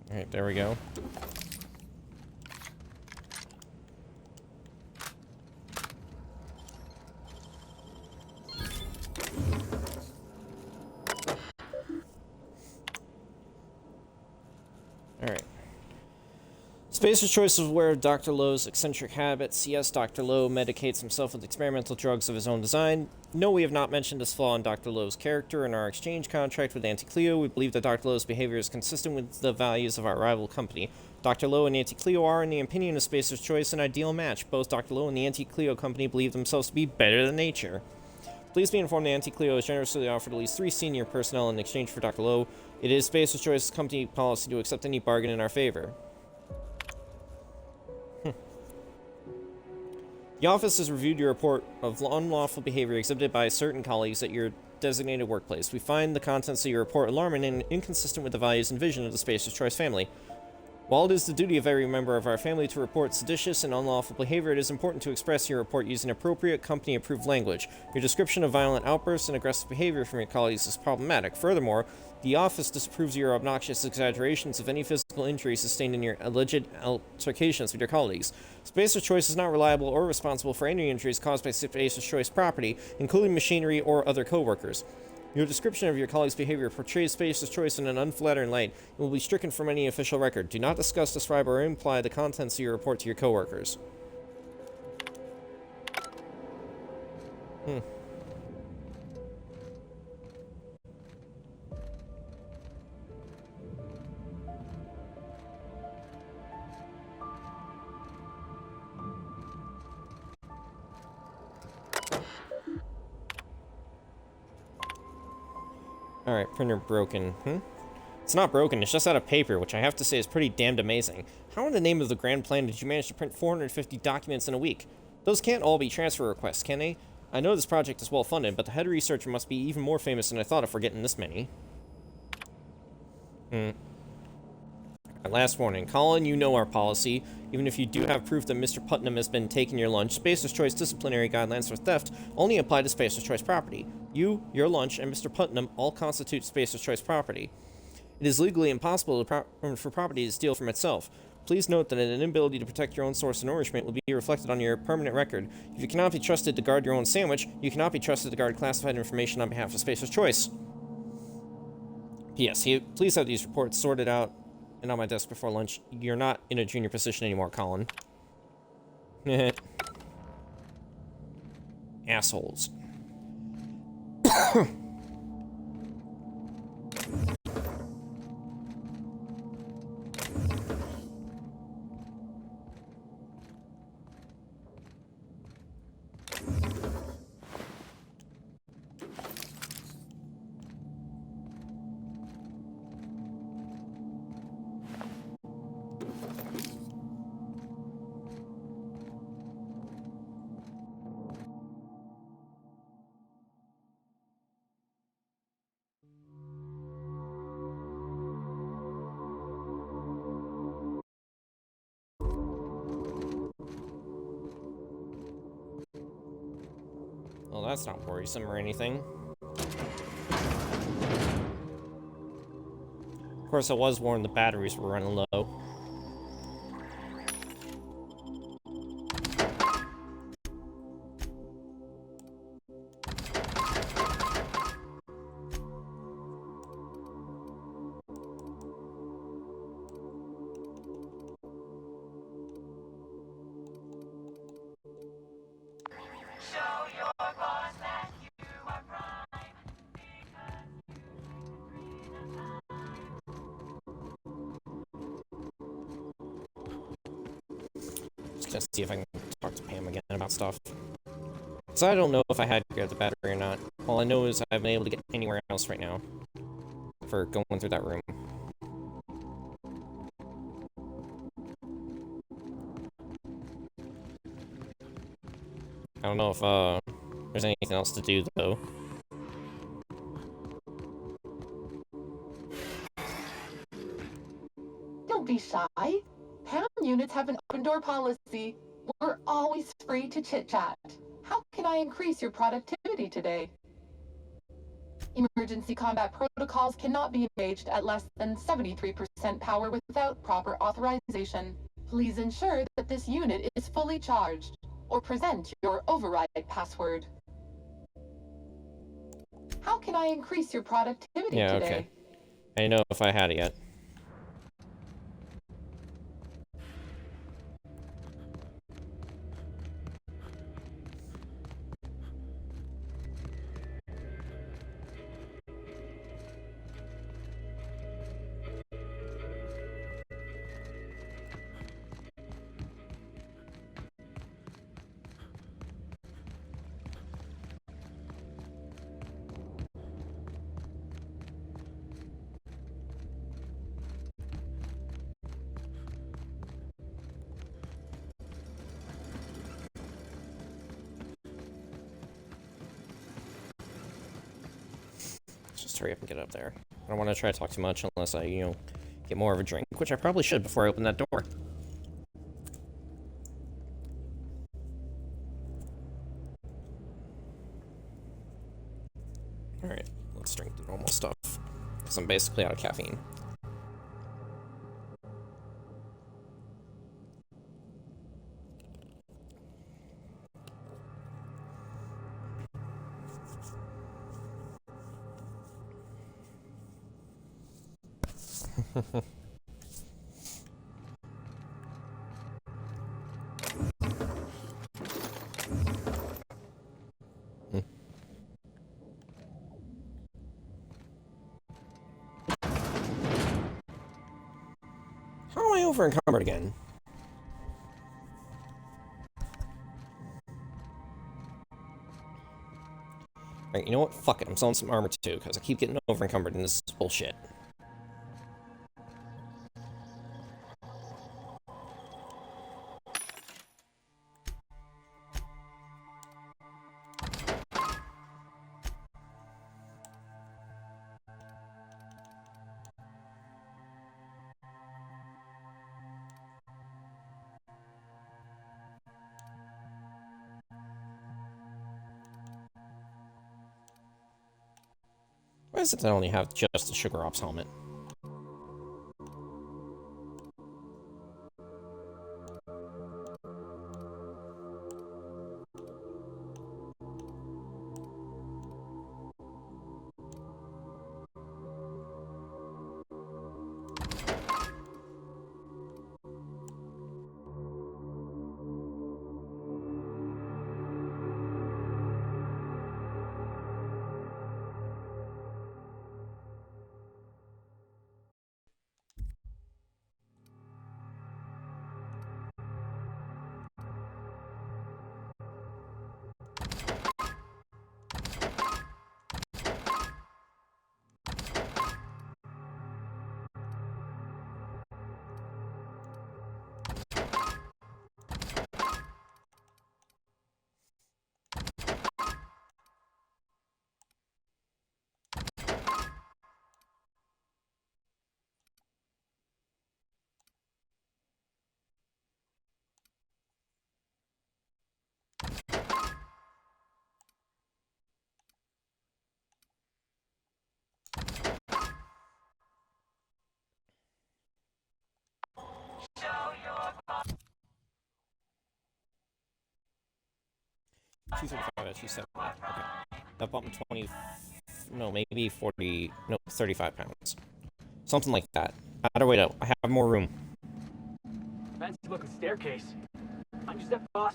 Alright, there we go. Alright. Spacer's choice is aware of Dr. Lowe's eccentric habits. Yes, Dr. Lowe medicates himself with experimental drugs of his own design. No, we have not mentioned this flaw in Dr. Lowe's character in our exchange contract with Auntie Cleo. We believe that Dr. Lowe's behavior is consistent with the values of our rival company. Dr. Lowe and Auntie Cleo are, in the opinion of Spacer's choice, an ideal match. Both Dr. Lowe and the Auntie Cleo company believe themselves to be better than nature. Please be informed that Auntie Cleo has generously offered at least 3 senior personnel in exchange for Dr. Lowe. It is Spacer's choice's company policy to accept any bargain in our favor. The office has reviewed your report of unlawful behavior exhibited by certain colleagues at your designated workplace. We find the contents of your report alarming and inconsistent with the values and vision of the Spacer's Choice family. While it is the duty of every member of our family to report seditious and unlawful behavior, it is important to express your report using appropriate company-approved language. Your description of violent outbursts and aggressive behavior from your colleagues is problematic. Furthermore, the office disapproves your obnoxious exaggerations of any physical injury sustained in your alleged altercations with your colleagues. Spacer's Choice is not reliable or responsible for any injuries caused by Spacer's Choice property, including machinery or other co-workers. Your description of your colleague's behavior portrays Spacer's choice in an unflattering light and will be stricken from any official record. Do not discuss, describe, or imply the contents of your report to your coworkers. Alright, printer broken. It's not broken, it's just out of paper, which I have to say is pretty damned amazing. How in the name of the grand plan did you manage to print 450 documents in a week? Those can't all be transfer requests, can they? I know this project is well funded, but the head researcher must be even more famous than I thought if we're getting this many. Last warning. Colin, you know our policy. Even if you do have proof that Mr. Putnam has been taking your lunch, Spacer's Choice disciplinary guidelines for theft only apply to Spacer's Choice property. You, your lunch, and Mr. Putnam all constitute Spacer's Choice property. It is legally impossible for property to steal from itself. Please note that an inability to protect your own source of nourishment will be reflected on your permanent record. If you cannot be trusted to guard your own sandwich, you cannot be trusted to guard classified information on behalf of Spacer's Choice. P.S. Please have these reports sorted out and on my desk before lunch. You're not in a junior position anymore, Colin. Assholes. Well, that's not worrisome or anything. Of course, I was warned the batteries were running low. Just gonna see if I can talk to Pam again about stuff. So I don't know if I had to grab the battery or not. All I know is I haven't been able to get anywhere else right now for going through that room. I don't know if there's anything else to do though. Don't be shy. PAM units have an open door policy. We're always free to chit-chat. How can I increase your productivity today? Emergency combat protocols cannot be engaged at less than 73% power without proper authorization. Please ensure that this unit is fully charged, or present your override password. How can I increase your productivity today? Okay. I didn't know if I had it yet. Just hurry up and get up there. I don't want to try to talk too much unless I, get more of a drink, which I probably should before I open that door. Alright, let's drink the normal stuff, because I'm basically out of caffeine. How am I over encumbered again? Alright, you know what? Fuck it. I'm selling some armor too, because I keep getting over encumbered in this bullshit. Why does it only have just the Sugar Ops helmet? $235 at $270. Okay. That bought me 20. No, maybe 40. No, 35 pounds. Something like that. Either way, though, I have more room. Fancy looking staircase. I'm just that boss.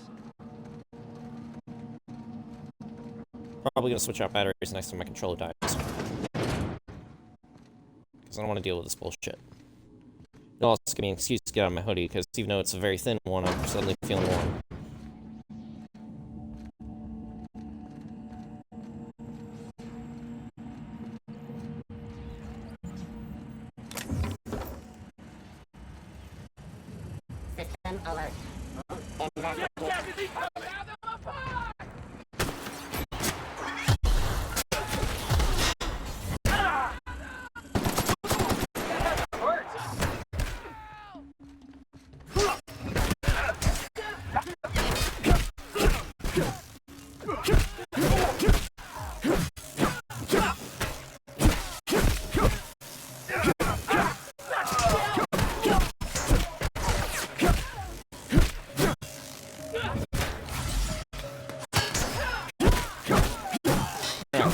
Probably gonna switch out batteries next time my controller dies. Because I don't want to deal with this bullshit. It'll also give me an excuse to get out of my hoodie, because even though it's a very thin one, I'm suddenly feeling warm. System alert.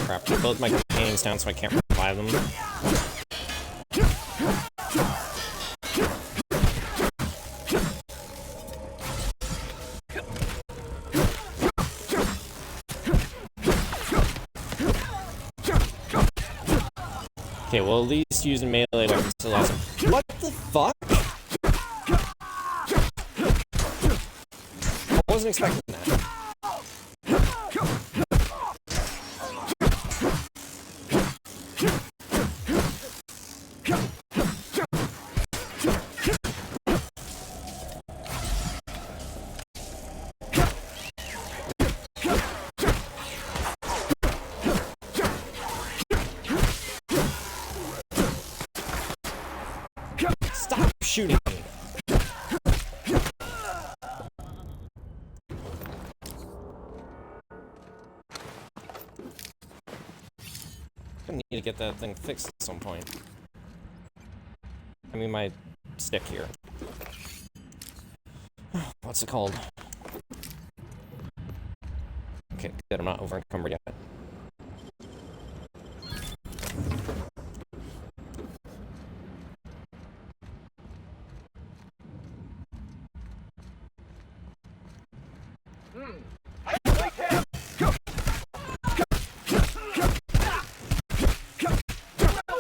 Crap, I built my companions down so I can't revive them. Okay, well at least using melee weapons still awesome. What the fuck? I wasn't expecting that. Stop shooting me! I need to get that thing fixed at some point. I mean, my stick here. What's it called? Okay, good, I'm not over encumbered yet. Well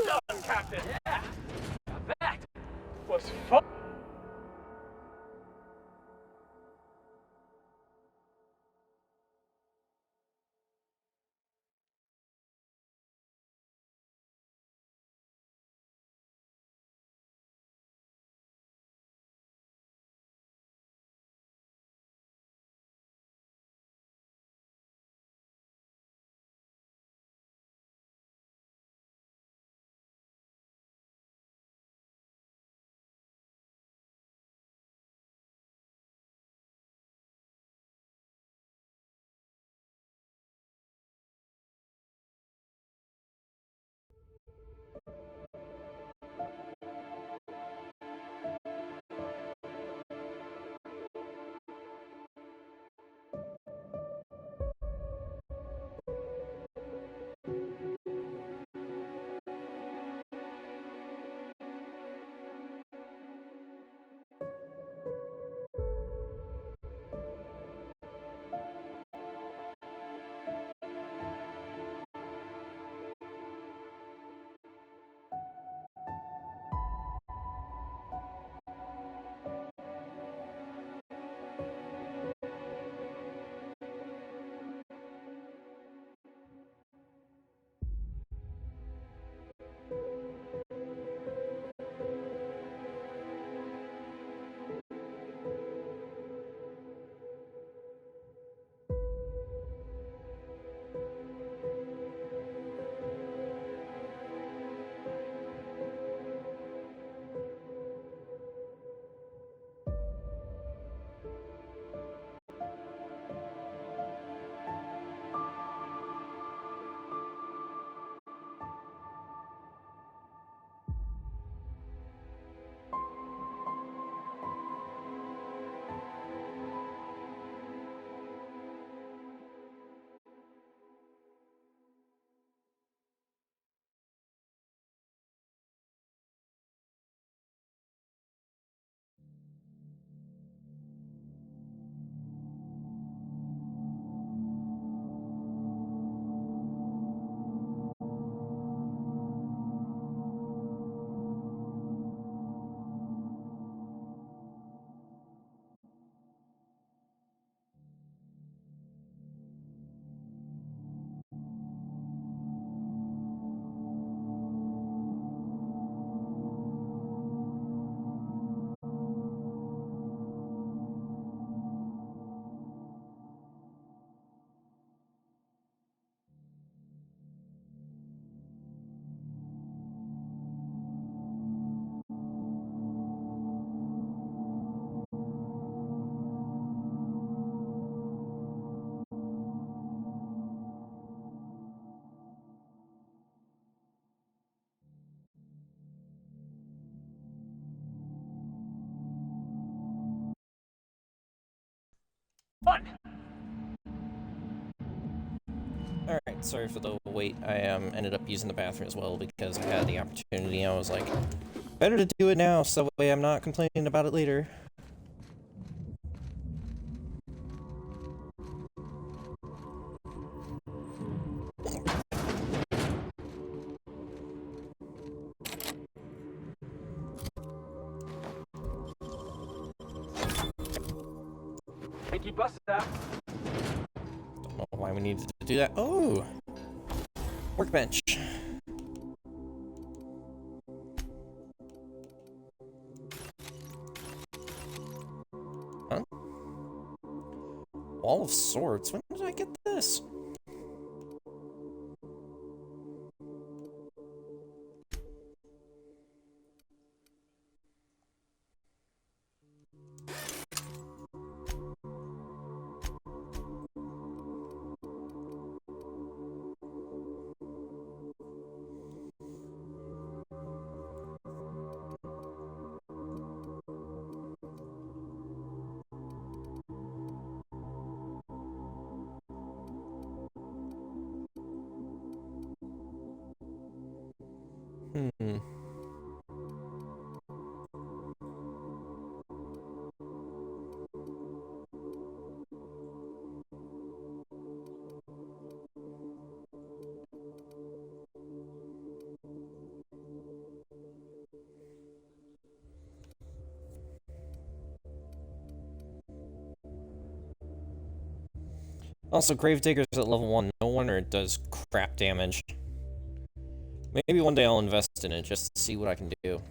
done, Captain. Yeah. Now that was fun. Fun. Alright, sorry for the wait. I ended up using the bathroom as well because I had the opportunity. I was like, better to do it now so that way I'm not complaining about it later. Think you busted out. Don't know why we needed to do that. Oh! Workbench. Huh? Wall of Swords? When did I get this? Hmm. Also, Gravedigger's at level 1. No wonder it does crap damage. Maybe one day I'll invest in it just to see what I can do.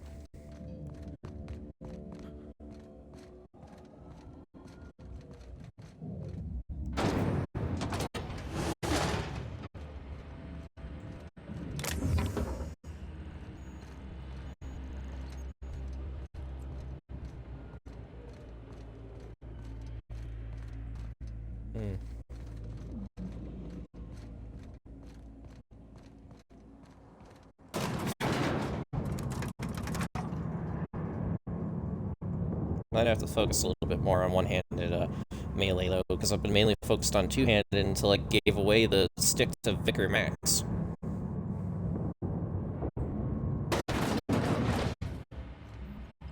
Might have to focus a little bit more on one-handed melee, though, because I've been mainly focused on two-handed until I gave away the stick to Vicar Max.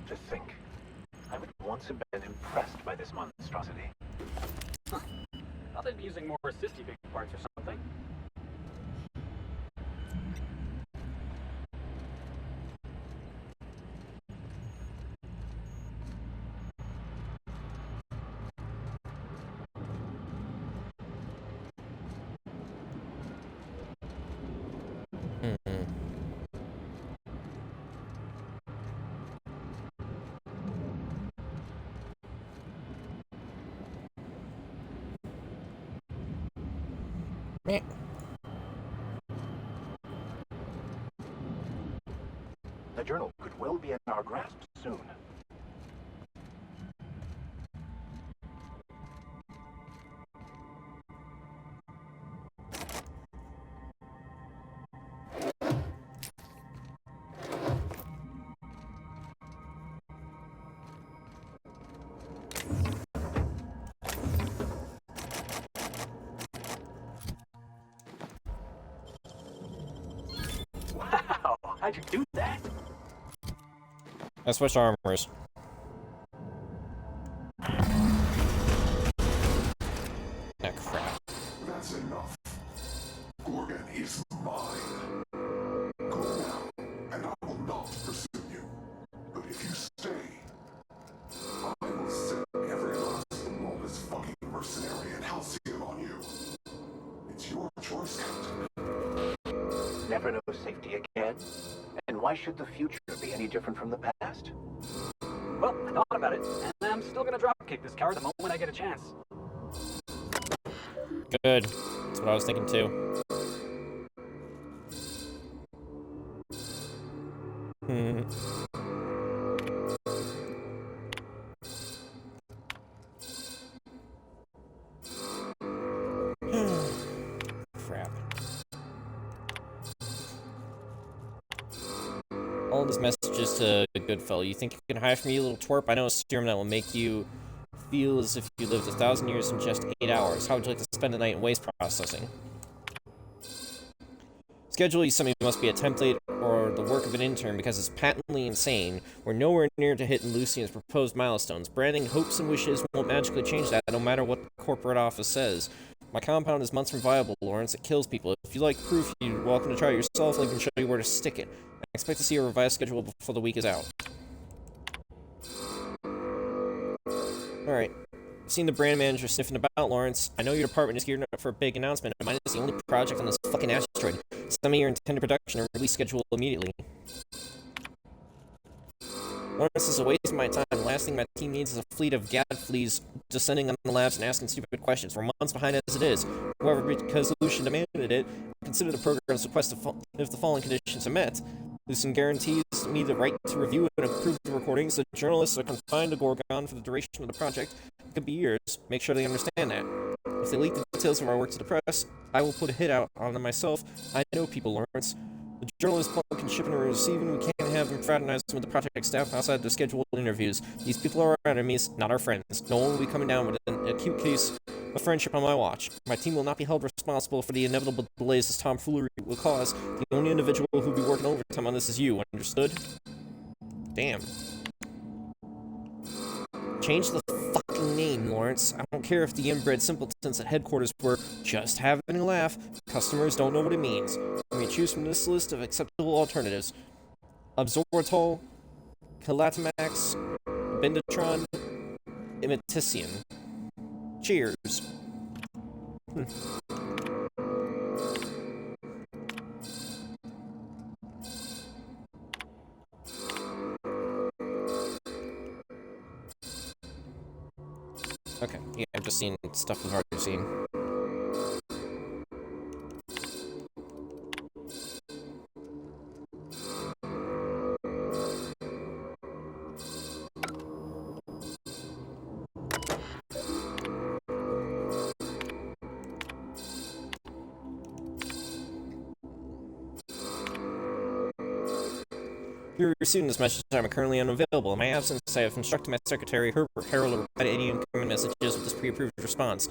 To think, I would once have been impressed by this monstrosity. Huh. Thought they'd be using more assisty big parts or something. The journal could well be in our grasp soon. Wow, how'd you do that? I switched armors. Ah, crap. That's enough. Gorgon is mine. Go now, and I will not pursue you. But if you stay, I will set every last lawless fucking mercenary and halcyon on you. It's your choice, Captain. Never know safety again? And why should the future be any different from the past? Well, I thought about it, and I'm still gonna dropkick this coward the moment I get a chance. Good. That's what I was thinking too. Crap. All these messages to Goodfellow. You think you can hide from me, you little twerp? I know a serum that will make you feel as if you lived 1,000 years in just 8 hours. How would you like to spend a night in waste processing? Schedule you something must be a template or the work of an intern because it's patently insane. We're nowhere near to hitting Lucian's proposed milestones. Branding hopes and wishes won't magically change that no matter what the corporate office says. My compound is months from viable, Lawrence. It kills people. If you like proof, you're welcome to try it yourself. I can show you where to stick it. I expect to see a revised schedule before the week is out. Alright. I've seen the brand manager sniffing about, Lawrence. I know your department is geared up for a big announcement, and mine is the only project on this fucking asteroid. Send me your intended production and release schedule immediately. Lawrence, this is a waste of my time. The last thing my team needs is a fleet of gadfleas descending on the labs and asking stupid questions. We're months behind as it is. However, because Lucian demanded it, consider the program's request if the following conditions are met. Lucian guarantees me the right to review and approve the recordings. The journalists are confined to Gorgon for the duration of the project. It could be years. Make sure they understand that. If they leak the details of our work to the press, I will put a hit out on them myself. I know people, Lawrence. The journalists can ship and receiving. We can't have them fraternizing with the project staff outside the scheduled interviews. These people are our enemies, not our friends. No one will be coming down with an acute case of friendship on my watch. My team will not be held responsible for the inevitable delays this tomfoolery will cause. The only individual who will be working overtime on this is you, understood? Damn. Change the fucking name, Lawrence. I don't care if the inbred simpletons at headquarters were just having a laugh. Customers don't know what it means. You may choose from this list of acceptable alternatives. Absorbitol, Calatamax, Benditron, Imitician. Cheers. Okay, yeah, I've just seen stuff we've already seen. You're receiving this message. I'm currently unavailable. In my absence, I have instructed my secretary, Herbert Harold, to reply to any incoming messages with this pre-approved response.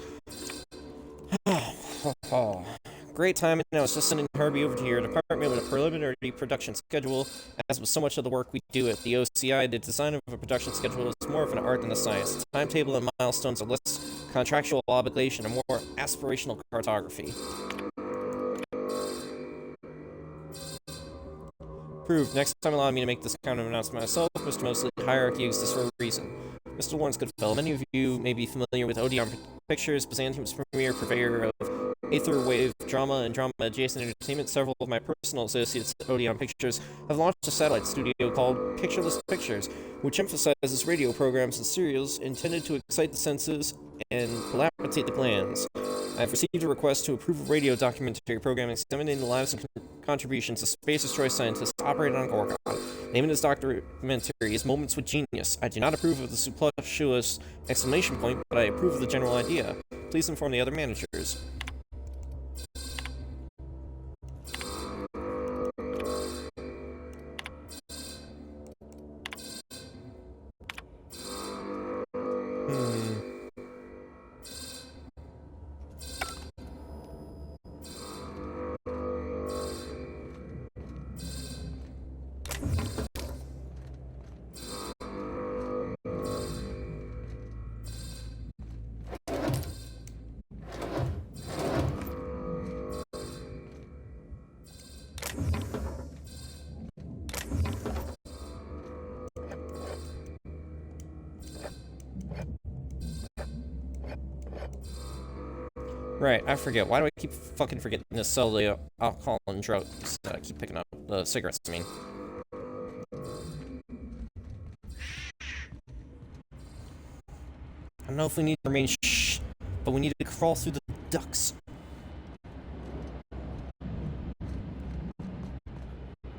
Great time now. It's just sending Herbie over to your department with a preliminary production schedule. As with so much of the work we do at the OCI, the design of a production schedule is more of an art than a science. The timetable and milestones are less contractual obligation and more aspirational cartography. Approved. Next time allow me to make this kind of announcement myself. Mr. Mosley, hierarchy exists for a reason. Mr. Warren's good fellow. Many of you may be familiar with Odeon Pictures, Byzantium's premier purveyor of Aetherwave drama and drama-adjacent entertainment. Several of my personal associates at Odeon Pictures have launched a satellite studio called Pictureless Pictures, which emphasizes radio programs and serials intended to excite the senses and collaborate the glands. I have received a request to approve a radio documentary program examining the lives and contributions of Spacer's Choice scientists operating on Gorgon. Name of this documentary is Moments with Genius. I do not approve of the superfluous exclamation point, but I approve of the general idea. Please inform the other managers. Right, I forget. Why do I keep fucking forgetting to sell the alcohol and drugs that I keep picking up? The cigarettes, I mean. I don't know if we need to remain shh, but we need to crawl through the ducts.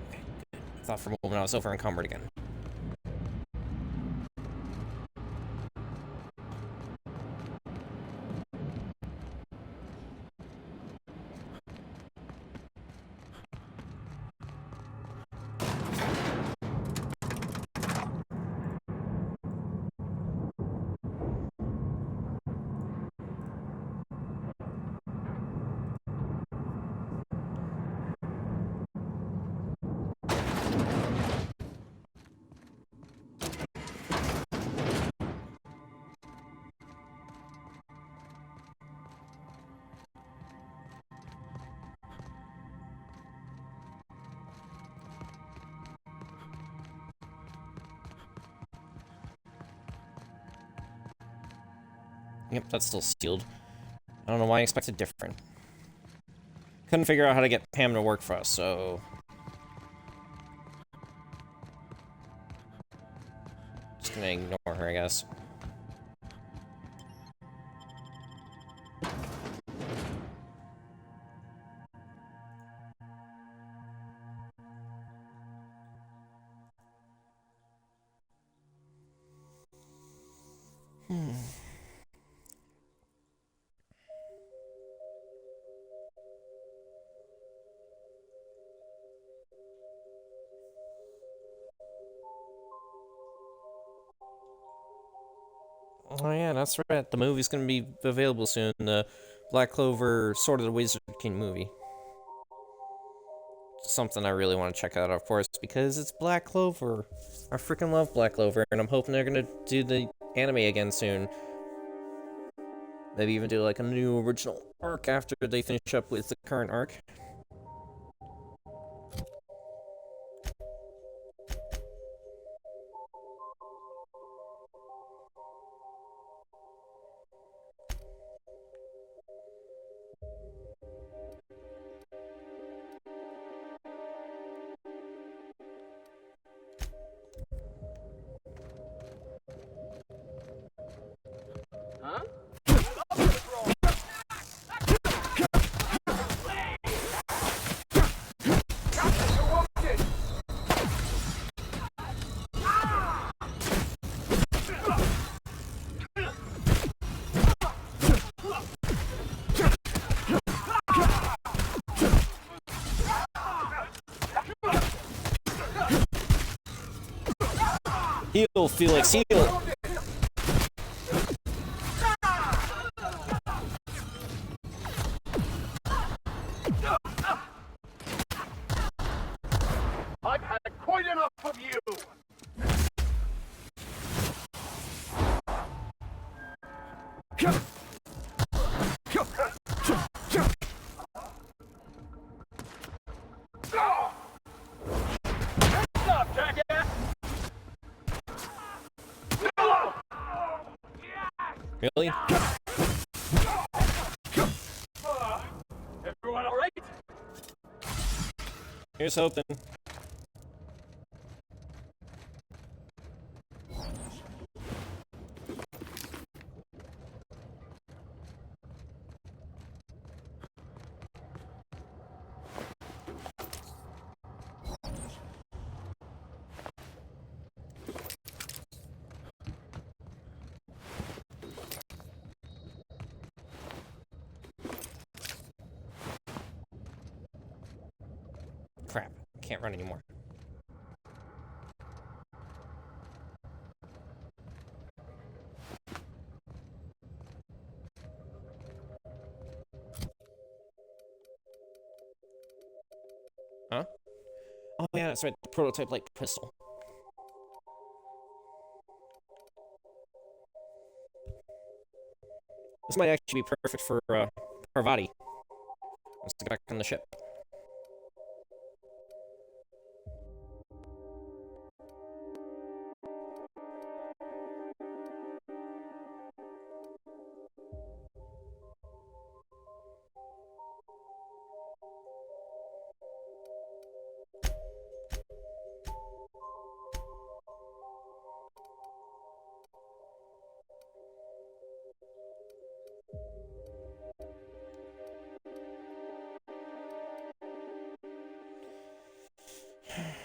Okay, good. I thought for a moment I was over encumbered again. Yep, that's still sealed. I don't know why I expected different. Couldn't figure out how to get Pam to work for us, so... just gonna ignore her, I guess. Oh yeah, that's right. The movie's gonna be available soon. The Black Clover Sword of the Wizard King movie. Something I really want to check out, of course, because it's Black Clover. I freaking love Black Clover, and I'm hoping they're gonna do the anime again soon. Maybe even do like a new original arc after they finish up with the current arc. Heal, Felix, heal! I've had quite enough of you! Stop, jackass! Really? Everyone alright? Here's hoping. Crap, can't run anymore. Huh? Oh yeah, that's right, the prototype light pistol. This might actually be perfect for, Parvati. Let's get back on the ship.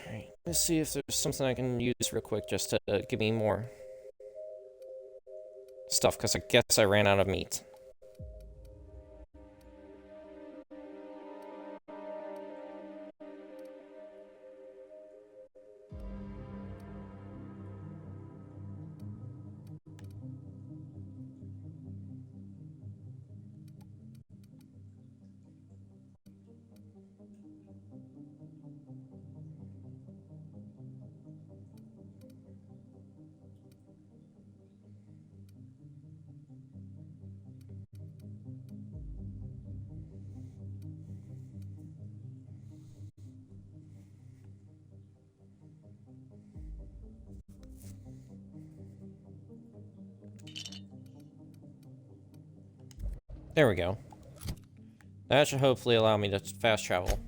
Alright, let's see if there's something I can use real quick just to give me more stuff, because I guess I ran out of meat. There we go. That should hopefully allow me to fast travel.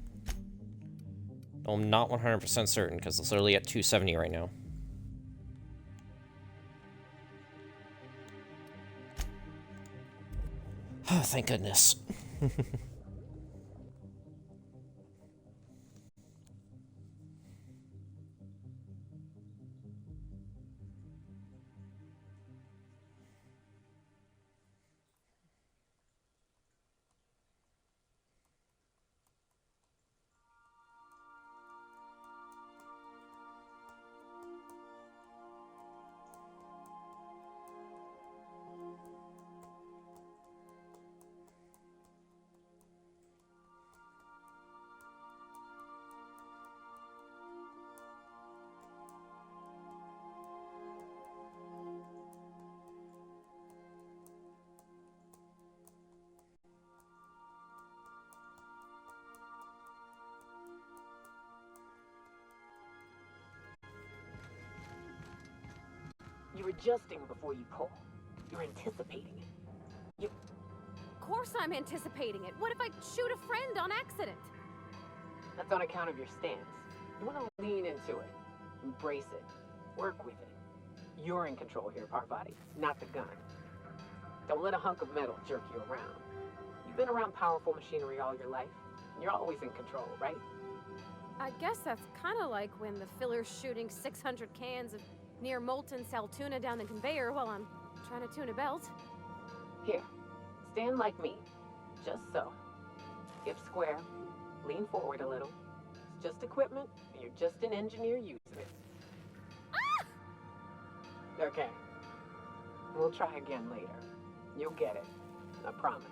Though I'm not 100% certain, because it's literally at 270 right now. Oh, thank goodness. You're adjusting before you pull. You're anticipating it. Of course I'm anticipating it. What if I shoot a friend on accident? That's on account of your stance. You want to lean into it. Embrace it. Work with it. You're in control here, Parvati, not the gun. Don't let a hunk of metal jerk you around. You've been around powerful machinery all your life. You're always in control, right? I guess that's kind of like when the filler's shooting 600 cans of near molten sal tuna down the conveyor while I'm trying to tune a belt. Here, stand like me. Just so. Hip square. Lean forward a little. It's just equipment, and you're just an engineer using it. Okay. We'll try again later. You'll get it. I promise.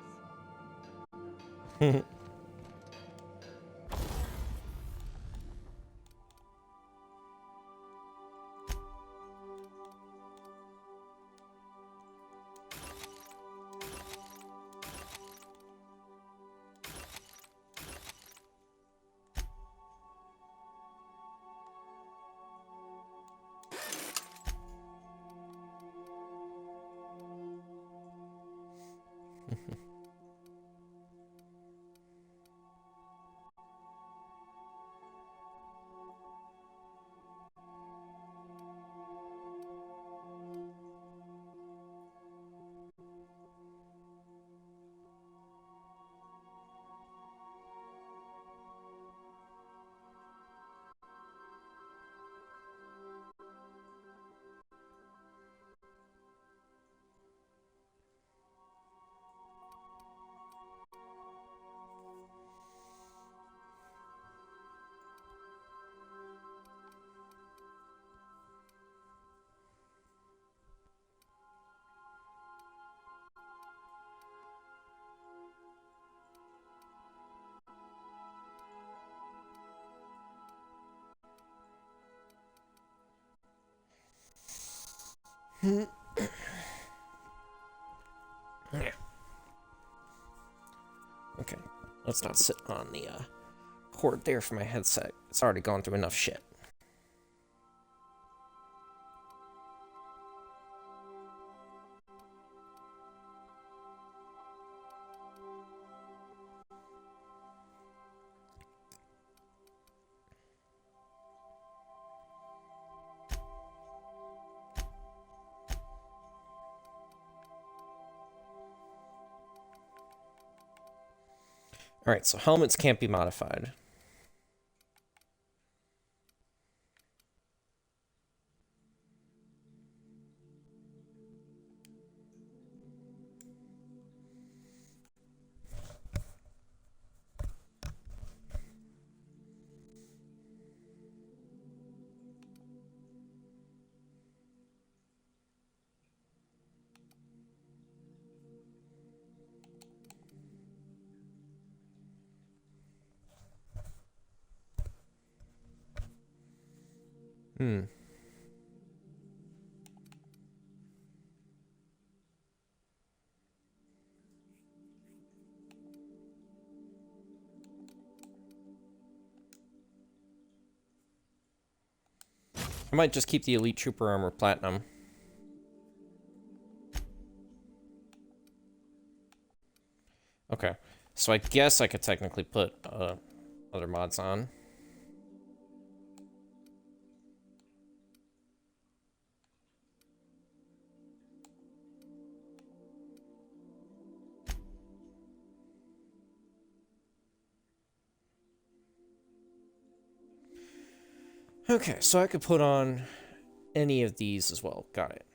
Yeah. Okay, let's not sit on the cord there for my headset. It's already gone through enough shit. Alright, so helmets can't be modified. I might just keep the Elite Trooper Armor Platinum. Okay, so I guess I could technically put other mods on. Okay, so I could put on any of these as well. Got it.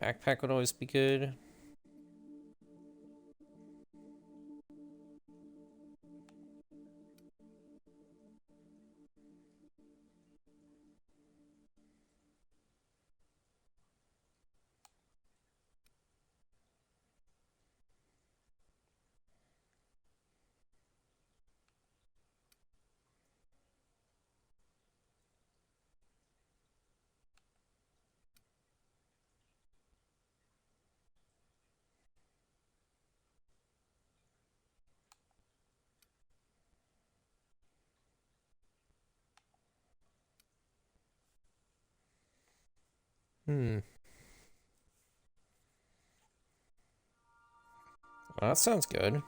Backpack would always be good. Well, that sounds good.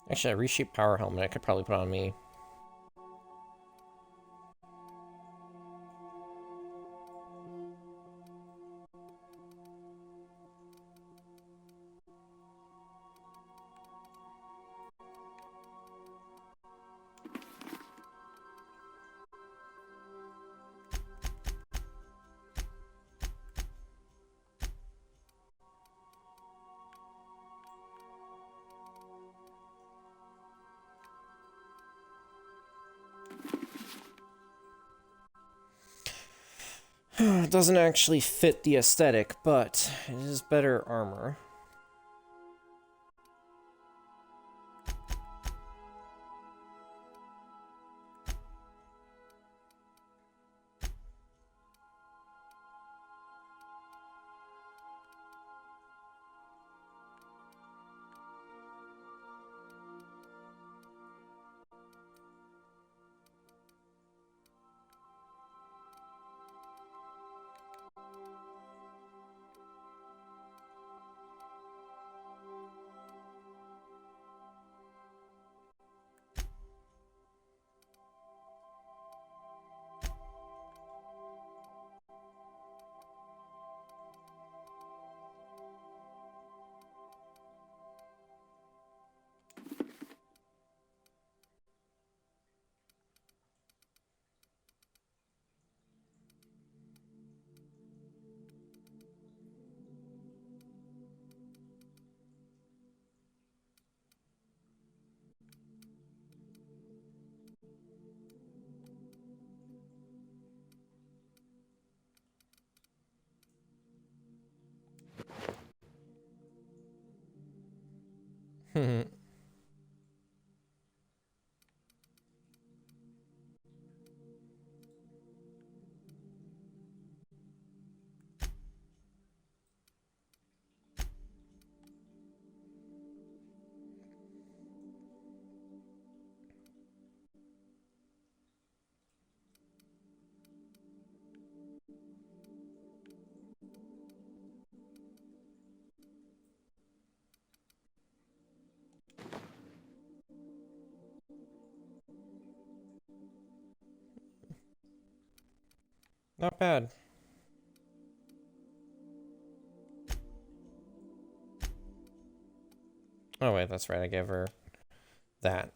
Actually, a reshaped power helmet I could probably put on me. It doesn't actually fit the aesthetic, but it is better armor. Not bad. Oh wait, that's right, I gave her that.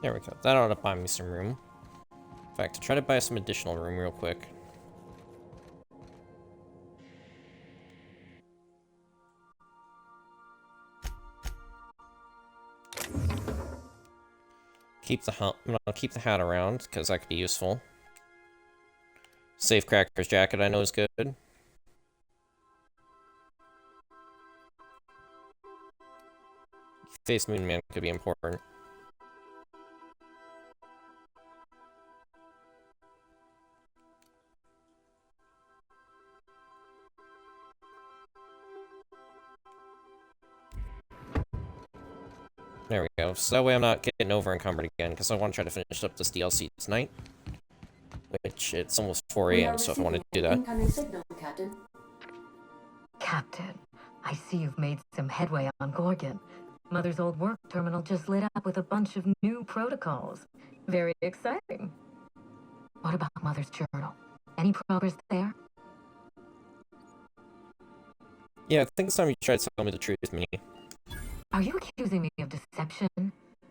There we go. That ought to buy me some room. In fact, to try to buy some additional room real quick. Keep the I'll keep the hat around because that could be useful. Safecracker's jacket I know is good. Face Moon Man could be important. There we go. So that way I'm not getting over encumbered again, because I want to try to finish up this DLC tonight. Which, it's almost 4 AM, so if I want to do that. Incoming signal, Captain. Captain, I see you've made some headway on Gorgon. Mother's old work terminal just lit up with a bunch of new protocols. Very exciting. What about Mother's journal? Any progress there? Yeah, I think it's time you tried to tell me the truth, Minnie. Are you accusing me of deception?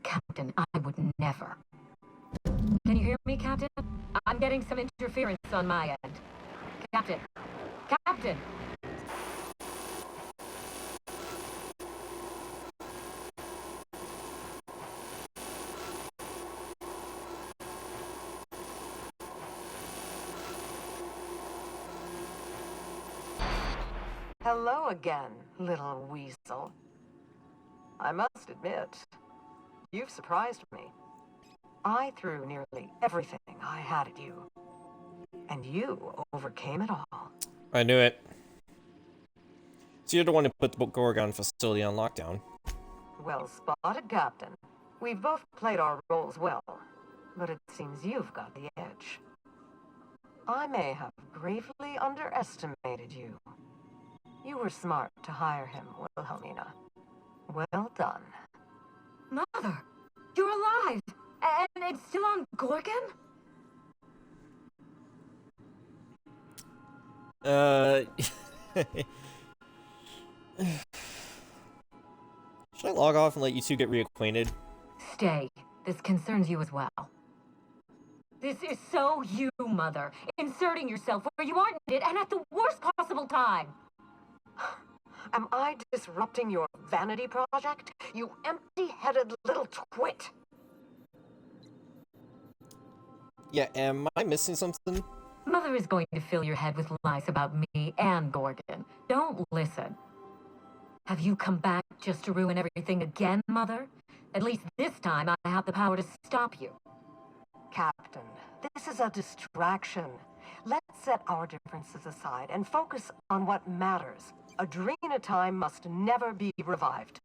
Captain, I would never. Can you hear me, Captain? I'm getting some interference on my end. Captain! Captain! Hello again, little weasel. I must admit, you've surprised me. I threw nearly everything I had at you, and you overcame it all. I knew it. So you're the one who put the Gorgon facility on lockdown. Well spotted, Captain. We've both played our roles well, but it seems you've got the edge. I may have gravely underestimated you. You were smart to hire him, Wilhelmina. Well done. Mother! You're alive! And it's still on Gorgon? Should I log off and let you two get reacquainted? Stay. This concerns you as well. This is so you, Mother. Inserting yourself where you aren't needed and at the worst possible time. Am I disrupting your vanity project? You empty-headed little twit! Yeah, am I missing something? Mother is going to fill your head with lies about me and Gorgon. Don't listen. Have you come back just to ruin everything again, Mother? At least this time I have the power to stop you. Captain, this is a distraction. Let's set our differences aside and focus on what matters. Adrena time must never be revived.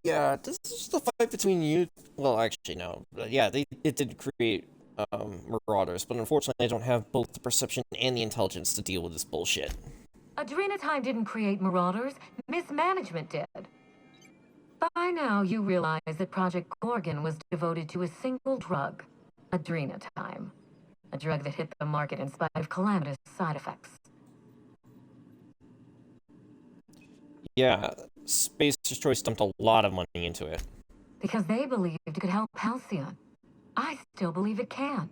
Yeah, this is just a fight between you. Well, actually, no. Yeah, it did create marauders, but unfortunately, I don't have both the perception and the intelligence to deal with this bullshit. Adrena time didn't create marauders. Mismanagement did. By now, you realize that Project Gorgon was devoted to a single drug, Adrena time. A drug that hit the market in spite of calamitous side effects. Yeah, Spacer's Choice dumped a lot of money into it. Because they believed it could help Halcyon. I still believe it can.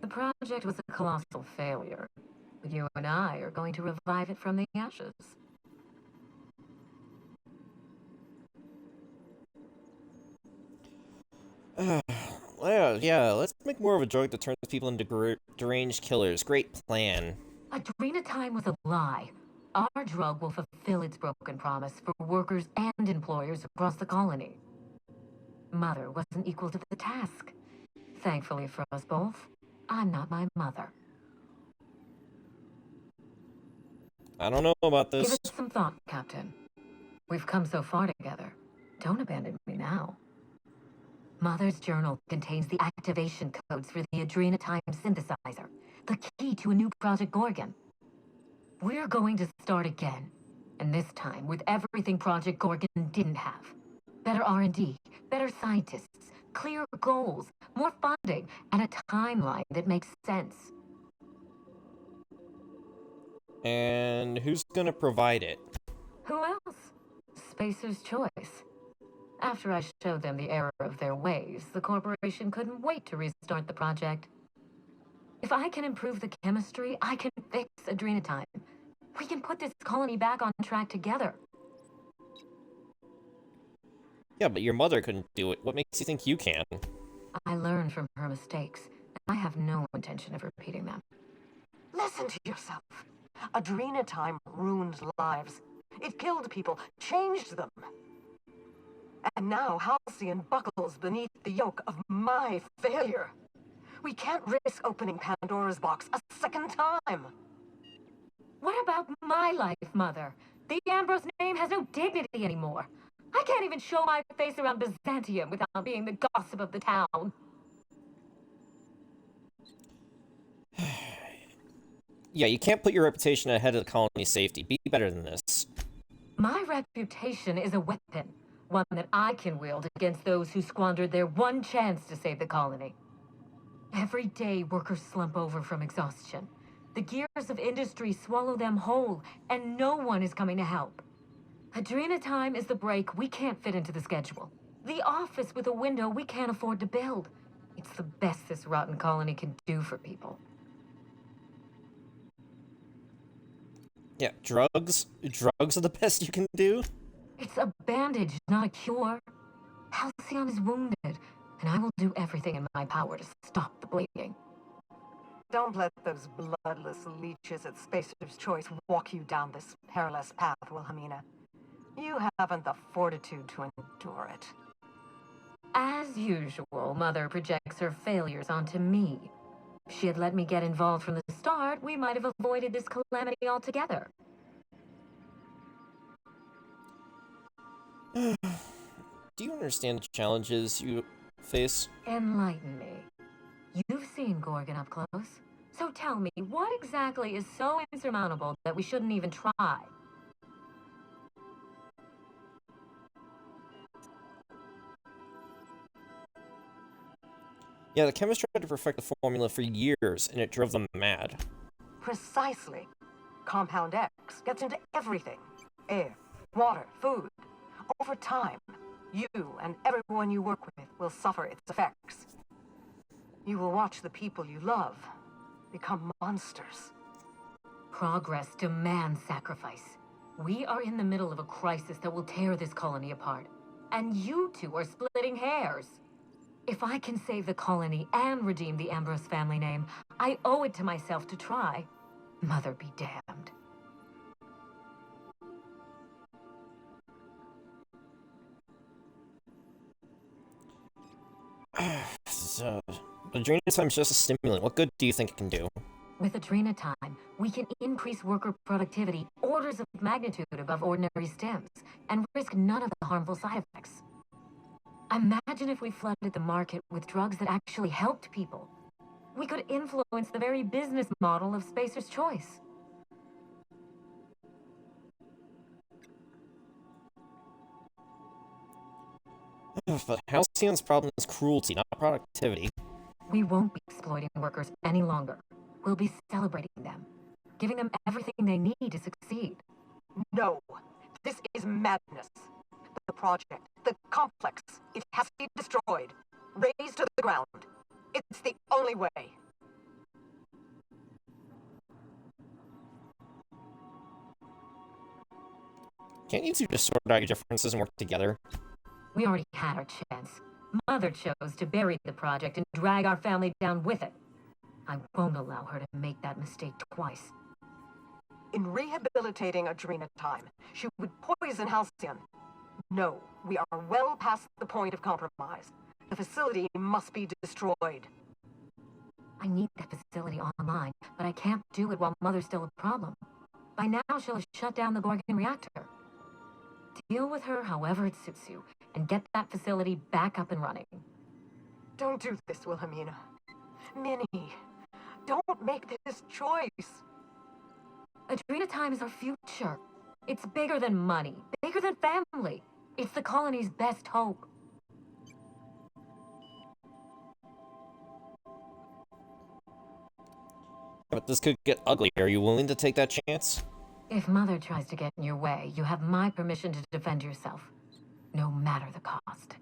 The project was a colossal failure, but you and I are going to revive it from the ashes. Yeah, let's make more of a drug that turns people into deranged killers. Great plan. Adrena time was a lie. Our drug will fulfill its broken promise for workers and employers across the colony. Mother wasn't equal to the task. Thankfully for us both, I'm not my mother. I don't know about this. Give it some thought, Captain. We've come so far together. Don't abandon me now. Mother's journal contains the activation codes for the Adrena time synthesizer, the key to a new Project Gorgon. We're going to start again, and this time with everything Project Gorgon didn't have. Better R&D, better scientists, clear goals, more funding, and a timeline that makes sense. And who's gonna provide it? Who else? Spacer's Choice. After I showed them the error of their ways, the corporation couldn't wait to restart the project. If I can improve the chemistry, I can fix Adrena time. We can put this colony back on track together. Yeah, but your mother couldn't do it. What makes you think you can? I learned from her mistakes, and I have no intention of repeating them. Listen to yourself. Adrena time ruined lives. It killed people, changed them. And now Halcyon buckles beneath the yoke of my failure. We can't risk opening Pandora's box a second time. What about my life, Mother? The Ambrose name has no dignity anymore. I can't even show my face around Byzantium without being the gossip of the town. Yeah, you can't put your reputation ahead of the colony's safety. Be better than this. My reputation is a weapon, one that I can wield against those who squandered their one chance to save the colony. Every day, workers slump over from exhaustion. The gears of industry swallow them whole, and no one is coming to help. Adrena time is the break we can't fit into the schedule. The office with a window we can't afford to build. It's the best this rotten colony can do for people. Yeah, drugs? Drugs are the best you can do? It's a bandage, not a cure. Halcyon is wounded, and I will do everything in my power to stop the bleeding. Don't let those bloodless leeches at Spacer's Choice walk you down this perilous path, Wilhelmina. You haven't the fortitude to endure it. As usual, Mother projects her failures onto me. If she had let me get involved from the start, we might have avoided this calamity altogether. Do you understand the challenges you face? Enlighten me. You've seen Gorgon up close. So tell me, what exactly is so insurmountable that we shouldn't even try? Yeah, the chemists tried to perfect the formula for years, and it drove them mad. Precisely. Compound X gets into everything. Air, water, food. Over time, you and everyone you work with will suffer its effects. You will watch the people you love become monsters. Progress demands sacrifice. We are in the middle of a crisis that will tear this colony apart. And you two are splitting hairs. If I can save the colony and redeem the Ambrose family name, I owe it to myself to try. Mother be damned. So, Adrenal Time's just a stimulant. What good do you think it can do? With Adrena Time, we can increase worker productivity orders of magnitude above ordinary stims and risk none of the harmful side effects. Imagine if we flooded the market with drugs that actually helped people. We could influence the very business model of Spacer's Choice. But Halcyon's problem is cruelty, not productivity. We won't be exploiting workers any longer. We'll be celebrating them, giving them everything they need to succeed. No, this is madness. The project, the complex, it has to be destroyed, razed to the ground. It's the only way. Can't you two just sort out your differences and work together? We already had our chance. Mother chose to bury the project and drag our family down with it. I won't allow her to make that mistake twice. In rehabilitating Adrena Time, she would poison Halcyon. No, we are well past the point of compromise. The facility must be destroyed. I need that facility online, but I can't do it while Mother's still a problem. By now, she'll have shut down the Gorgon reactor. Deal with her however it suits you, and get that facility back up and running. Don't do this, Wilhelmina. Minnie, don't make this choice. Adrena Time is our future. It's bigger than money, bigger than family. It's the colony's best hope. But this could get ugly. Are you willing to take that chance? If Mother tries to get in your way, you have my permission to defend yourself, no matter the cost.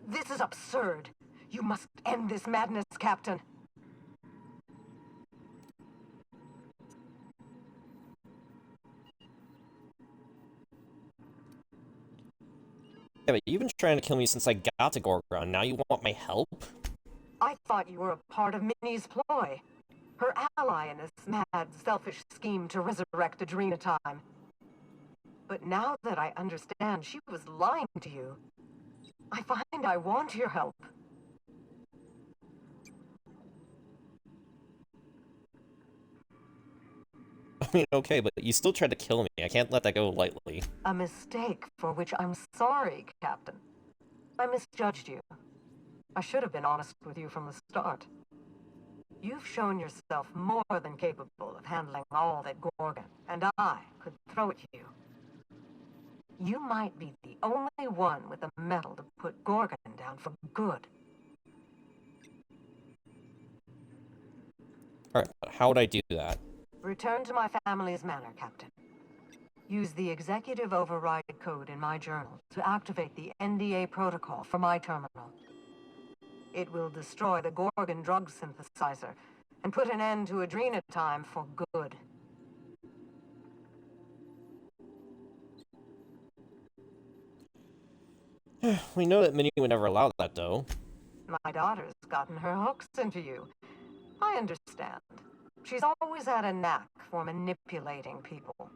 This is absurd. You must end this madness, Captain. Yeah, but you've been trying to kill me since I got to Gorgon. Now you want my help? I thought you were a part of Minnie's ploy. Her ally in this mad, selfish scheme to resurrect Adrena Time. But now that I understand she was lying to you, I find I want your help. I mean, okay, but you still tried to kill me. I can't let that go lightly. A mistake for which I'm sorry, Captain. I misjudged you. I should have been honest with you from the start. You've shown yourself more than capable of handling all that Gorgon and I could throw at you. You might be the only one with the mettle to put Gorgon down for good. Alright, but how would I do that? Return to my family's manor, Captain. Use the executive override code in my journal to activate the NDA protocol for my terminal. It will destroy the Gorgon drug synthesizer and put an end to Adrena Time for good. We know that Minnie would never allow that, though. My daughter's gotten her hooks into you. I understand. She's always had a knack for manipulating people.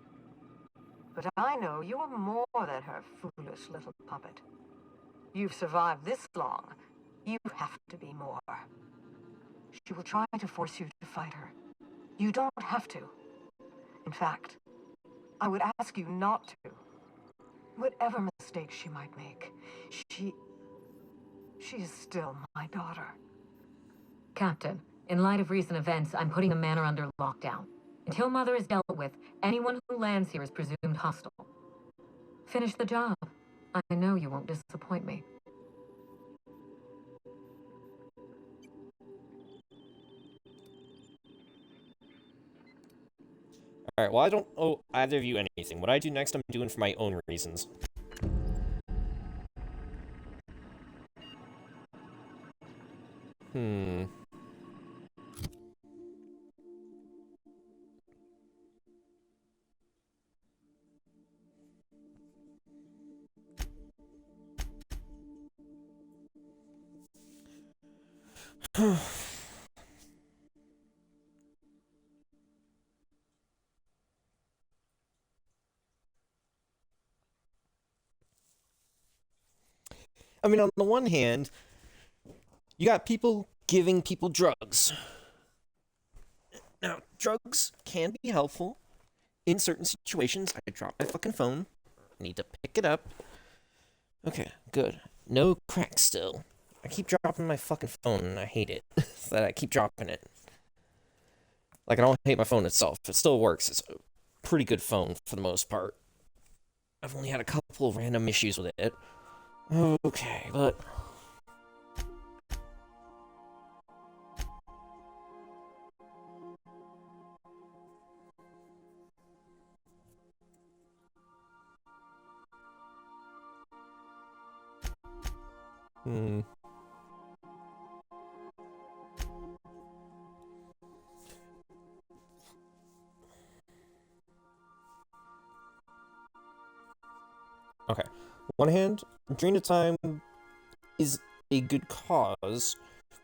But I know you are more than her foolish little puppet. You've survived this long. You have to be more. She will try to force you to fight her. You don't have to. In fact, I would ask you not to. Whatever mistakes she might make, she is still my daughter. Captain, in light of recent events, I'm putting the manor under lockdown. Until Mother is dealt with, anyone who lands here is presumed hostile. Finish the job. I know you won't disappoint me. Alright, well I don't owe either of you anything. What I do next I'm doing for my own reasons. I mean, on the one hand, you got people giving people drugs. Now, drugs can be helpful in certain situations. I dropped my fucking phone. I need to pick it up. Okay, good. No crack still. I keep dropping my fucking phone and I hate it. That I keep dropping it. Like, I don't hate my phone itself. It still works. It's a pretty good phone for the most part. I've only had a couple of random issues with it. Okay, but... Okay. On one hand, Drain of Time is a good cause,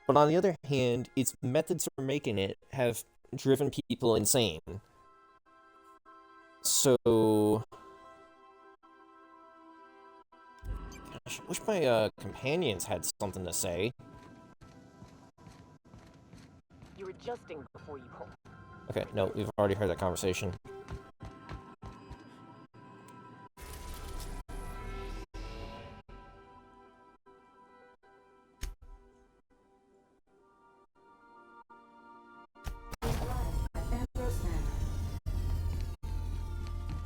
but on the other hand, its methods for making it have driven people insane. So... Gosh, I wish my companions had something to say. You're adjusting before you pull. Okay, no, we've already heard that conversation.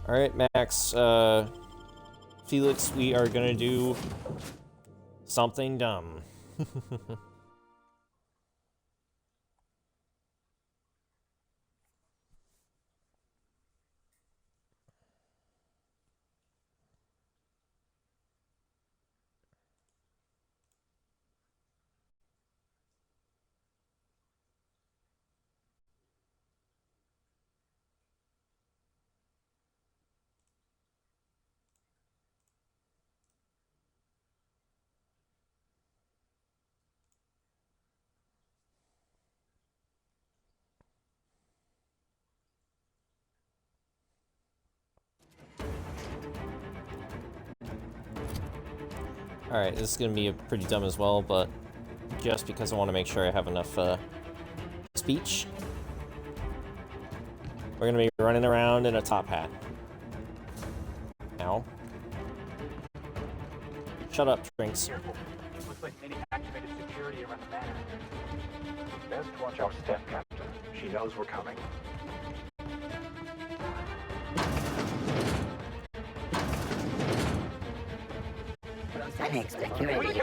Alright, Max, Felix, we are gonna do something dumb. Alright, this is gonna be pretty dumb as well, but just because I want to make sure I have enough, speech. We're gonna be running around in a top hat. Ow. Shut up, Trinks. Careful. Looks like many activated security around the manor. Best watch our step, Captain. She knows we're coming. Security.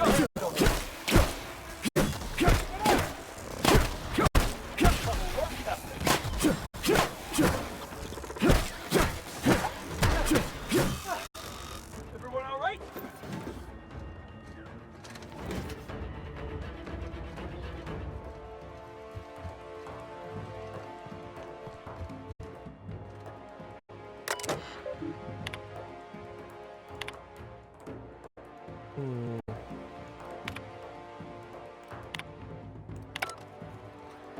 Everyone all right?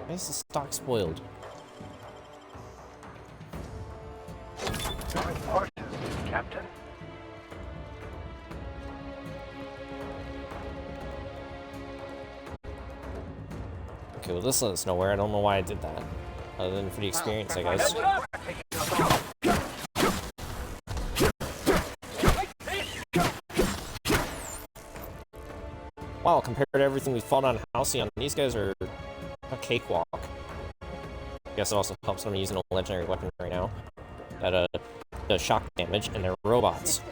Why is the stock spoiled? Captain? Okay, well this lets us nowhere. I don't know why I did that. Other than for the experience, I guess. Wow, compared to everything we fought on Halcyon, these guys are a cakewalk. I guess it also helps them using a legendary weapon right now. That does shock damage, and they're robots.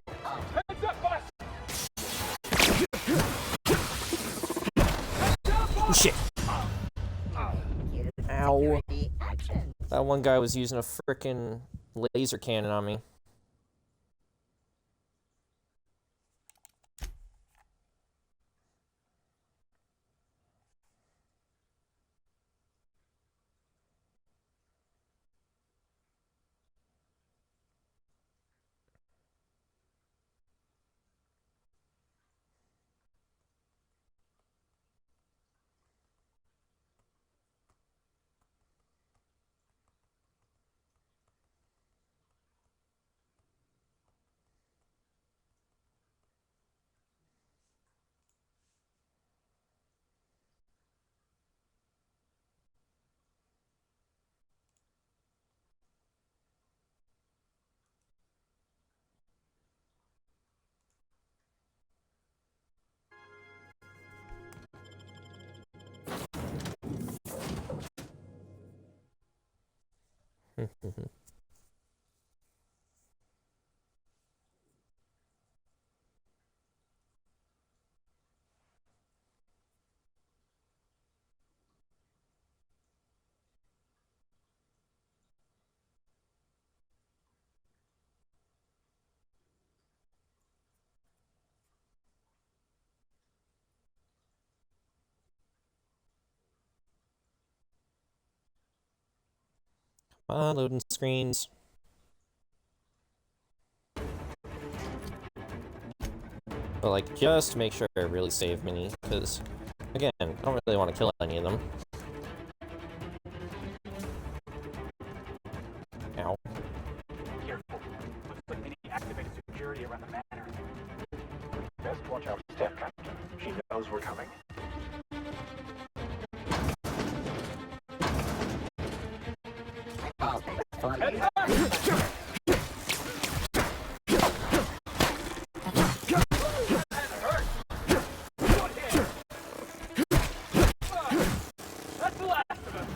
Oh shit! Ow. That one guy was using a frickin' laser cannon on me. Come on, loading screens. But, like, just to make sure I really save mini, because, again, I don't really want to kill any of them. Ow. Careful. Looks like Minnie activated security around the manor. Best watch our step, Captain. She knows we're coming. That's the last of them.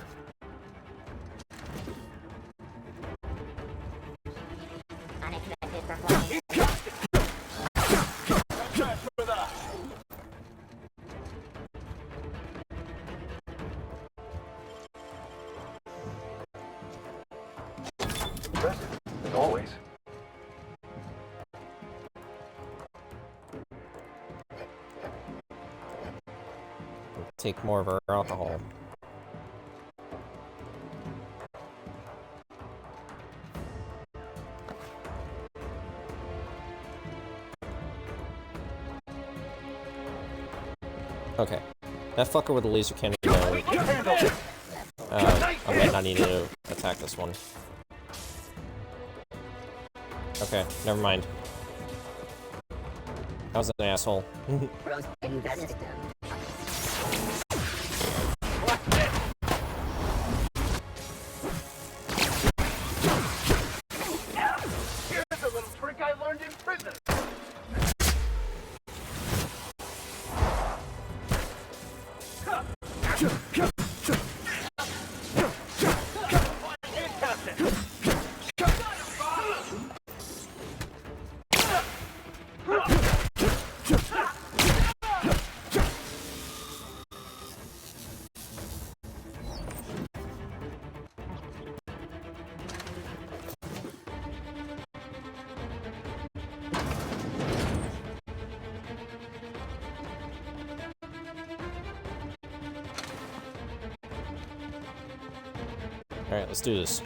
Unexpected performance. That's with us. Impressive, as always. Take more of our alcohol. Okay. That fucker with the laser cannon, I might not need to attack this one. Okay, never mind. I was an asshole. Roasting the system. Here's a little trick I learned in prison. Alright, let's do this.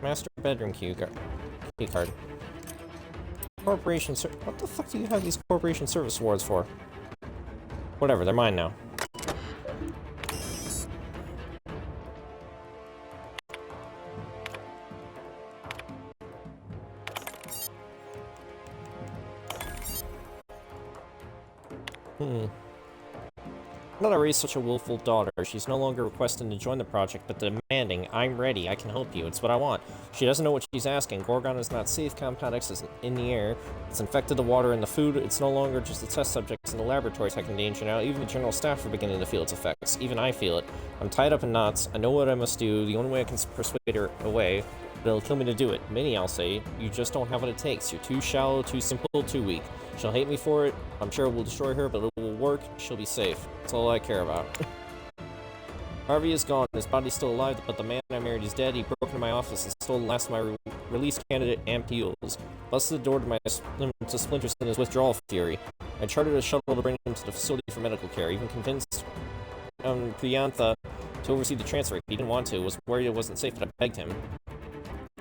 Master bedroom key card. Corporation what the fuck do you have these corporation service awards for? Whatever, they're mine now. Not to raise such a willful daughter. She's no longer requesting to join the project, but demanding, I'm ready, I can help you, it's what I want. She doesn't know what she's asking. Gorgon is not safe, Compound X is in the air, it's infected the water and the food, it's no longer just the test subjects in the laboratory tech in danger now, even the general staff are beginning to feel its effects. Even I feel it. I'm tied up in knots, I know what I must do, the only way I can persuade her away, but it'll kill me to do it. Minnie, I'll say, you just don't have what it takes. You're too shallow, too simple, too weak. She'll hate me for it, I'm sure it will destroy her, but it will work, she'll be safe. That's all I care about. Harvey is gone, his body's still alive, but the man I married is dead. He broke into my office and stole the last of my release candidate ampules. Busted the door to splinters in his withdrawal fury. I chartered a shuttle to bring him to the facility for medical care, even convinced Priyantha to oversee the transfer. He didn't want to, was worried it wasn't safe, but I begged him.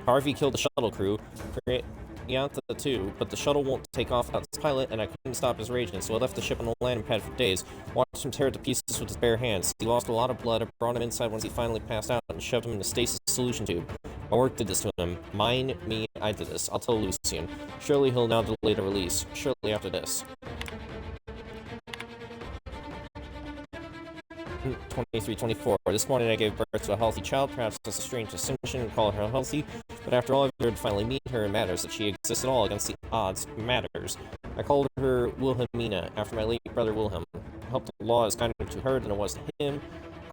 Harvey killed the shuttle crew, Priyantha too, but the shuttle won't take off without its pilot, and I couldn't stop his raging, so I left the ship on the landing pad for days, watched him tear it to pieces with his bare hands. He lost a lot of blood, I brought him inside once he finally passed out, and shoved him in the stasis solution tube. My work did this to him. Mine, me, I did this. I'll tell Lucian. Surely he'll now delay the release. Shortly after this. 23-24. This morning I gave birth to a healthy child. Perhaps that's a strange distinction to call her healthy, but after all I've heard to finally meet her, it matters. That she exists at all against the odds matters. I called her Wilhelmina, after my late brother Wilhelm. hope the law is kinder to her than it was to him.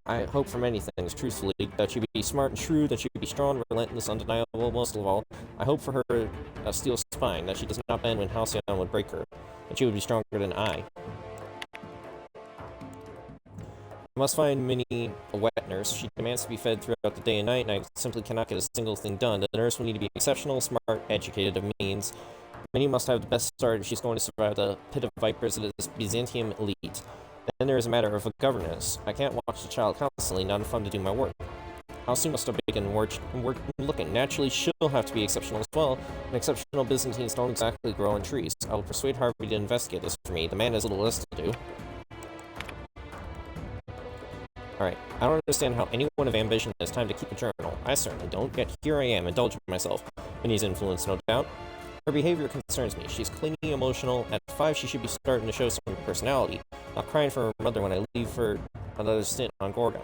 I hope for many things, truthfully, that she be smart and shrewd, that she be strong, relentless, undeniable, most of all. I hope for her a steel spine, that she does not bend when Halcyon would break her, that she would be stronger than I. I must find Minnie a wet nurse. She demands to be fed throughout the day and night, and I simply cannot get a single thing done. The nurse will need to be exceptional, smart, educated of means. Minnie must have the best start if she's going to survive the pit of vipers of this Byzantium elite. Then there is a matter of a governess. I can't watch the child constantly, not fun to do my work. How soon must I begin work looking? Naturally, she'll have to be exceptional as well, and exceptional Byzantines don't exactly grow on trees. I will persuade Harvey to investigate this for me. The man has little less to do. Alright, I don't understand how anyone of ambition has time to keep a journal. I certainly don't, yet here I am, indulging myself. Minnie's influence, no doubt. Her behavior concerns me. She's clingy, emotional. At 5, she should be starting to show some personality. Not crying for her mother when I leave for another stint on Gorgon.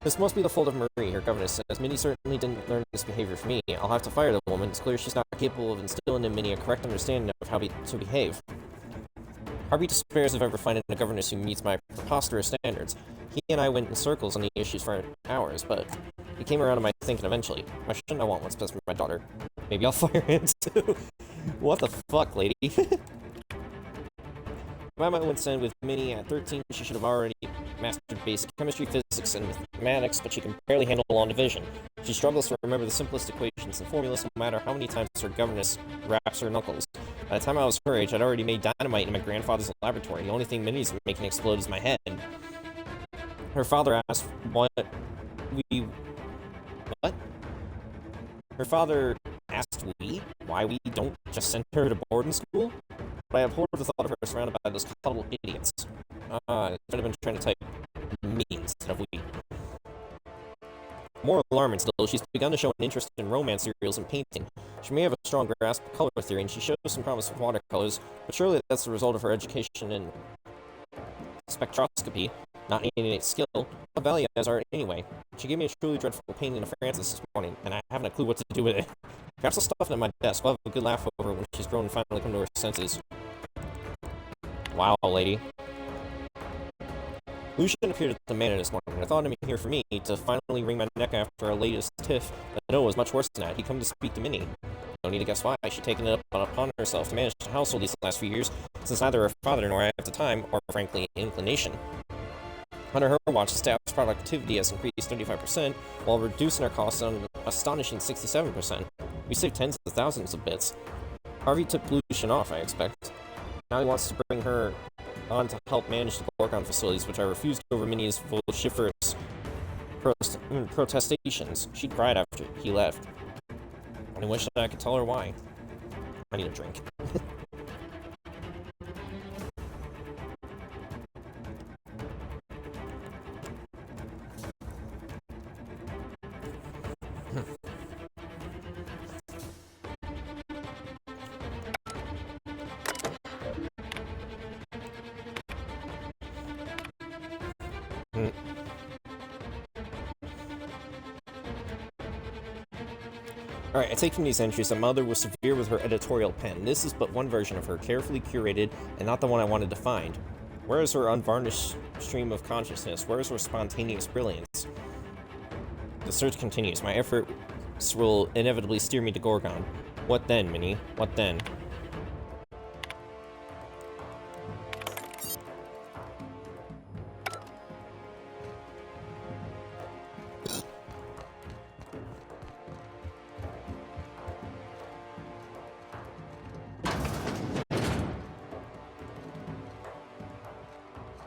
This must be the fault of Marie, her governess says. Minnie certainly didn't learn this behavior from me. I'll have to fire the woman. It's clear she's not capable of instilling in Minnie a correct understanding of how to behave. Harvey despairs of ever finding a governess who meets my preposterous standards. He and I went in circles on the issues for hours, but he came around to my thinking eventually. Why shouldn't I want what's best for my daughter? Maybe I'll fire him too. What the fuck, lady? If I went send with Minnie at 13, she should have already mastered basic chemistry, physics, and mathematics, but she can barely handle long division. She struggles to remember the simplest equations and formulas, no matter how many times her governess raps her knuckles. By the time I was her age, I'd already made dynamite in my grandfather's laboratory. The only thing Minnie's making explode is my head. Her father asked Her father asked why we don't just send her to boarding school? But I abhorred the thought of her surrounded by those cuddle idiots. I should have been trying to type me instead of we. More alarming still, she's begun to show an interest in romance serials and painting. She may have a strong grasp of color theory, and she shows some promise with watercolors, but surely that's the result of her education in spectroscopy, not innate skill. What value has art anyway? She gave me a truly dreadful painting of Francis this morning, and I haven't a clue what to do with it. Perhaps I'll stuff it at my desk. We'll have a good laugh over it when she's grown and finally come to her senses. Wow, lady. Lucian appeared at the manor this morning. I thought him here for me to finally wring my neck after our latest tiff, but no, it was much worse than that. He'd come to speak to Minnie. No need to guess why. She'd taken it upon herself to manage the household these last few years, since neither her father nor I have the time, or frankly, inclination. Under her watch, the staff's productivity has increased 35%, while reducing our costs an astonishing 67%. We saved tens of thousands of bits. Harvey took Lucian off, I expect. Now he wants to bring her on to help manage the Gorgon facilities, which I refused over Minnie's vociferous protestations. She cried after he left. I wish I could tell her why. I need a drink. Alright, I take from these entries that Mother was severe with her editorial pen. This is but one version of her, carefully curated, and not the one I wanted to find. Where is her unvarnished stream of consciousness? Where is her spontaneous brilliance? The search continues. My efforts will inevitably steer me to Gorgon. What then, Minnie? What then?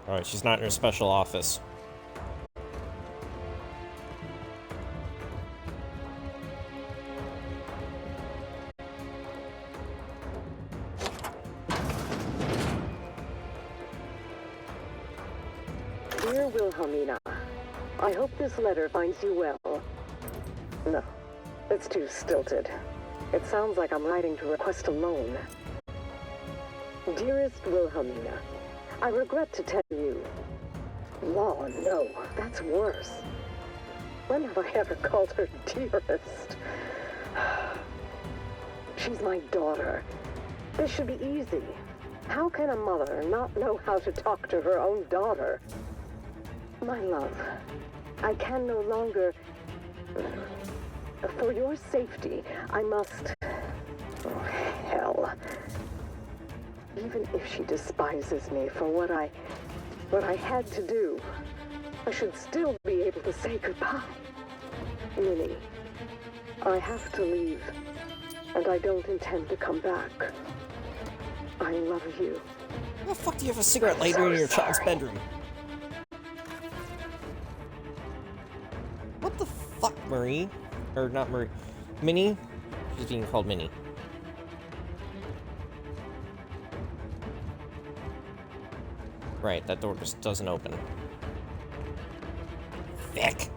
Alright, she's not in her special office. Dear Wilhelmina, I hope this letter finds you well. No, it's too stilted. It sounds like I'm writing to request a loan. Dearest Wilhelmina, I regret to tell you. Law, no, that's worse. When have I ever called her dearest? She's my daughter. This should be easy. How can a mother not know how to talk to her own daughter? My love, I can no longer... For your safety, I must... Oh, hell. Even if she despises me for what I had to do, I should still be able to say goodbye. Minnie, I have to leave, and I don't intend to come back. I love you. Why the fuck do you have a cigarette lighter in your child's bedroom? What the fuck, Marie? Or not Marie. Minnie? She's being called Minnie. Right, that door just doesn't open. Vic!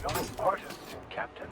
No artist, Captain.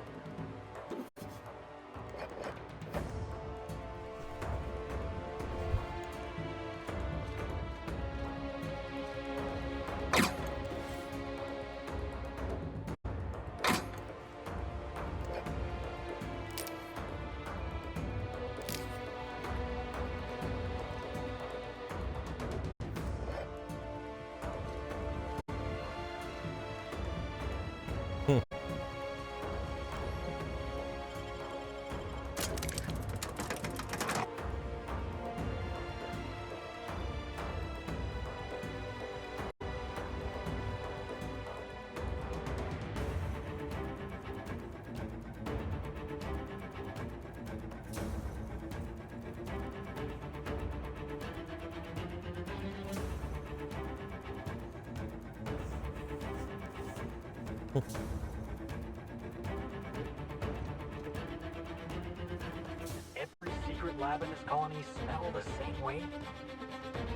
Every secret lab in this colony smell the same way?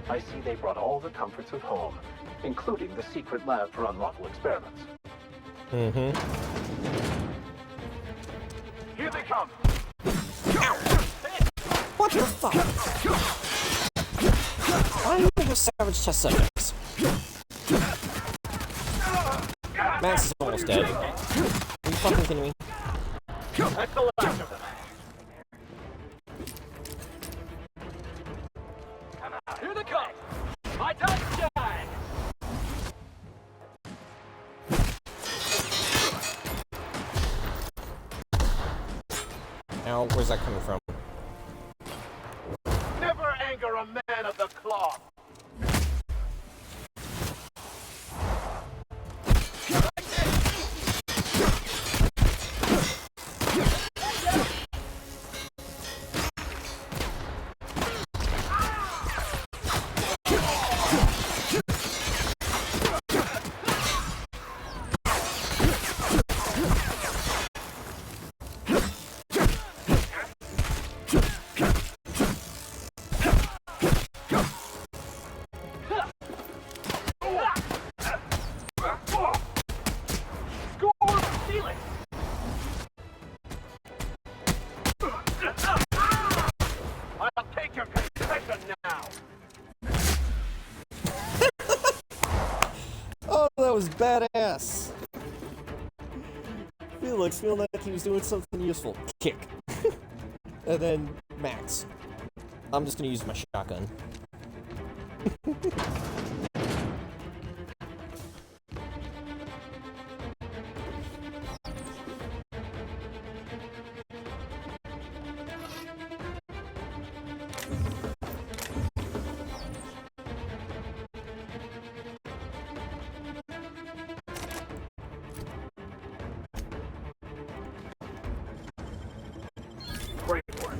I see they brought all the comforts of home, including the secret lab for unlawful experiments. Mm-hmm. Here they come! What the fuck? Why do you have savage test subjects? Max is almost dead. Are you fucking kidding me? Let's go after them. Here they come! My time to shine! Now, where's that coming from? Never anger a man of the cloth! I'll take your confession now! Oh, that was badass! Felix feeling like he was doing something useful. Kick. And then Max. I'm just gonna use my shotgun. Great work.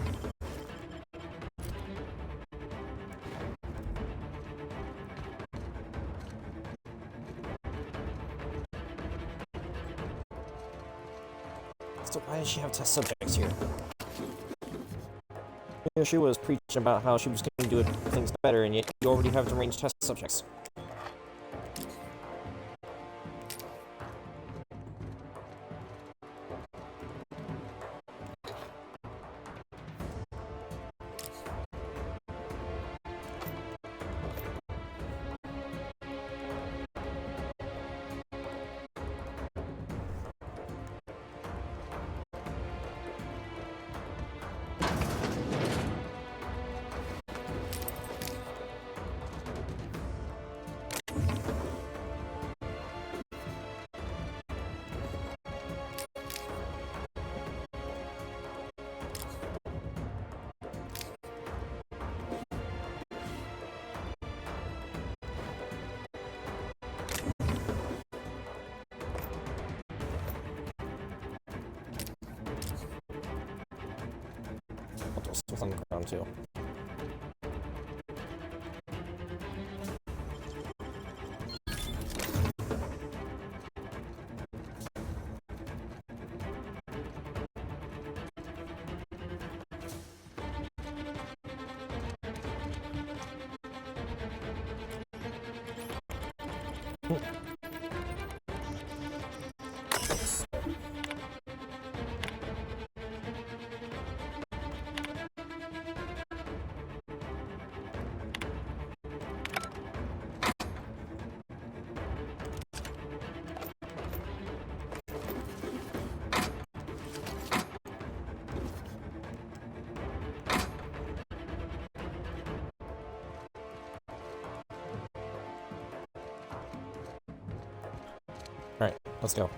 So why does she have test subjects here? Here she was preaching about how she was going to do things better, and yet you already have deranged test subjects. on the ground too. Alright, let's go.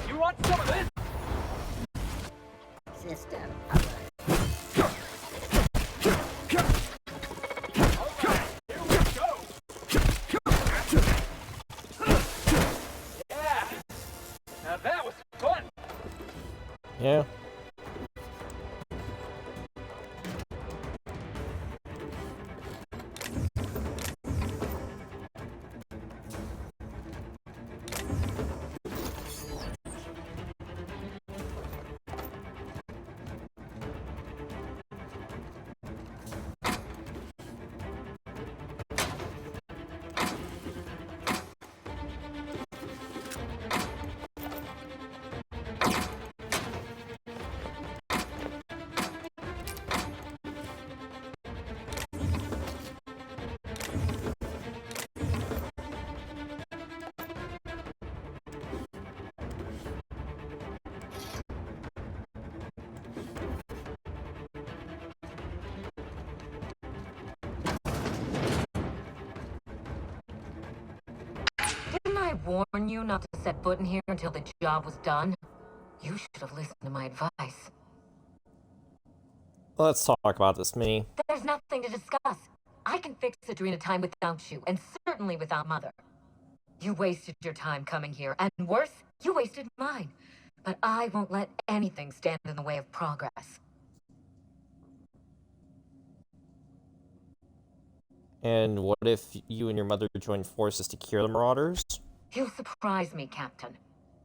You want some of this? System. Yeah. Now that was fun. Yeah. Didn't I warn you not to set foot in here until the job was done? You should have listened to my advice. Let's talk about this, Minnie. There's nothing to discuss. I can fix Adrena time without you, and certainly without Mother. You wasted your time coming here, and worse, you wasted mine. But I won't let anything stand in the way of progress. And what if you and your mother join forces to cure the Marauders? You surprise me, Captain.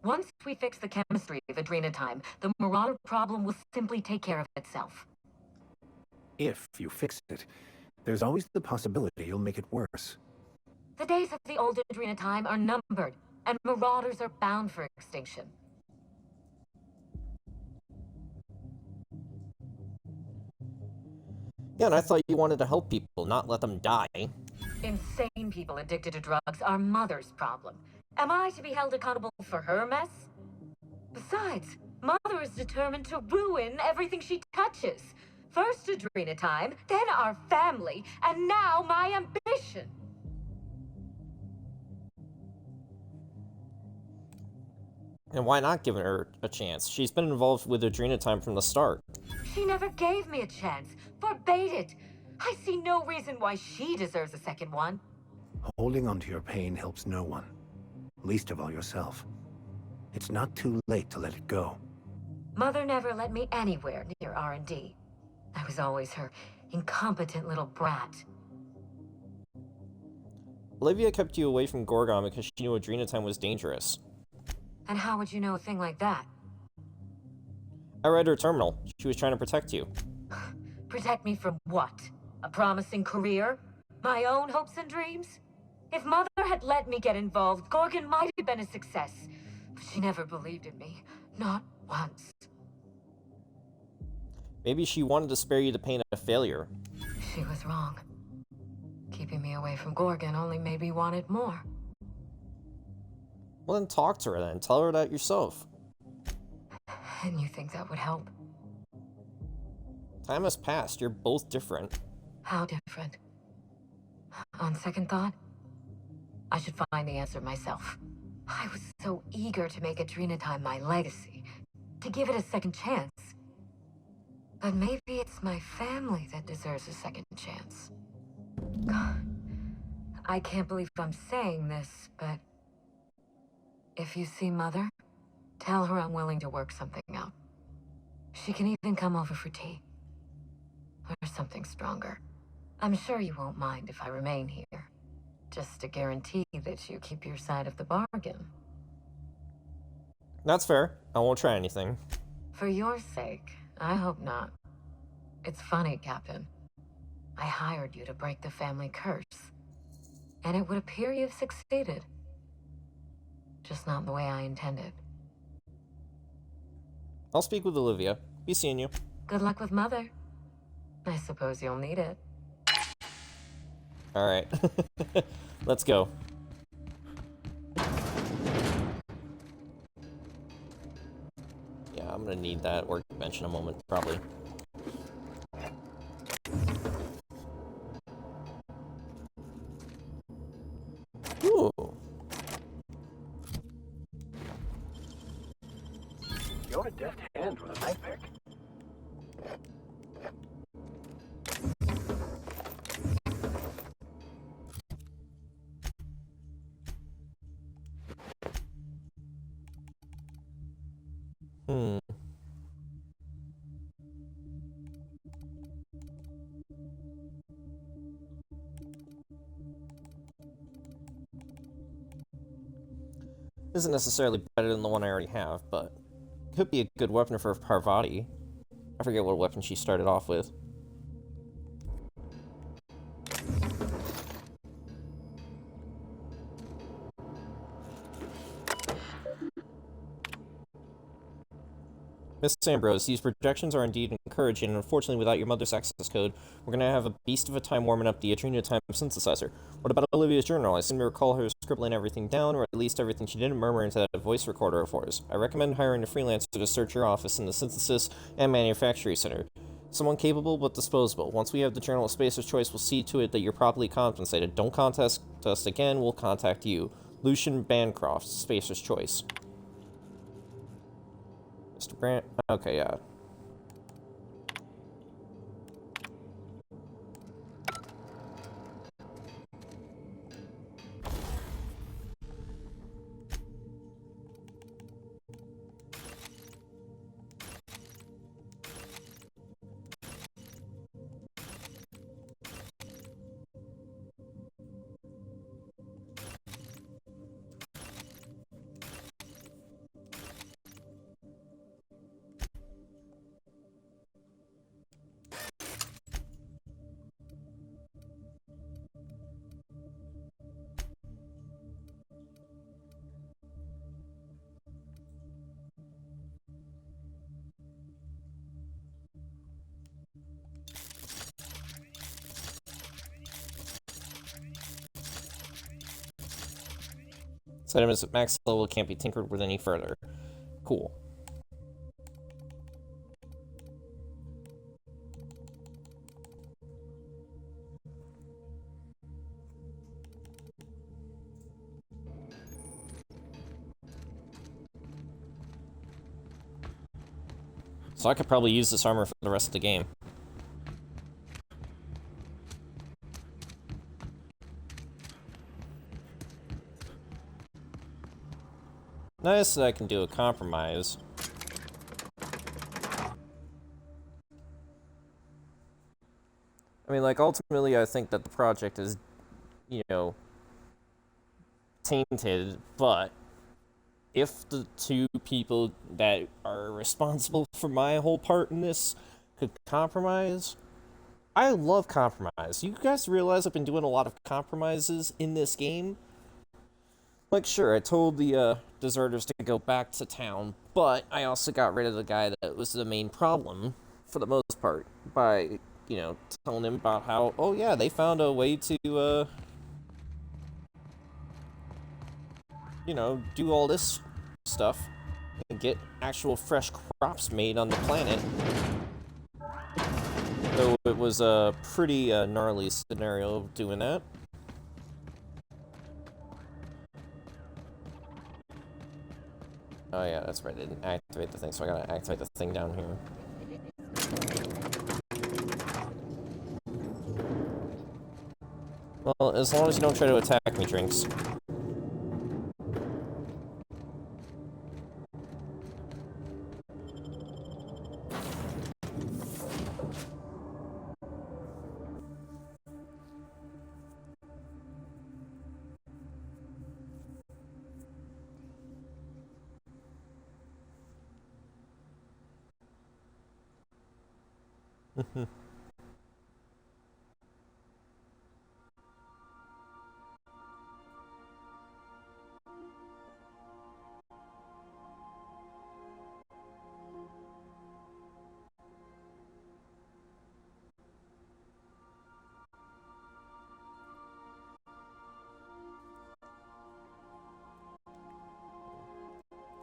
Once we fix the chemistry of Adrena time, the Marauder problem will simply take care of itself. If you fix it, there's always the possibility you'll make it worse. The days of the old Adrena time are numbered, and Marauders are bound for extinction. Yeah, and I thought you wanted to help people, not let them die. Insane people addicted to drugs are Mother's problem. Am I to be held accountable for her mess? Besides, Mother is determined to ruin everything she touches. First Adrena time, then our family, and now my ambition. And why not give her a chance? She's been involved with Adrena time from the start. She never gave me a chance. Forbade it. I see no reason why she deserves a second one. Holding on to your pain helps no one, least of all yourself. It's not too late to let it go. Mother never let me anywhere near R&D. I was always her incompetent little brat. Olivia kept you away from Gorgon because she knew Adrena time was dangerous. And how would you know a thing like that? I read her terminal. She was trying to protect you. Protect me from what? A promising career? My own hopes and dreams? If Mother had let me get involved, Gorgon might have been a success. But she never believed in me. Not once. Maybe she wanted to spare you the pain of failure. She was wrong. Keeping me away from Gorgon only made me want it more. Well, then talk to her then. Tell her that yourself. And you think that would help? Time has passed. You're both different. How different? On second thought, I should find the answer myself. I was so eager to make Adrena Time my legacy, to give it a second chance. But maybe it's my family that deserves a second chance. God, I can't believe I'm saying this, but if you see Mother, tell her I'm willing to work something out. She can even come over for tea. Or something stronger. I'm sure you won't mind if I remain here. Just to guarantee that you keep your side of the bargain. That's fair. I won't try anything. For your sake, I hope not. It's funny, Captain. I hired you to break the family curse. And it would appear you've succeeded. Just not the way I intended. I'll speak with Olivia. Be seeing you. Good luck with Mother. I suppose you'll need it. Alright. Let's go. Yeah, I'm gonna need that workbench in a moment, probably. Ooh. You're a deft hand with a knife pick. Isn't necessarily better than the one I already have, but could be a good weapon for Parvati. I forget what weapon she started off with. Miss Ambrose, these projections are indeed encouraging, and unfortunately without your mother's access code, we're gonna have a beast of a time warming up the Adrena Time synthesizer. What about Olivia's journal? I seem to recall her scribbling everything down, or at least everything she didn't murmur into that voice recorder of hers. I recommend hiring a freelancer to search your office in the Synthesis and Manufacturing Center. Someone capable but disposable. Once we have the Journal of Spacer's Choice, we'll see to it that you're properly compensated. Don't contact us again, we'll contact you. Lucian Bancroft, Spacer's Choice. Mr. Grant? Okay, yeah. This item is at max level, can't be tinkered with any further. Cool. So I could probably use this armor for the rest of the game. Nice that I can do a compromise. I mean, like, ultimately I think that the project is, you know, tainted, but if the two people that are responsible for my whole part in this could compromise, I love compromise. You guys realize I've been doing a lot of compromises in this game? Like, sure, I told the deserters to go back to town, but I also got rid of the guy that was the main problem, for the most part, by, you know, telling him about how, oh yeah, they found a way to, you know, do all this stuff and get actual fresh crops made on the planet. So it was a pretty gnarly scenario doing that. Oh yeah, that's right, I didn't activate the thing, so I gotta activate the thing down here. Well, as long as you don't try to attack me, Drinks.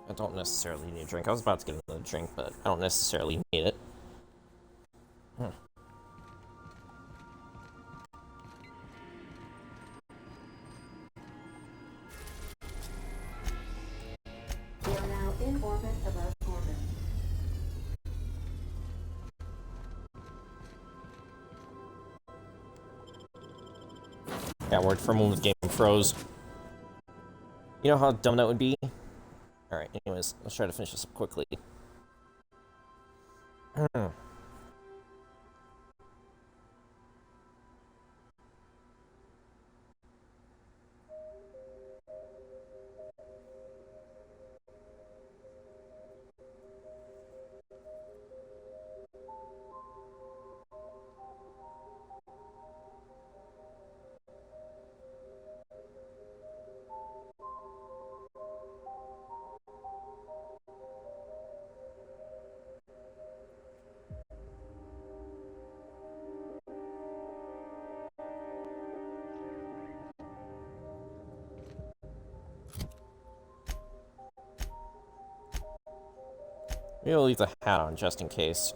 I don't necessarily need a drink. I was about to get another drink, but I don't necessarily need it. We are now in orbit above Gorgon. Got word from when the game froze. You know how dumb that would be? Alright, anyways, let's try to finish this up quickly. Maybe I'll leave the hat on just in case.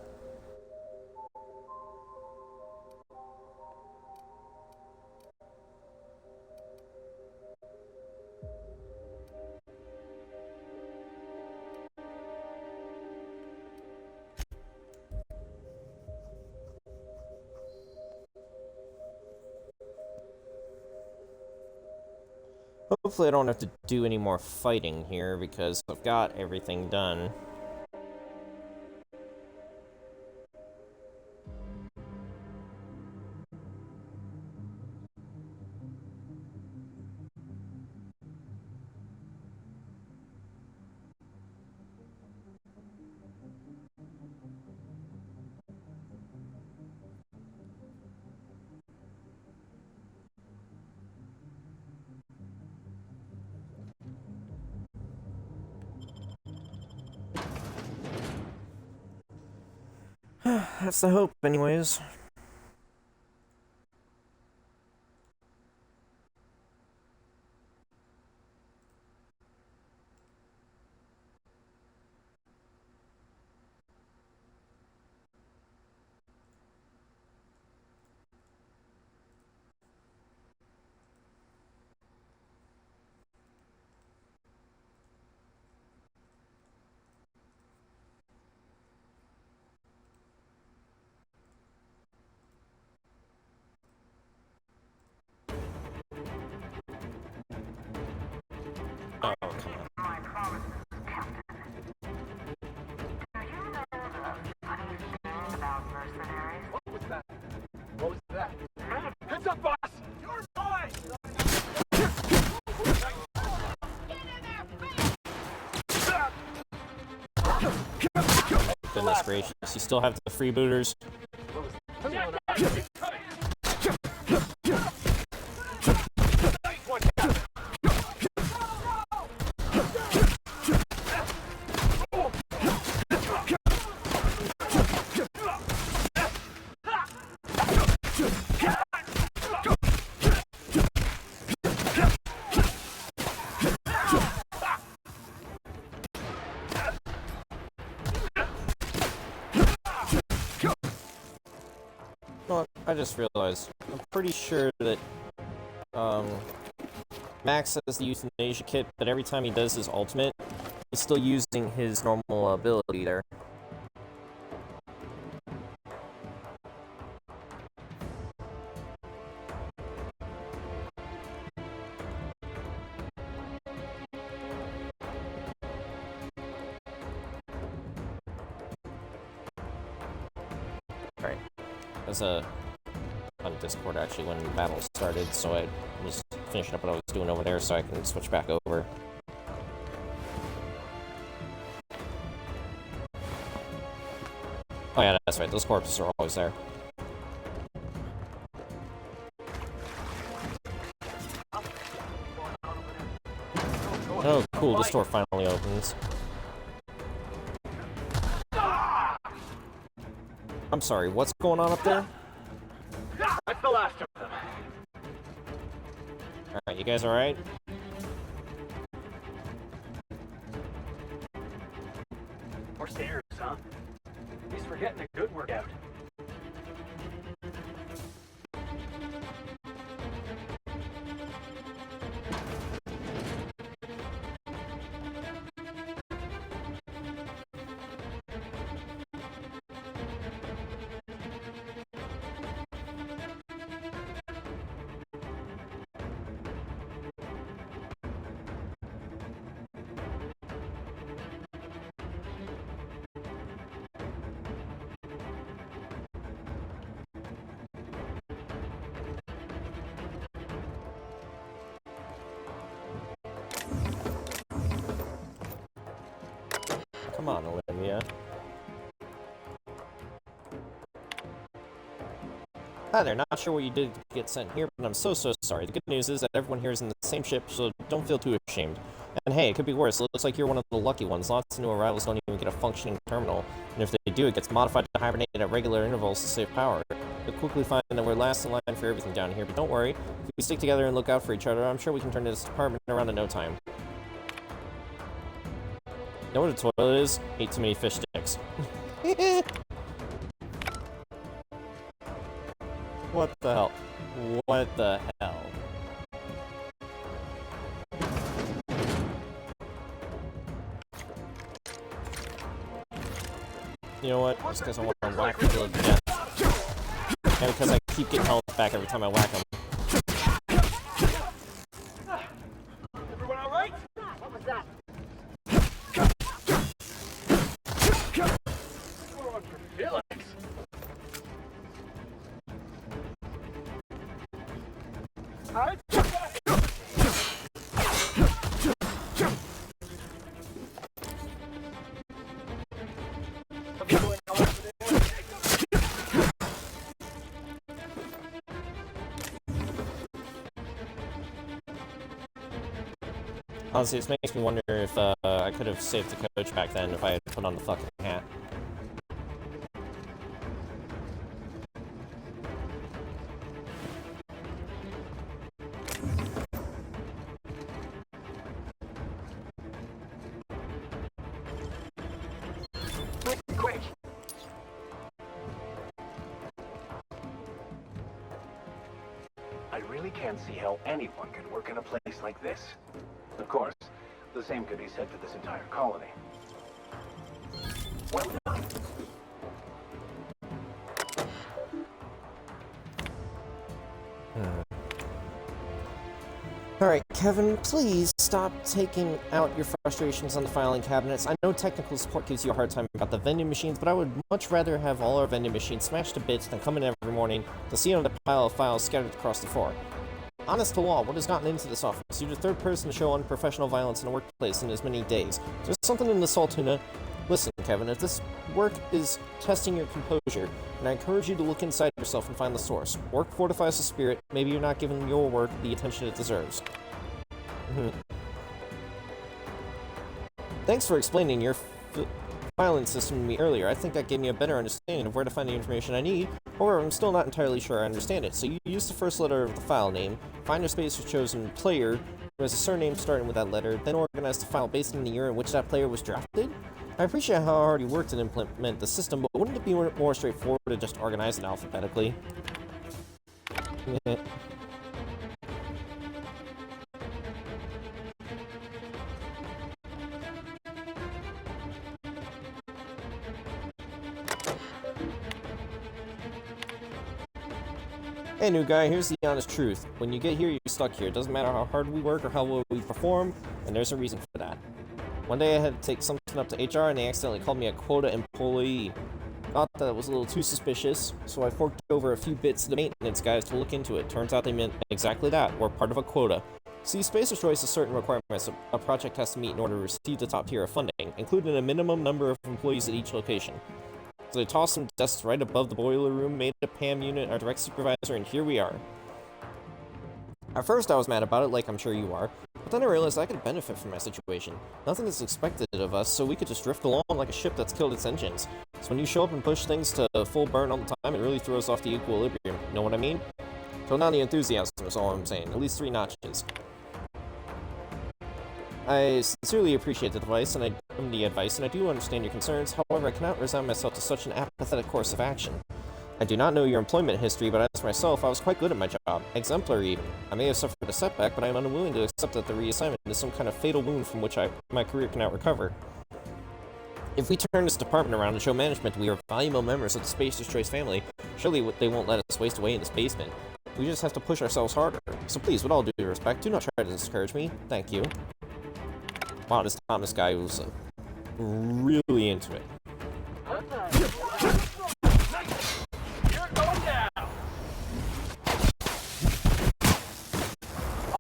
Hopefully I don't have to do any more fighting here because I've got everything done. That's the hope, anyways. Oh, come on. My promises, Captain. Do you know the funny thing about mercenaries? What was that? What was that? Heads up, boss! Your boy! Goodness gracious, you still have the freebooters? I just realized. I'm pretty sure that, Max has the euthanasia kit, but every time he does his ultimate, he's still using his normal ability there. Alright. There's a... on Discord, actually, when the battle started, so I was finishing up what I was doing over there so I can switch back over. Oh yeah, that's right, those corpses are always there. Oh, cool, this door finally opens. I'm sorry, what's going on up there? That's the last of them. Alright, you guys alright? More stairs, huh? At least we're getting a good workout. Come on, Olivia. Hi there, not sure what you did to get sent here, but I'm so sorry. The good news is that everyone here is in the same ship, so don't feel too ashamed. And hey, it could be worse. It looks like you're one of the lucky ones. Lots of new arrivals don't even get a functioning terminal, and if they do, it gets modified to hibernate at regular intervals to save power. You'll quickly find that we're last in line for everything down here, but don't worry. If we stick together and look out for each other, I'm sure we can turn this department around in no time. You know what a toilet is? Ate too many fish sticks. What the hell? What the hell? You know what? Just because I want to whack people to death. And because I keep getting health back every time I whack them. Everyone all right? What was that? Felix. Honestly, this makes me wonder if I could have saved the coach back then if I had put on the fucking hat. Quick! I really can't see how anyone could work in a place like this. Of course, the same could be said for this entire colony. Well done. Alright, Kevin, please stop taking out your frustrations on the filing cabinets. I know technical support gives you a hard time about the vending machines, but I would much rather have all our vending machines smashed to bits than come in every morning to see another pile of files scattered across the floor. Honest to law, what has gotten into this office? You're the third person to show unprofessional violence in a workplace in as many days. There's something in this all, Tuna. Listen, Kevin, if this work is testing your composure, and I encourage you to look inside yourself and find the source. Work fortifies the spirit. Maybe you're not giving your work the attention it deserves. Thanks for explaining your filing system to me earlier. I think that gave me a better understanding of where to find the information I need. However, I'm still not entirely sure I understand it. So you use the first letter of the file name, find your space for chosen player who has a surname starting with that letter, then organize the file based on the year in which that player was drafted? I appreciate how hard you worked to implement the system, but wouldn't it be more straightforward to just organize it alphabetically? Hey, new guy, here's the honest truth. When you get here, you're stuck here. It doesn't matter how hard we work or how well we perform, and there's a reason for that. One day I had to take something up to HR, and they accidentally called me a quota employee. Thought that was a little too suspicious, so I forked over a few bits to the maintenance guys to look into it. Turns out they meant exactly that. We're part of a quota. See, Spacer's Choice has certain requirements a project has to meet in order to receive the top tier of funding, including a minimum number of employees at each location. So they tossed some desks right above the boiler room, made a PAM unit our direct supervisor, and here we are. At first I was mad about it, like I'm sure you are, but then I realized I could benefit from my situation. Nothing is expected of us, so we could just drift along like a ship that's killed its engines. So when you show up and push things to full burn all the time, it really throws off the equilibrium. Know what I mean? Tone down the enthusiasm is all I'm saying, at least 3 notches. I sincerely appreciate the advice, and I do understand your concerns. However, I cannot resign myself to such an apathetic course of action. I do not know your employment history, but as for myself, I was quite good at my job. Exemplary even. I may have suffered a setback, but I am unwilling to accept that the reassignment is some kind of fatal wound from which my career cannot recover. If we turn this department around and show management we are valuable members of the Spacer's Choice family, surely they won't let us waste away in this basement. We just have to push ourselves harder. So please, with all due respect, do not try to discourage me. Thank you. Wow, this Thomas guy was really into it. You're going down.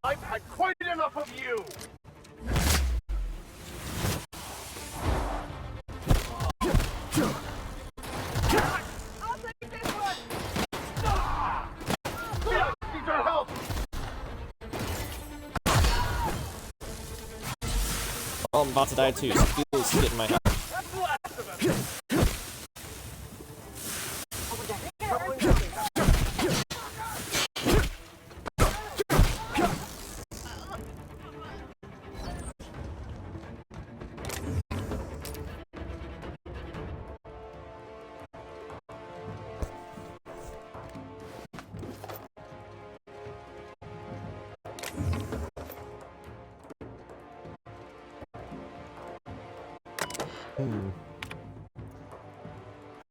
I've had quite enough of you. I'll take this one. These are help. Well, I'm about to die too, so please get in my house. That's the last of us.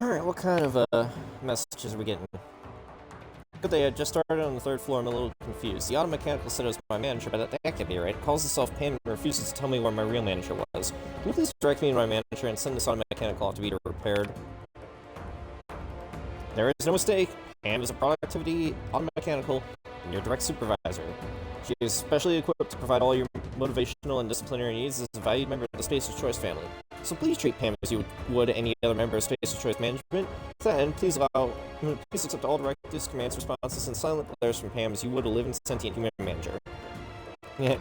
Alright, what kind of messages are we getting? Good day, I just started on the 3rd floor. I'm a little confused. The auto mechanical said it was my manager, but that can't be right. It calls itself Pam and refuses to tell me where my real manager was. Can you please direct me to my manager and send this auto mechanical off to be repaired? There is no mistake. Pam is a productivity auto mechanical and your direct supervisor. She is specially equipped to provide all your motivational and disciplinary needs as a valued member of the Spacer's Choice family. So please treat Pam as you would any other member of Spacer's Choice management. To that end, please accept all directives, commands, responses, and silent letters from Pam as you would a living sentient human manager. Yeah.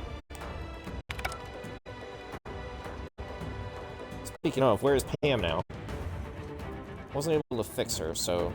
Speaking of, where is Pam now? Wasn't able to fix her, so...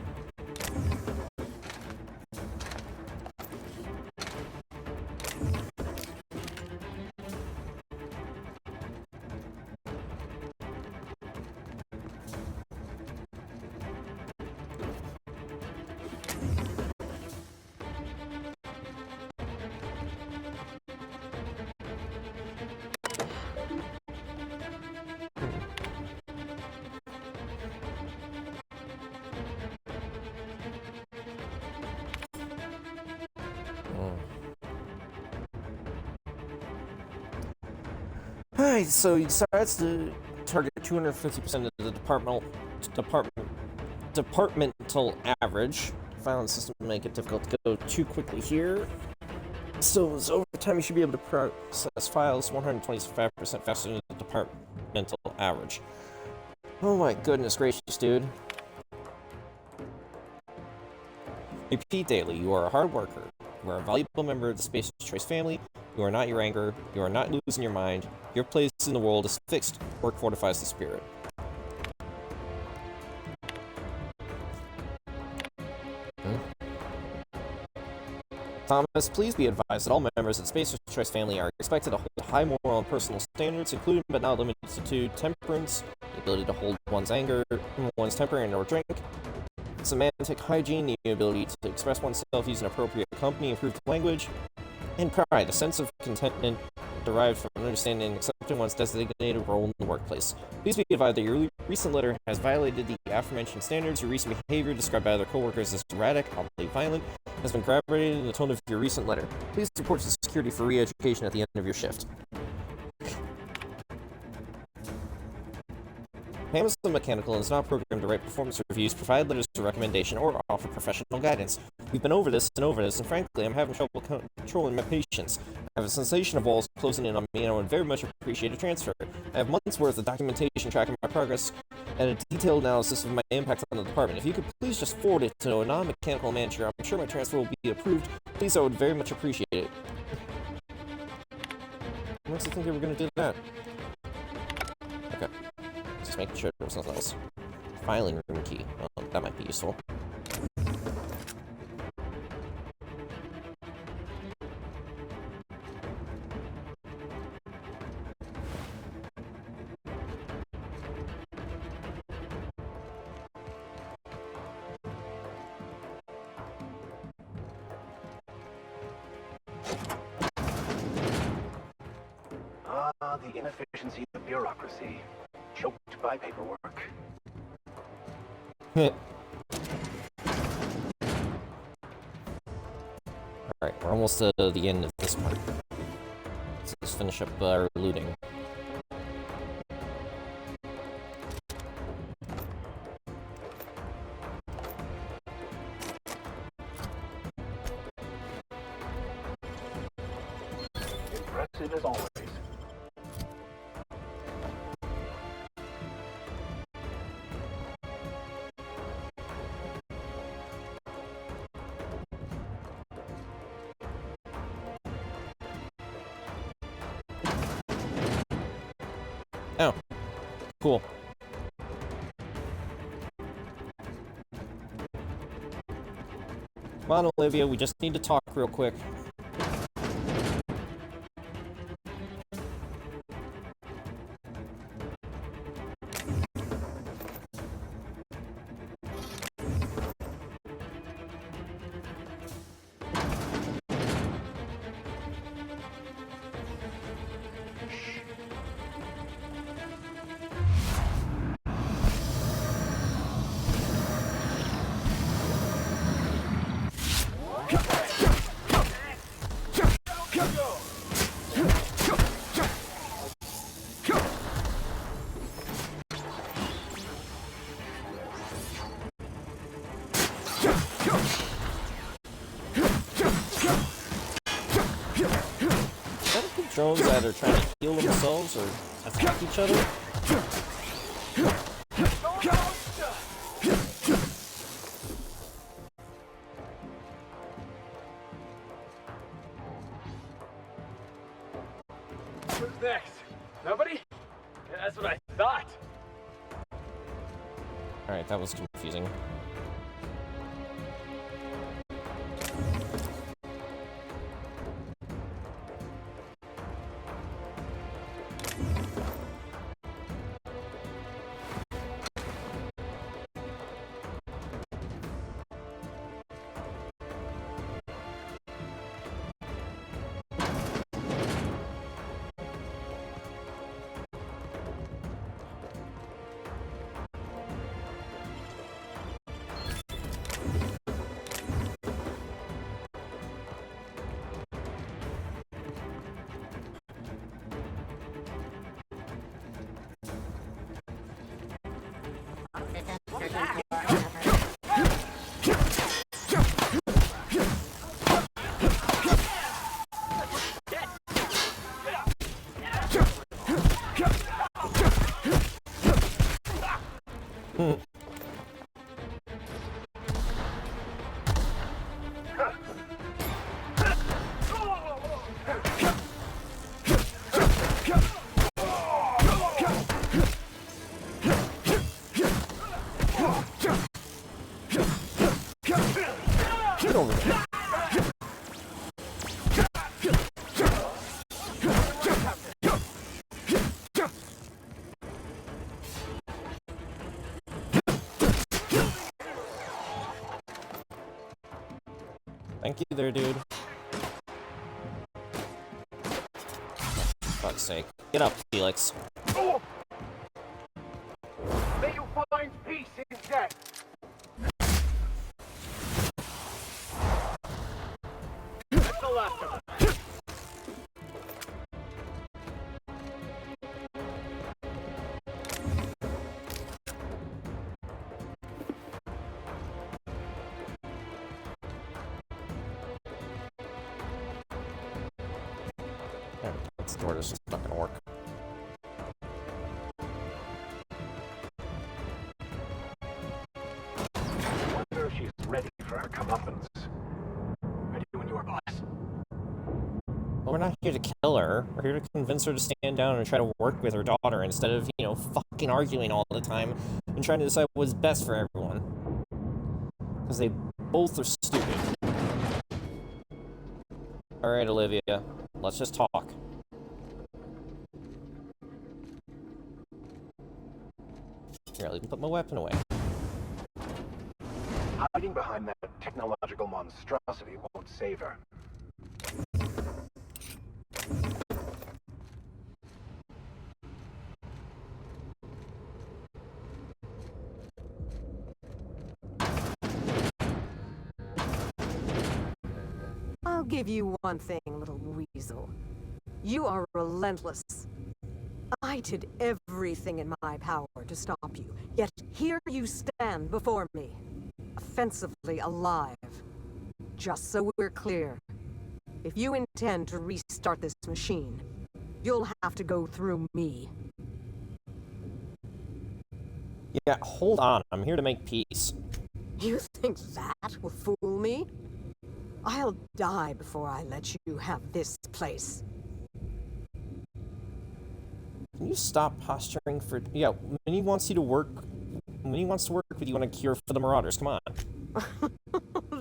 Alright, so he decides to target 250% of the departmental average. Violence system to make it difficult to go too quickly here. So as over time you should be able to process files 125% faster than the departmental average. Oh my goodness gracious, dude. Repeat daily, you are a hard worker. You are a valuable member of the Spacer's Choice family. You are not your anger. You are not losing your mind. Your place in the world is fixed. Work fortifies the spirit. Thomas, please be advised that all members of the Spacer's Choice family are expected to hold high moral and personal standards, including but not limited to temperance, the ability to hold one's anger, one's temper, and or drink, semantic hygiene, the ability to express oneself using appropriate company, improved language, and pride, a sense of contentment derived from understanding and accepting one's designated role in the workplace. Please be advised that your recent letter has violated the aforementioned standards. Your recent behavior, described by other coworkers as erratic, oddly violent, has been corroborated in the tone of your recent letter. Please report to security for re-education at the end of your shift. Hamilton Mechanical is not programmed to write performance reviews, provide letters of recommendation, or offer professional guidance. We've been over this, and frankly, I'm having trouble controlling my patience. I have a sensation of walls closing in on me, and I would very much appreciate a transfer. I have months' worth of documentation tracking my progress, and a detailed analysis of my impact on the department. If you could please just forward it to a non-mechanical manager, I'm sure my transfer will be approved. Please, I would very much appreciate it. What makes you think they were going to do that? Okay. Just making sure there was nothing else. Filing room key. Oh, that might be useful. Ah, the inefficiency of bureaucracy. Choked by paperwork. Alright, we're almost to the end of this part. Let's finish up our looting. Impressive as always. Oh. Cool. Come on, Olivia, we just need to talk real quick. Drones that are trying to heal themselves or attack each other. Who's next? Nobody? Yeah, that's what I thought. Alright, that was confusing. Get over there. Thank you there, dude. For fuck's sake. Get up, Felix. Oh! May you find peace in death. That's the last of it. This door is just not gonna work. I wonder if she's ready for her comeuppance. Ready when you are, boss. Well, we're not here to kill her. We're here to convince her to stand down and try to work with her daughter instead of, you know, fucking arguing all the time and trying to decide what's best for everyone. Because they both are stupid. Alright, Olivia. Let's just talk. Here, let me put my weapon away. Hiding behind that technological monstrosity won't save her. I'll give you one thing, little weasel. You are relentless. I did everything in my power to stop you, yet here you stand before me, offensively alive. Just so we're clear, if you intend to restart this machine, you'll have to go through me. Yeah, hold on. I'm here to make peace. You think that will fool me? I'll die before I let you have this place. Can you stop posturing for... Yeah, when he wants you to work... When he wants to work with you on a cure for the Marauders, come on.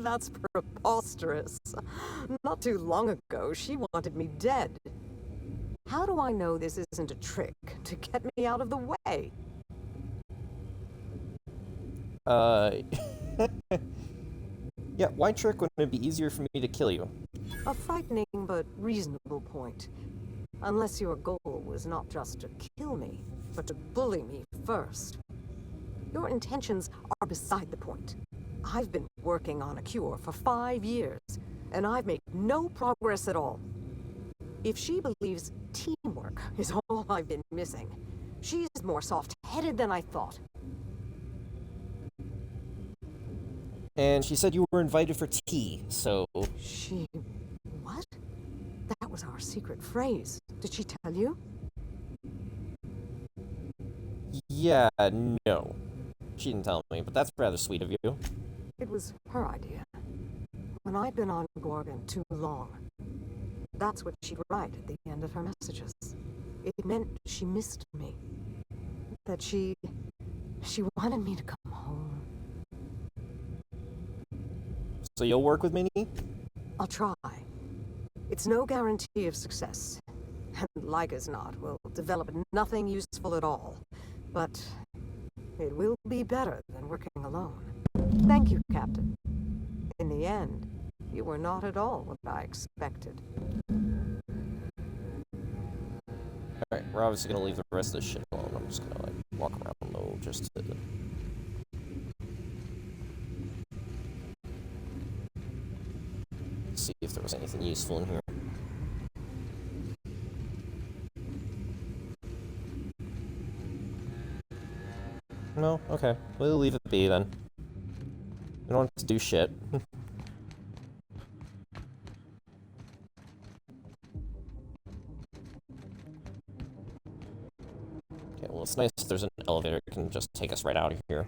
That's preposterous. Not too long ago, she wanted me dead. How do I know this isn't a trick to get me out of the way? Yeah, why trick when it'd be easier for me to kill you? A frightening but reasonable point. Unless your goal was not just to kill me, but to bully me first. Your intentions are beside the point. I've been working on a cure for 5 years, and I've made no progress at all. If she believes teamwork is all I've been missing, she's more soft-headed than I thought. And she said you were invited for tea, so... She... what? That was our secret phrase. Did she tell you? Yeah, no. She didn't tell me, but that's rather sweet of you. It was her idea. When I'd been on Gorgon too long, that's what she'd write at the end of her messages. It meant she missed me. That she wanted me to come home. So you'll work with Minnie? I'll try. It's no guarantee of success. And like as not, we'll develop nothing useful at all. But it will be better than working alone. Thank you, Captain. In the end, you were not at all what I expected. Alright, we're obviously gonna leave the rest of this shit alone. I'm just gonna, like, walk around low just to... see if there was anything useful in here. No? Okay. We'll leave it be then. We don't have to do shit. Okay, well it's nice there's an elevator that can just take us right out of here.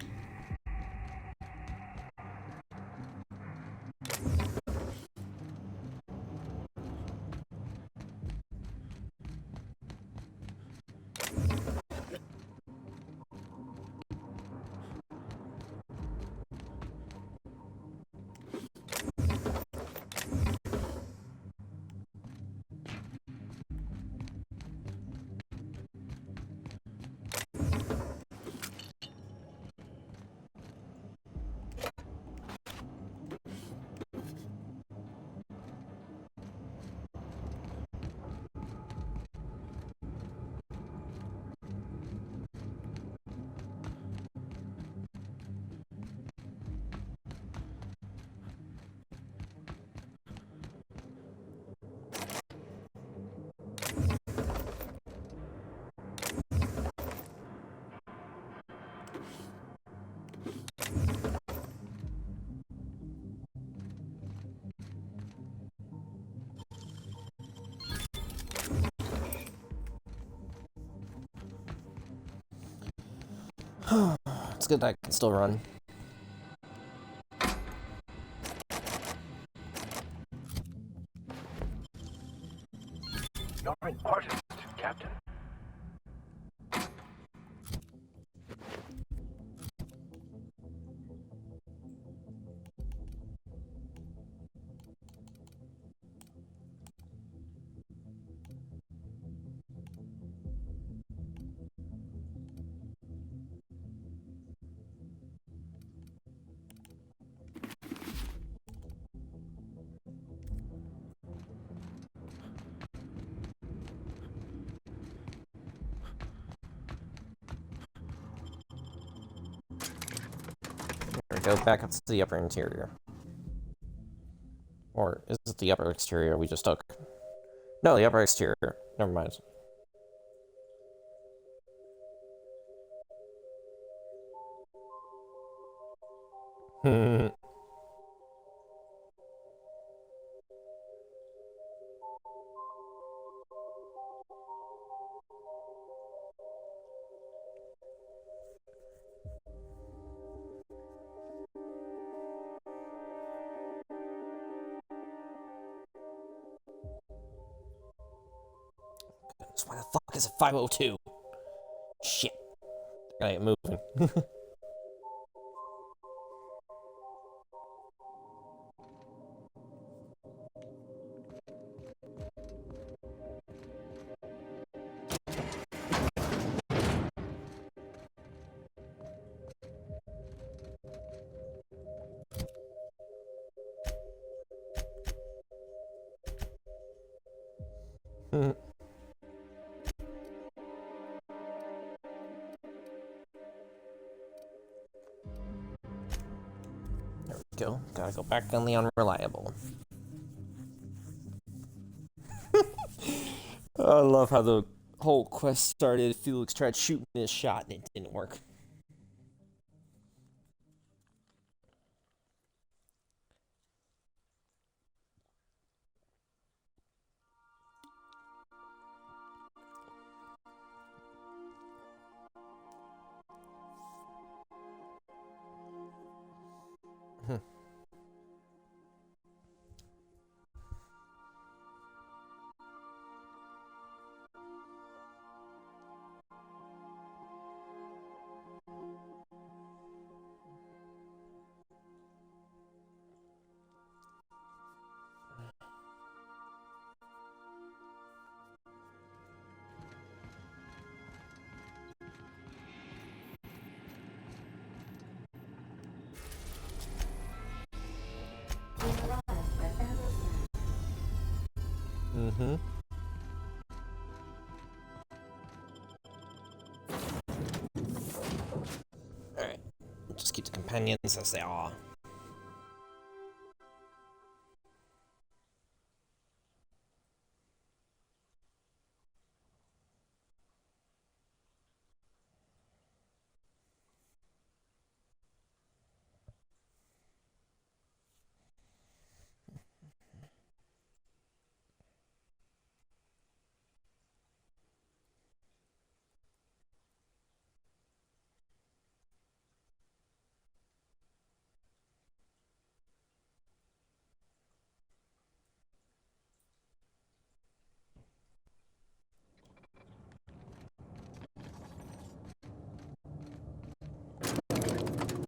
It's good that I can still run. You're an artist, Captain. There we go, back up to the upper interior. Or is it the upper exterior we just took? No, the upper exterior. Never mind. Why the fuck is it 502? Shit. Gotta get moving. There we go. Gotta go back on the unreliable. I love how the whole quest started. Felix tried shooting his shot and it didn't work. Mm-hmm. Alright. Just keep the companions as they are.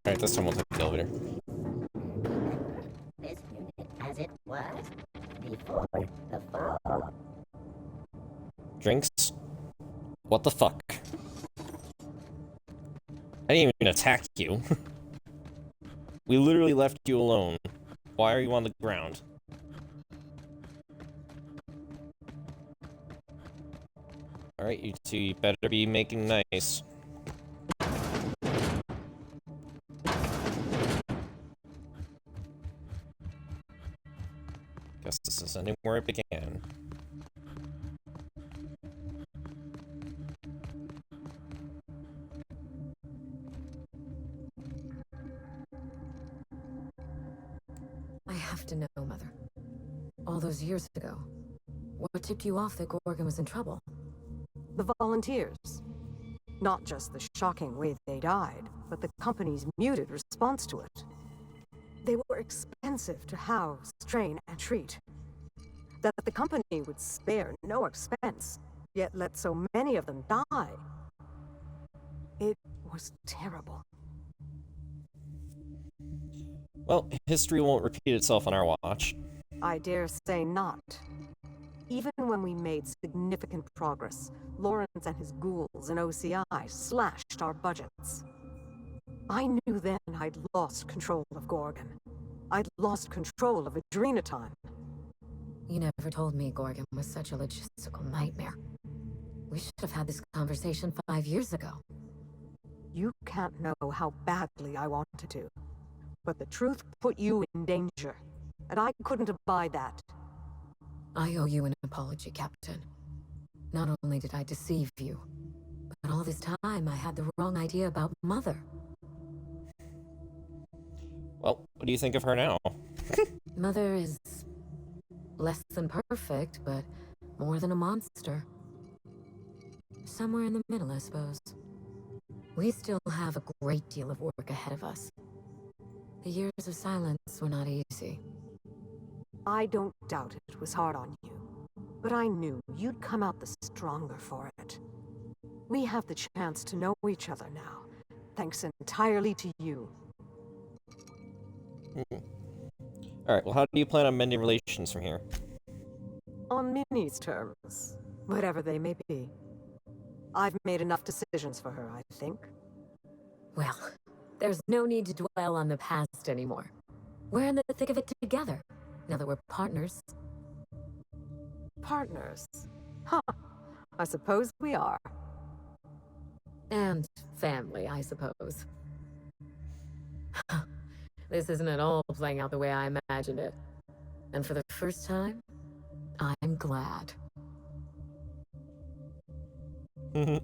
Alright, this time we'll take the elevator. This unit as it was before the fall. Drinks? What the fuck? I didn't even attack you. We literally left you alone. Why are you on the ground? Alright, you two, you better be making nice. Guess this is ending where it began. I have to know, Mother. All those years ago, what tipped you off that Gorgon was in trouble? The volunteers. Not just the shocking way they died, but the company's muted response to it. They were expensive to house, train, and treat. That the company would spare no expense, yet let so many of them die. It was terrible. Well, history won't repeat itself on our watch. I dare say not. Even when we made significant progress, Lawrence and his ghouls in OCI slashed our budgets. I knew then I'd lost control of Gorgon. I'd lost control of Adrenatime. You never told me Gorgon was such a logistical nightmare. We should have had this conversation 5 years ago. You can't know how badly I wanted to. But the truth put you in danger, and I couldn't abide that. I owe you an apology, Captain. Not only did I deceive you, but all this time I had the wrong idea about Mother. Well, what do you think of her now? Mother is less than perfect, but more than a monster. Somewhere in the middle, I suppose. We still have a great deal of work ahead of us. The years of silence were not easy. I don't doubt it was hard on you, but I knew you'd come out the stronger for it. We have the chance to know each other now, thanks entirely to you. Alright, well, how do you plan on mending relations from here? On Minnie's terms, whatever they may be. I've made enough decisions for her, I think. Well, there's no need to dwell on the past anymore. We're in the thick of it together, now that we're partners. Partners? Huh. I suppose we are. And family, I suppose. This isn't at all playing out the way I imagined it. And for the first time, I'm glad. Well,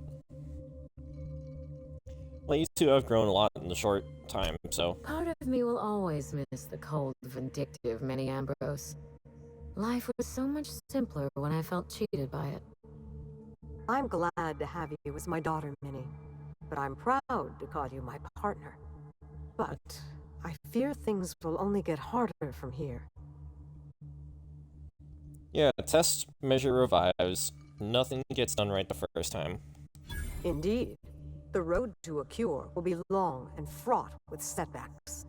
you two have grown a lot in the short time, so... Part of me will always miss the cold, vindictive Minnie Ambrose. Life was so much simpler when I felt cheated by it. I'm glad to have you as my daughter, Minnie. But I'm proud to call you my partner. But I fear things will only get harder from here. Yeah, test, measure, revives. Nothing gets done right the first time. Indeed. The road to a cure will be long and fraught with setbacks.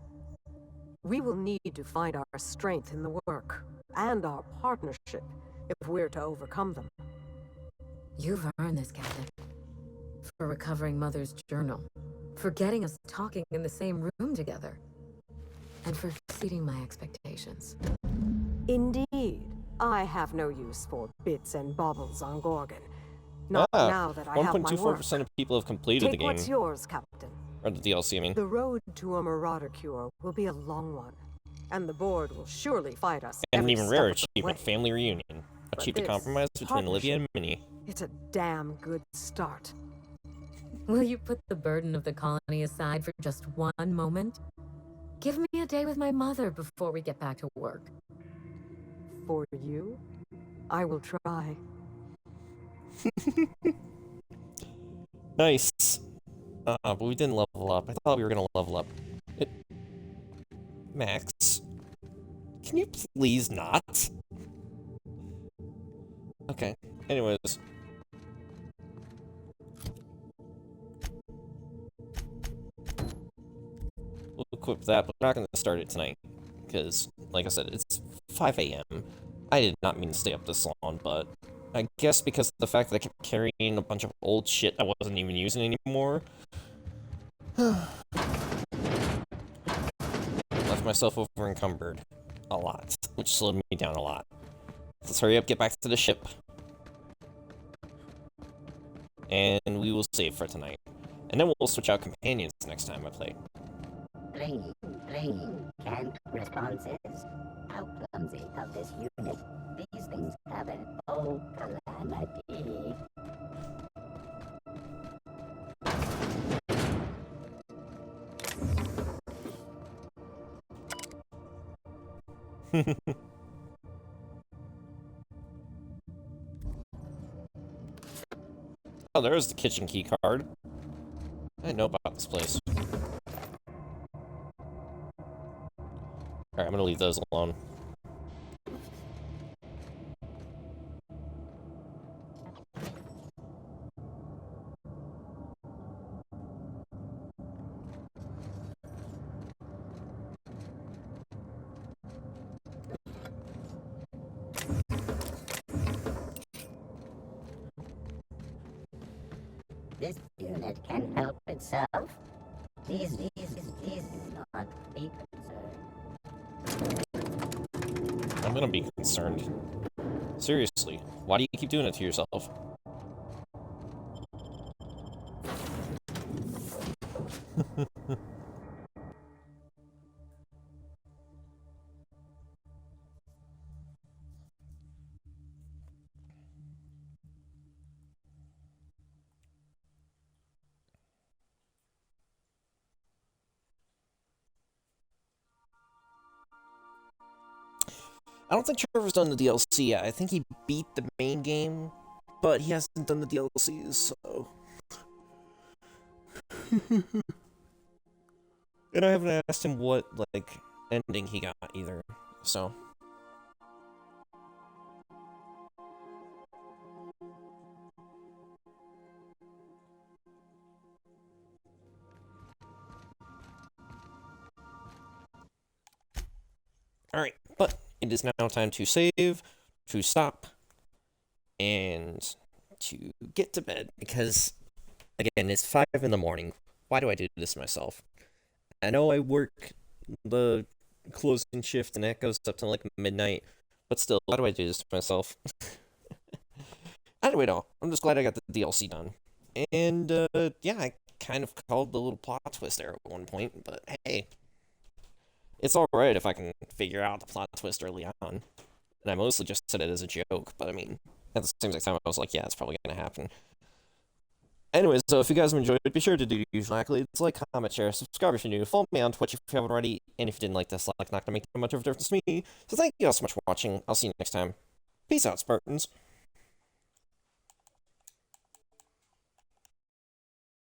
We will need to find our strength in the work, and our partnership, if we're to overcome them. You've earned this, Captain. For recovering Mother's journal, for getting us talking in the same room together, and for exceeding my expectations. Indeed. I have no use for bits and baubles on Gorgon. Not now that I have my work. 1.24% of people have completed the Take game. what's yours, Captain. Or the DLC, I mean. The road to a Marauder cure will be a long one, and the board will surely fight us. And an every even step rarer of the achievement, way. family reunion. Achieved a this compromise between Olivia and Minnie. It's a damn good start. Will you put the burden of the colony aside for just one moment? Give me a day with my mother before we get back to work. For you, I will try. Nice. But we didn't level up. I thought we were gonna level up. Max, can you please not? Okay. Anyways. We'll equip that, but we're not gonna start it tonight. Because, like I said, it's 5 a.m. I did not mean to stay up this long, but I guess because of the fact that I kept carrying a bunch of old shit I wasn't even using anymore. Left myself over encumbered a lot, which slowed me down a lot. Let's hurry up, get back to the ship. And we will save for tonight. And then we'll switch out companions next time I play. Bringing canned responses. How clumsy of this unit. These things happen. Oh, calamity. Oh, there's the kitchen key card. this place. Alright, I'm gonna leave those alone. This unit can help itself. Please do not be concerned. I'm gonna be concerned. Seriously, why do you keep doing it to yourself? I don't think Trevor's done the DLC yet. I think he beat the main game, but he hasn't done the DLCs, so... And I haven't asked him what, like, ending he got either, so... Alright, but it is now time to save, to stop, and to get to bed, because, again, it's 5 in the morning. Why do I do this myself? I know I work the closing shift, and that goes up to, like, midnight, but still, why do I do this to myself? Anyway, no, I'm just glad I got the DLC done. And, yeah, I kind of called the little plot twist there at one point, but hey... It's alright if I can figure out the plot twist early on. And I mostly just said it as a joke, but I mean, at the same exact time, I was like, yeah, it's probably gonna happen. Anyways, so if you guys have enjoyed it, be sure to do your usual accolades, like, comment, share, subscribe if you're new, follow me on Twitch if you haven't already, and if you didn't like this, like, not gonna make that much of a difference to me. So thank you all so much for watching, I'll see you next time. Peace out, Spartans.